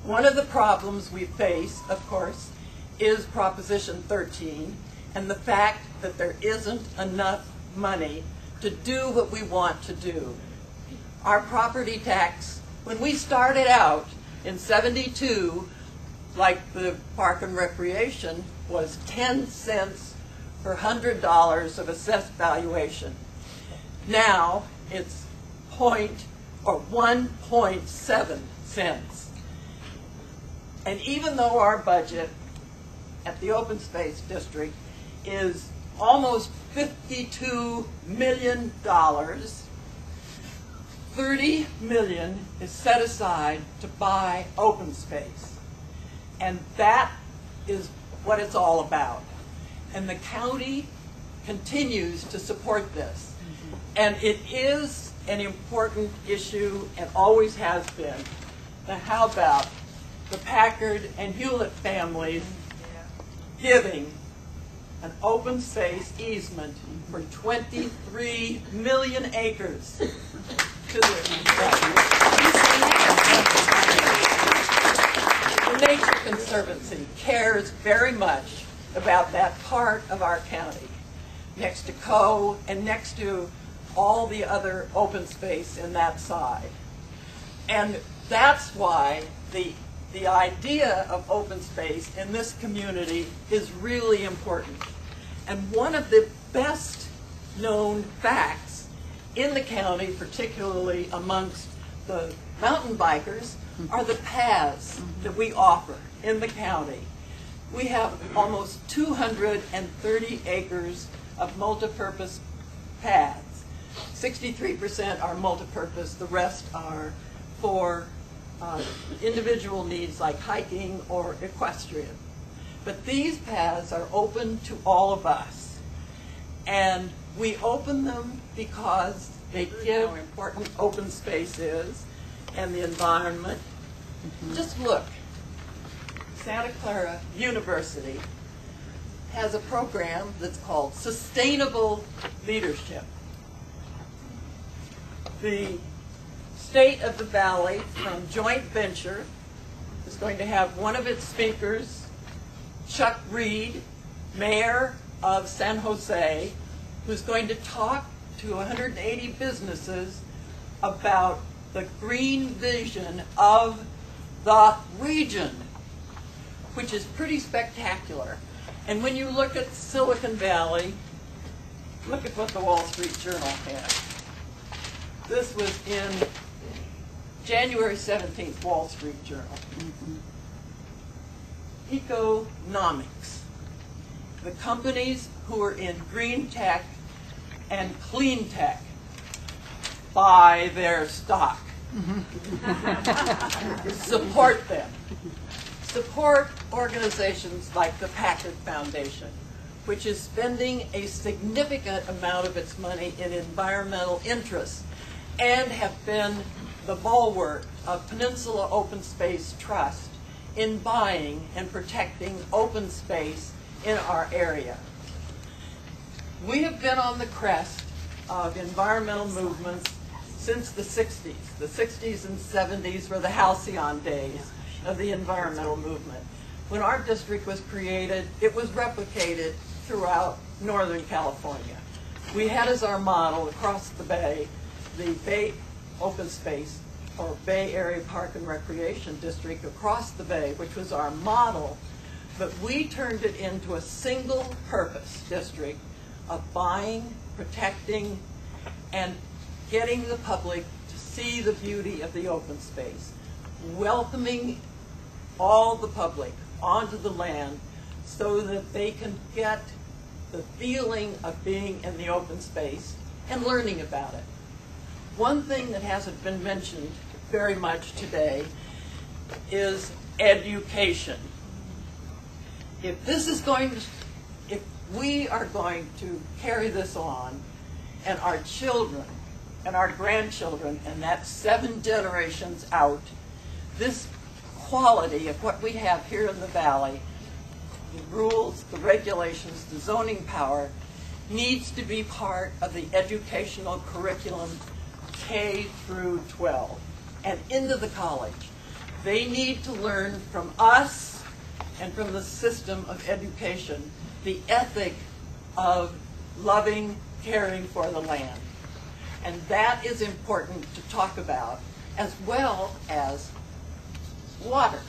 One of the problems we face, of course, is Proposition 13 and the fact that there isn't enough money to do what we want to do. Our property tax, when we started out in '72, like the Park and Recreation, was 10 cents per $100 of assessed valuation. Now it's 1.7 cents. And even though our budget at the Open Space District is almost $52 million, $30 million is set aside to buy open space. And that is what it's all about. And the county continues to support this. And it is an important issue and always has been. Now how about the Packard and Hewlett families giving an open space easement for 23 million acres to their The Nature Conservancy cares very much about that part of our county, next to Coe and next to all the other open space in that side. And that's why the idea of open space in this community is really important. And one of the best known facts in the county, particularly amongst the mountain bikers, are the paths that we offer in the county. We have almost 230 acres of multipurpose paths. 63% are multipurpose, the rest are for individual needs like hiking or equestrian. But these paths are open to all of us. And we open them because they give how important open space is and the environment. Just look. Santa Clara University has a program that's called Sustainable Leadership. The State of the Valley from Joint Venture is going to have one of its speakers, Chuck Reed, mayor of San Jose, who's going to talk to 180 businesses about the green vision of the region, which is pretty spectacular. And when you look at Silicon Valley, look at what the Wall Street Journal had. This was in January 17th, Wall Street Journal. Economics. The companies who are in green tech and clean tech buy their stock. Support them. Support organizations like the Packard Foundation, which is spending a significant amount of its money in environmental interests and have been the bulwark of Peninsula Open Space Trust in buying and protecting open space in our area. We have been on the crest of environmental movements since the 60s. The 60s and 70s were the halcyon days of the environmental movement. When our district was created, it was replicated throughout Northern California. We had as our model across the Bay, the Bay Open Space or Bay Area Park and Recreation District across the Bay, which was our model, but we turned it into a single purpose district of buying, protecting, and getting the public to see the beauty of the open space, welcoming all the public onto the land so that they can get the feeling of being in the open space and learning about it. One thing that hasn't been mentioned very much today is education. If we are going to carry this on, and our children and our grandchildren, and that's 7 generations out, this quality of what we have here in the valley, the rules, the regulations, the zoning power, needs to be part of the educational curriculum K through 12 and into the college. They need to learn from us and from the system of education the ethic of loving, caring for the land. And that is important to talk about, as well as water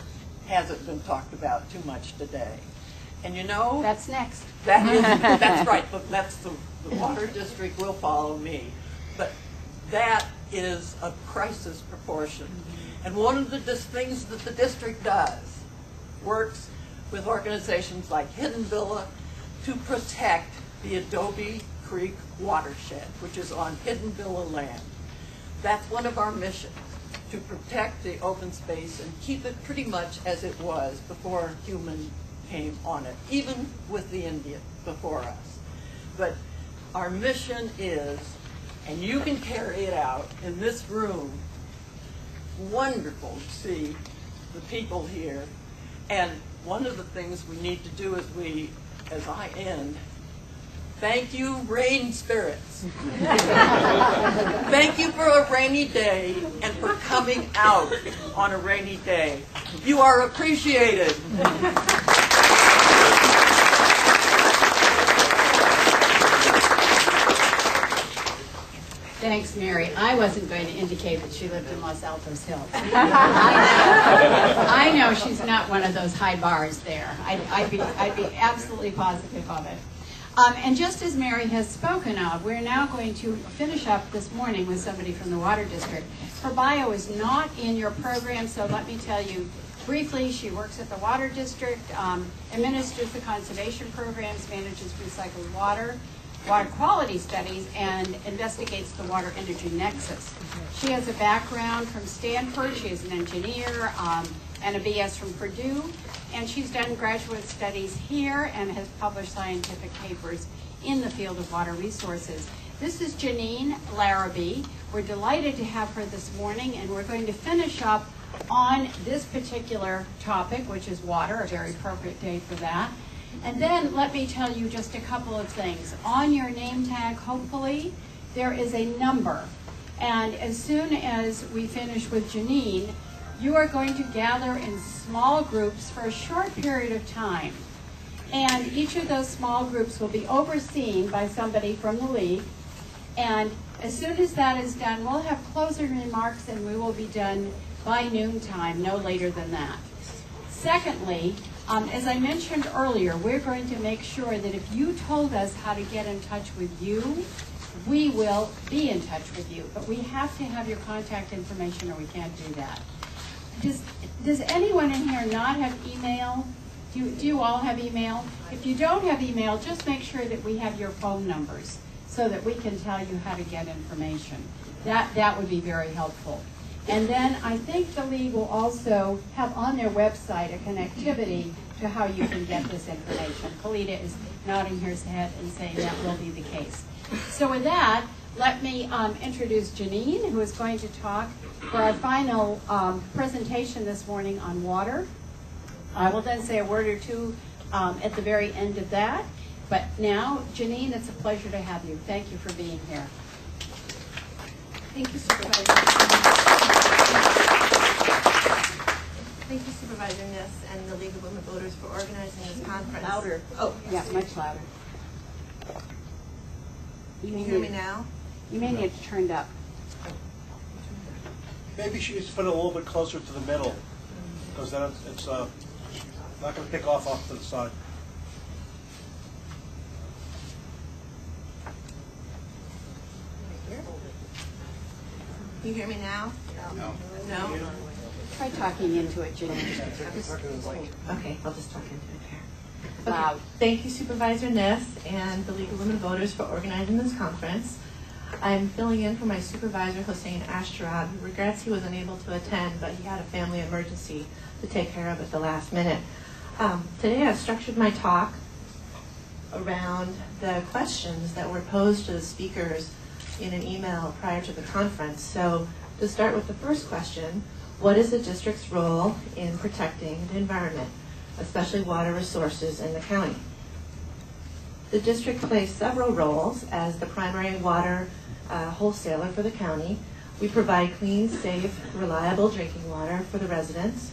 hasn't been talked about too much today. And you know,
that's next.
That's right, but that's the water district will follow me. But that is of crisis proportion. And one of the things that the district does, works with organizations like Hidden Villa to protect the Adobe Creek watershed, which is on Hidden Villa land. That's one of our missions, to protect the open space and keep it pretty much as it was before human came on it, even with the Indian before us. But our mission is, and you can carry it out in this room, wonderful to see the people here. And one of the things we need to do as I end, thank you, rain spirits. Thank you for a rainy day and for coming out on a rainy day. You are appreciated.
Thanks, Mary. I wasn't going to indicate that she lived in Los Altos Hills. I know she's not one of those high bars there. I'd be absolutely positive of it. And just as Mary has spoken of, we're now going to finish up this morning with somebody from the Water District. Her bio is not in your program, so let me tell you briefly. She works at the Water District, administers the conservation programs, manages recycled water, water quality studies, and investigates the water energy nexus. She has a background from Stanford. She is an engineer and a BS from Purdue, and she's done graduate studies here and has published scientific papers in the field of water resources. This is Janine Larrabee. We're delighted to have her this morning, and we're going to finish up on this particular topic, which is water, a very appropriate day for that. And then let me tell you just a couple of things. On your name tag, hopefully, there is a number. And as soon as we finish with Janine, you are going to gather in small groups for a short period of time. And each of those small groups will be overseen by somebody from the league. And as soon as that is done, we'll have closing remarks, and we will be done by noontime, no later than that. Secondly, as I mentioned earlier, we're going to make sure that if you told us how to get in touch with you, we will be in touch with you. But we have to have your contact information, or we can't do that. Does anyone in here not have email? Do you all have email? If you don't have email, just make sure that we have your phone numbers so that we can tell you how to get information. That would be very helpful. And then I think the league will also have on their website a connectivity to how you can get this information. Kalita is nodding her head and saying that will be the case. So with that, let me introduce Janine, who is going to talk for our final presentation this morning on water. I will then say a word or two at the very end of that. But now, Janine, it's a pleasure to have you. Thank you for being here.
Thank you, Supervisor. Thank you, Supervisor Niss and the League of Women Voters for organizing this conference.
Louder. Oh, yeah, much louder.
Can you hear me now?
You may need it turned up.
Maybe she needs to put it a little bit closer to the middle, because then it's not going to pick off to the side.
Can you hear me now?
No.
No?
Try talking into it, Janine.
Okay, I'll just talk into it here. Okay. Thank you, Supervisor Niss and the League of Women Voters for organizing this conference. I'm filling in for my supervisor, Hossein Ashtarab, who regrets he was unable to attend, but he had a family emergency to take care of at the last minute. Today I've structured my talk around the questions that were posed to the speakers in an email prior to the conference. So to start with the first question, what is the district's role in protecting the environment, especially water resources in the county? The district plays several roles as the primary water wholesaler for the county. We provide clean, safe, reliable drinking water for the residents.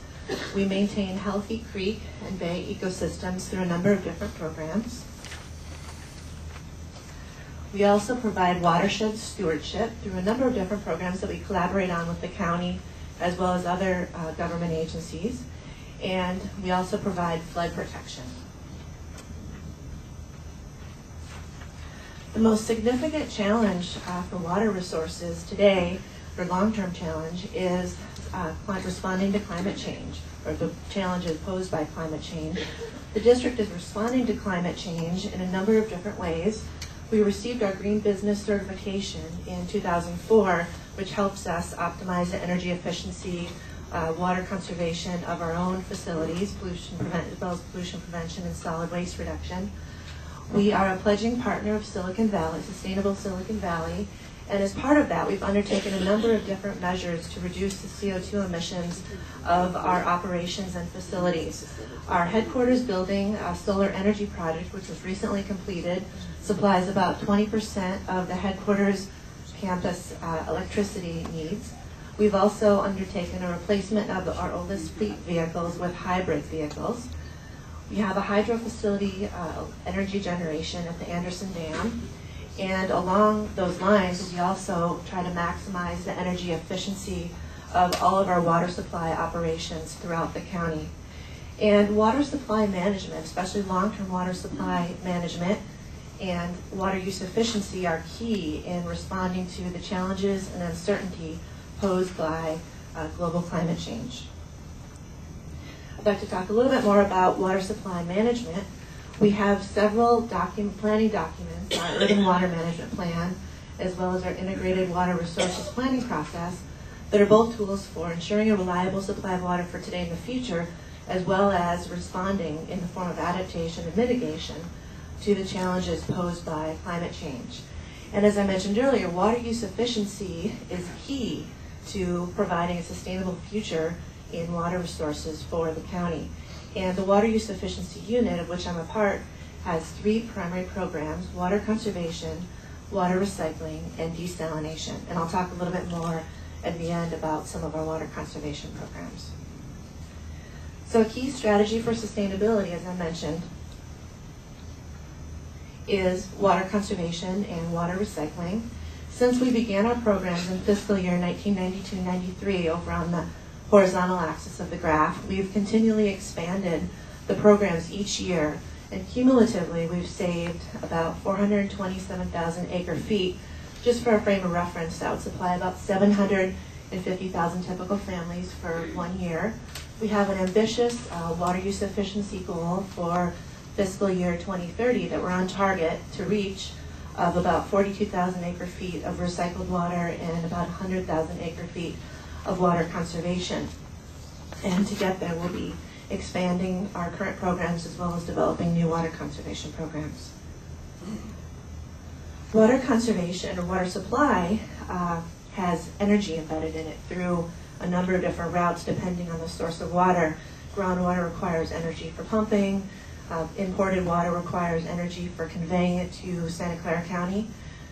We maintain healthy creek and bay ecosystems through a number of different programs. We also provide watershed stewardship through a number of different programs that we collaborate on with the county as well as other government agencies. And we also provide flood protection. The most significant challenge for water resources today, or long-term challenge, is responding to climate change, or the challenges posed by climate change. The district is responding to climate change in a number of different ways. We received our Green Business Certification in 2004, which helps us optimize the energy efficiency, water conservation of our own facilities, as well as pollution prevention and solid waste reduction. We are a pledging partner of Silicon Valley, Sustainable Silicon Valley, and as part of that, we've undertaken a number of different measures to reduce the CO2 emissions of our operations and facilities. Our headquarters building, a solar energy project, which was recently completed, supplies about 20% of the headquarters campus electricity needs. We've also undertaken a replacement of our oldest fleet vehicles with hybrid vehicles. We have a hydro facility energy generation at the Anderson Dam. And along those lines, we also try to maximize the energy efficiency of all of our water supply operations throughout the county. And water supply management, especially long-term water supply management and water use efficiency, are key in responding to the challenges and uncertainty posed by global climate change. I'd like to talk a little bit more about water supply management. We have several planning documents, our Urban Water Management Plan, as well as our Integrated Water Resources Planning Process, that are both tools for ensuring a reliable supply of water for today and the future, as well as responding in the form of adaptation and mitigation to the challenges posed by climate change. And as I mentioned earlier, water use efficiency is key to providing a sustainable future in water resources for the county. And the Water Use Efficiency Unit, of which I'm a part, has 3 primary programs: water conservation, water recycling, and desalination. And I'll talk a little bit more at the end about some of our water conservation programs. So a key strategy for sustainability, as I mentioned, is water conservation and water recycling. Since we began our programs in fiscal year 1992-93 over on the horizontal axis of the graph, we've continually expanded the programs each year, and cumulatively we've saved about 427,000 acre feet. Just for a frame of reference, that would supply about 750,000 typical families for 1 year. We have an ambitious water use efficiency goal for fiscal year 2030 that we're on target to reach, of about 42,000 acre feet of recycled water and about 100,000 acre feet of water conservation. And to get there, we'll be expanding our current programs as well as developing new water conservation programs. Water conservation or water supply has energy embedded in it through a number of different routes depending on the source of water. Groundwater requires energy for pumping. Imported water requires energy for conveying it to Santa Clara County.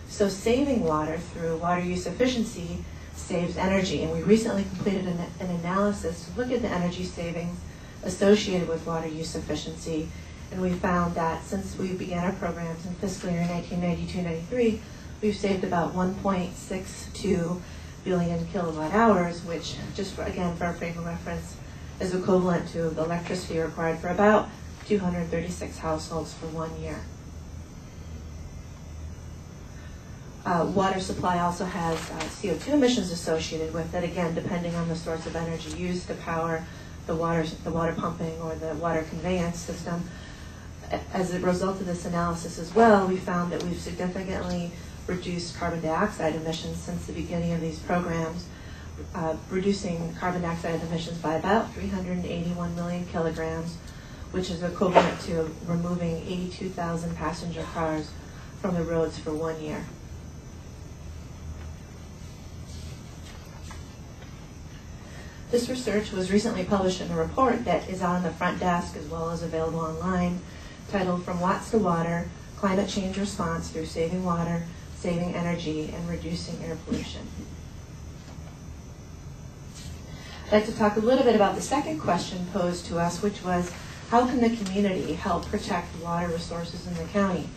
So saving water through water use efficiency saves energy. And we recently completed an analysis to look at the energy savings associated with water use efficiency. And we found that since we began our programs in fiscal year 1992-93, we've saved about 1.62 billion kilowatt hours, which, just for, again, for a frame of reference, is equivalent to the electricity required for about 236 households for 1 year. Water supply also has CO2 emissions associated with it, again, depending on the source of energy used to power the water pumping or the water conveyance system. As a result of this analysis as well, we found that we've significantly reduced carbon dioxide emissions since the beginning of these programs, reducing carbon dioxide emissions by about 381 million kilograms, which is equivalent to removing 82,000 passenger cars from the roads for 1 year. This research was recently published in a report that is on the front desk as well as available online, titled From Watts to Water, Climate Change Response Through Saving Water, Saving Energy, and Reducing Air Pollution. I'd like to talk a little bit about the second question posed to us, which was, how can the community help protect water resources in the county?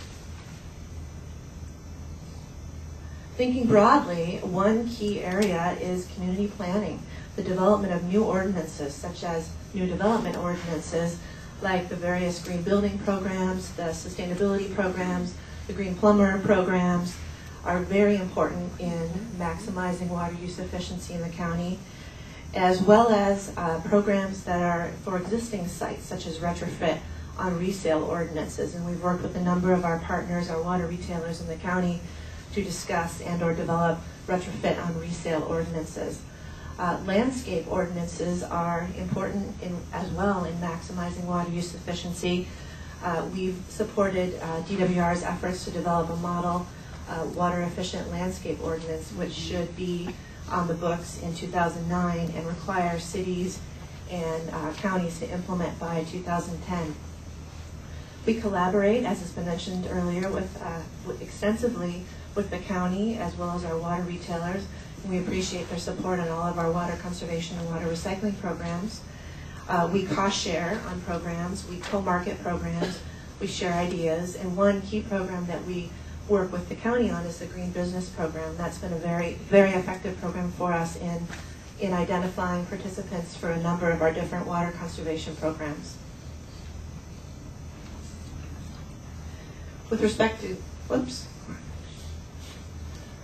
Thinking broadly, one key area is community planning, the development of new ordinances, such as new development ordinances, like the various green building programs, the sustainability programs, the green plumber programs, are very important in maximizing water use efficiency in the county, as well as programs that are for existing sites, such as retrofit on resale ordinances. And we've worked with a number of our partners, our water retailers in the county, to discuss and or develop retrofit on resale ordinances. Landscape ordinances are important as well in maximizing water use efficiency. We've supported DWR's efforts to develop a model water efficient landscape ordinance, which should be on the books in 2009 and require cities and counties to implement by 2010. We collaborate, as has been mentioned earlier, extensively with the county as well as our water retailers. We appreciate their support on all of our water conservation and water recycling programs. We cost share on programs, we co-market programs, we share ideas, and one key program that we work with the county on is the Green Business Program. That's been a very, very effective program for us in identifying participants for a number of our different water conservation programs. With respect to,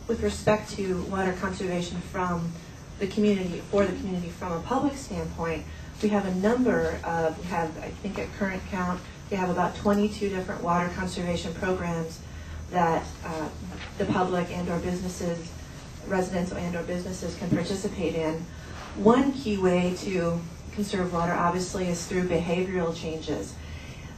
with respect to water conservation from the community, for the community from a public standpoint, we have a number of, I think at current count, we have about 22 different water conservation programs that the public and or businesses, residents and or businesses can participate in. One key way to conserve water obviously is through behavioral changes.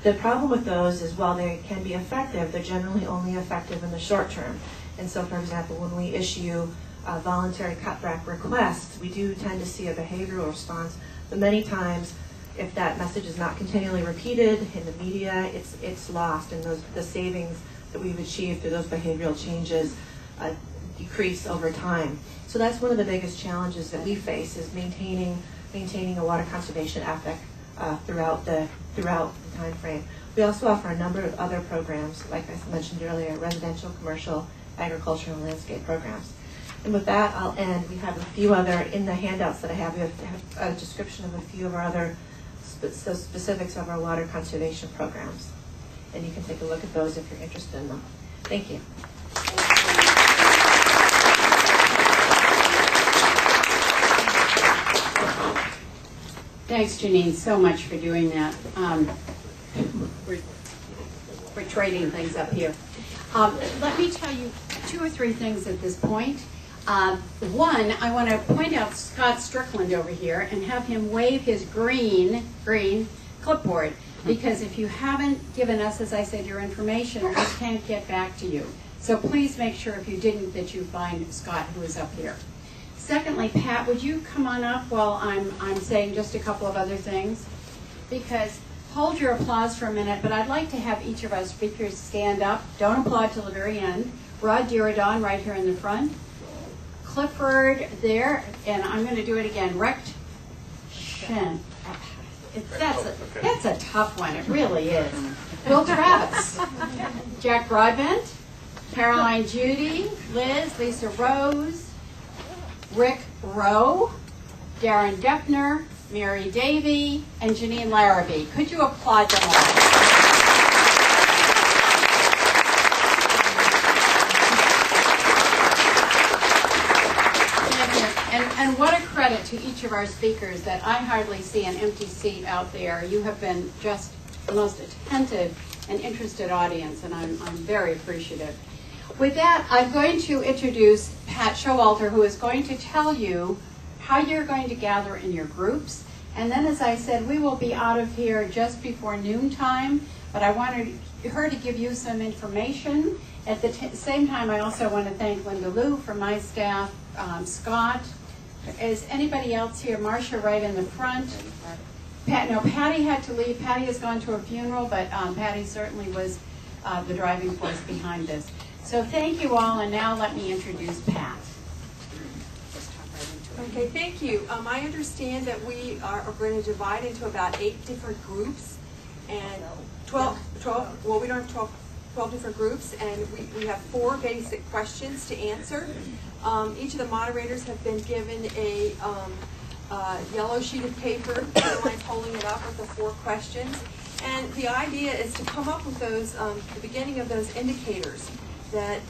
The problem with those is while they can be effective, they're generally only effective in the short term. And so, for example, when we issue voluntary cutback requests, we do tend to see a behavioral response, but many times if that message is not continually repeated in the media, it's lost, and the savings that we've achieved through those behavioral changes decrease over time. So that's one of the biggest challenges that we face, is maintaining a water conservation ethic throughout the time frame. We also offer a number of other programs, like I mentioned earlier, residential, commercial, agricultural, and landscape programs. And with that, I'll end. We have a few other, in the handouts that I have, we have a description of a few of our other specifics of our water conservation programs. And you can take a look at those if you're interested in them. Thank you.
Thanks, Janine, so much for doing that. We're trading things up here. Let me tell you 2 or 3 things at this point. One, I want to point out Scott Strickland over here and have him wave his green clipboard, because if you haven't given us, as I said, your information, we can't get back to you. So please make sure, if you didn't, that you find Scott, who is up here. Secondly, Pat, would you come on up while I'm saying just a couple of other things? Because, hold your applause for a minute, but I'd like to have each of our speakers stand up. Don't applaud till the very end. Rod Diridon right here in the front. Clifford there, and I'm going to do it again. Rect Shen. That's a tough one. It really is. Will Travis. Jack Broadbent. Caroline Judy. Liz. Lisa Rose. Rick Rowe. Darren Deppner. Mary Davey. And Janine Larrabee. Could you applaud them all? And what a credit to each of our speakers that I hardly see an empty seat out there. You have been just the most attentive and interested audience, and I'm very appreciative. With that, I'm going to introduce Pat Showalter, who is going to tell you how you're going to gather in your groups. And then, as I said, we will be out of here just before noontime, but I wanted her to give you some information. At the same time, I also want to thank Linda Lou from my staff, Scott. Is anybody else here? Marcia right in the front. Patty had to leave. Patty has gone to a funeral, but Patty certainly was the driving force behind this. So thank you all, and now let me introduce Pat.
Okay, thank you. I understand that we are going to divide into about 8 different groups, and 12, well, we don't have 12 different groups, and we have 4 basic questions to answer. Each of the moderators have been given a yellow sheet of paper. Caroline's holding it up with the 4 questions. And the idea is to come up with those, the beginning of those indicators that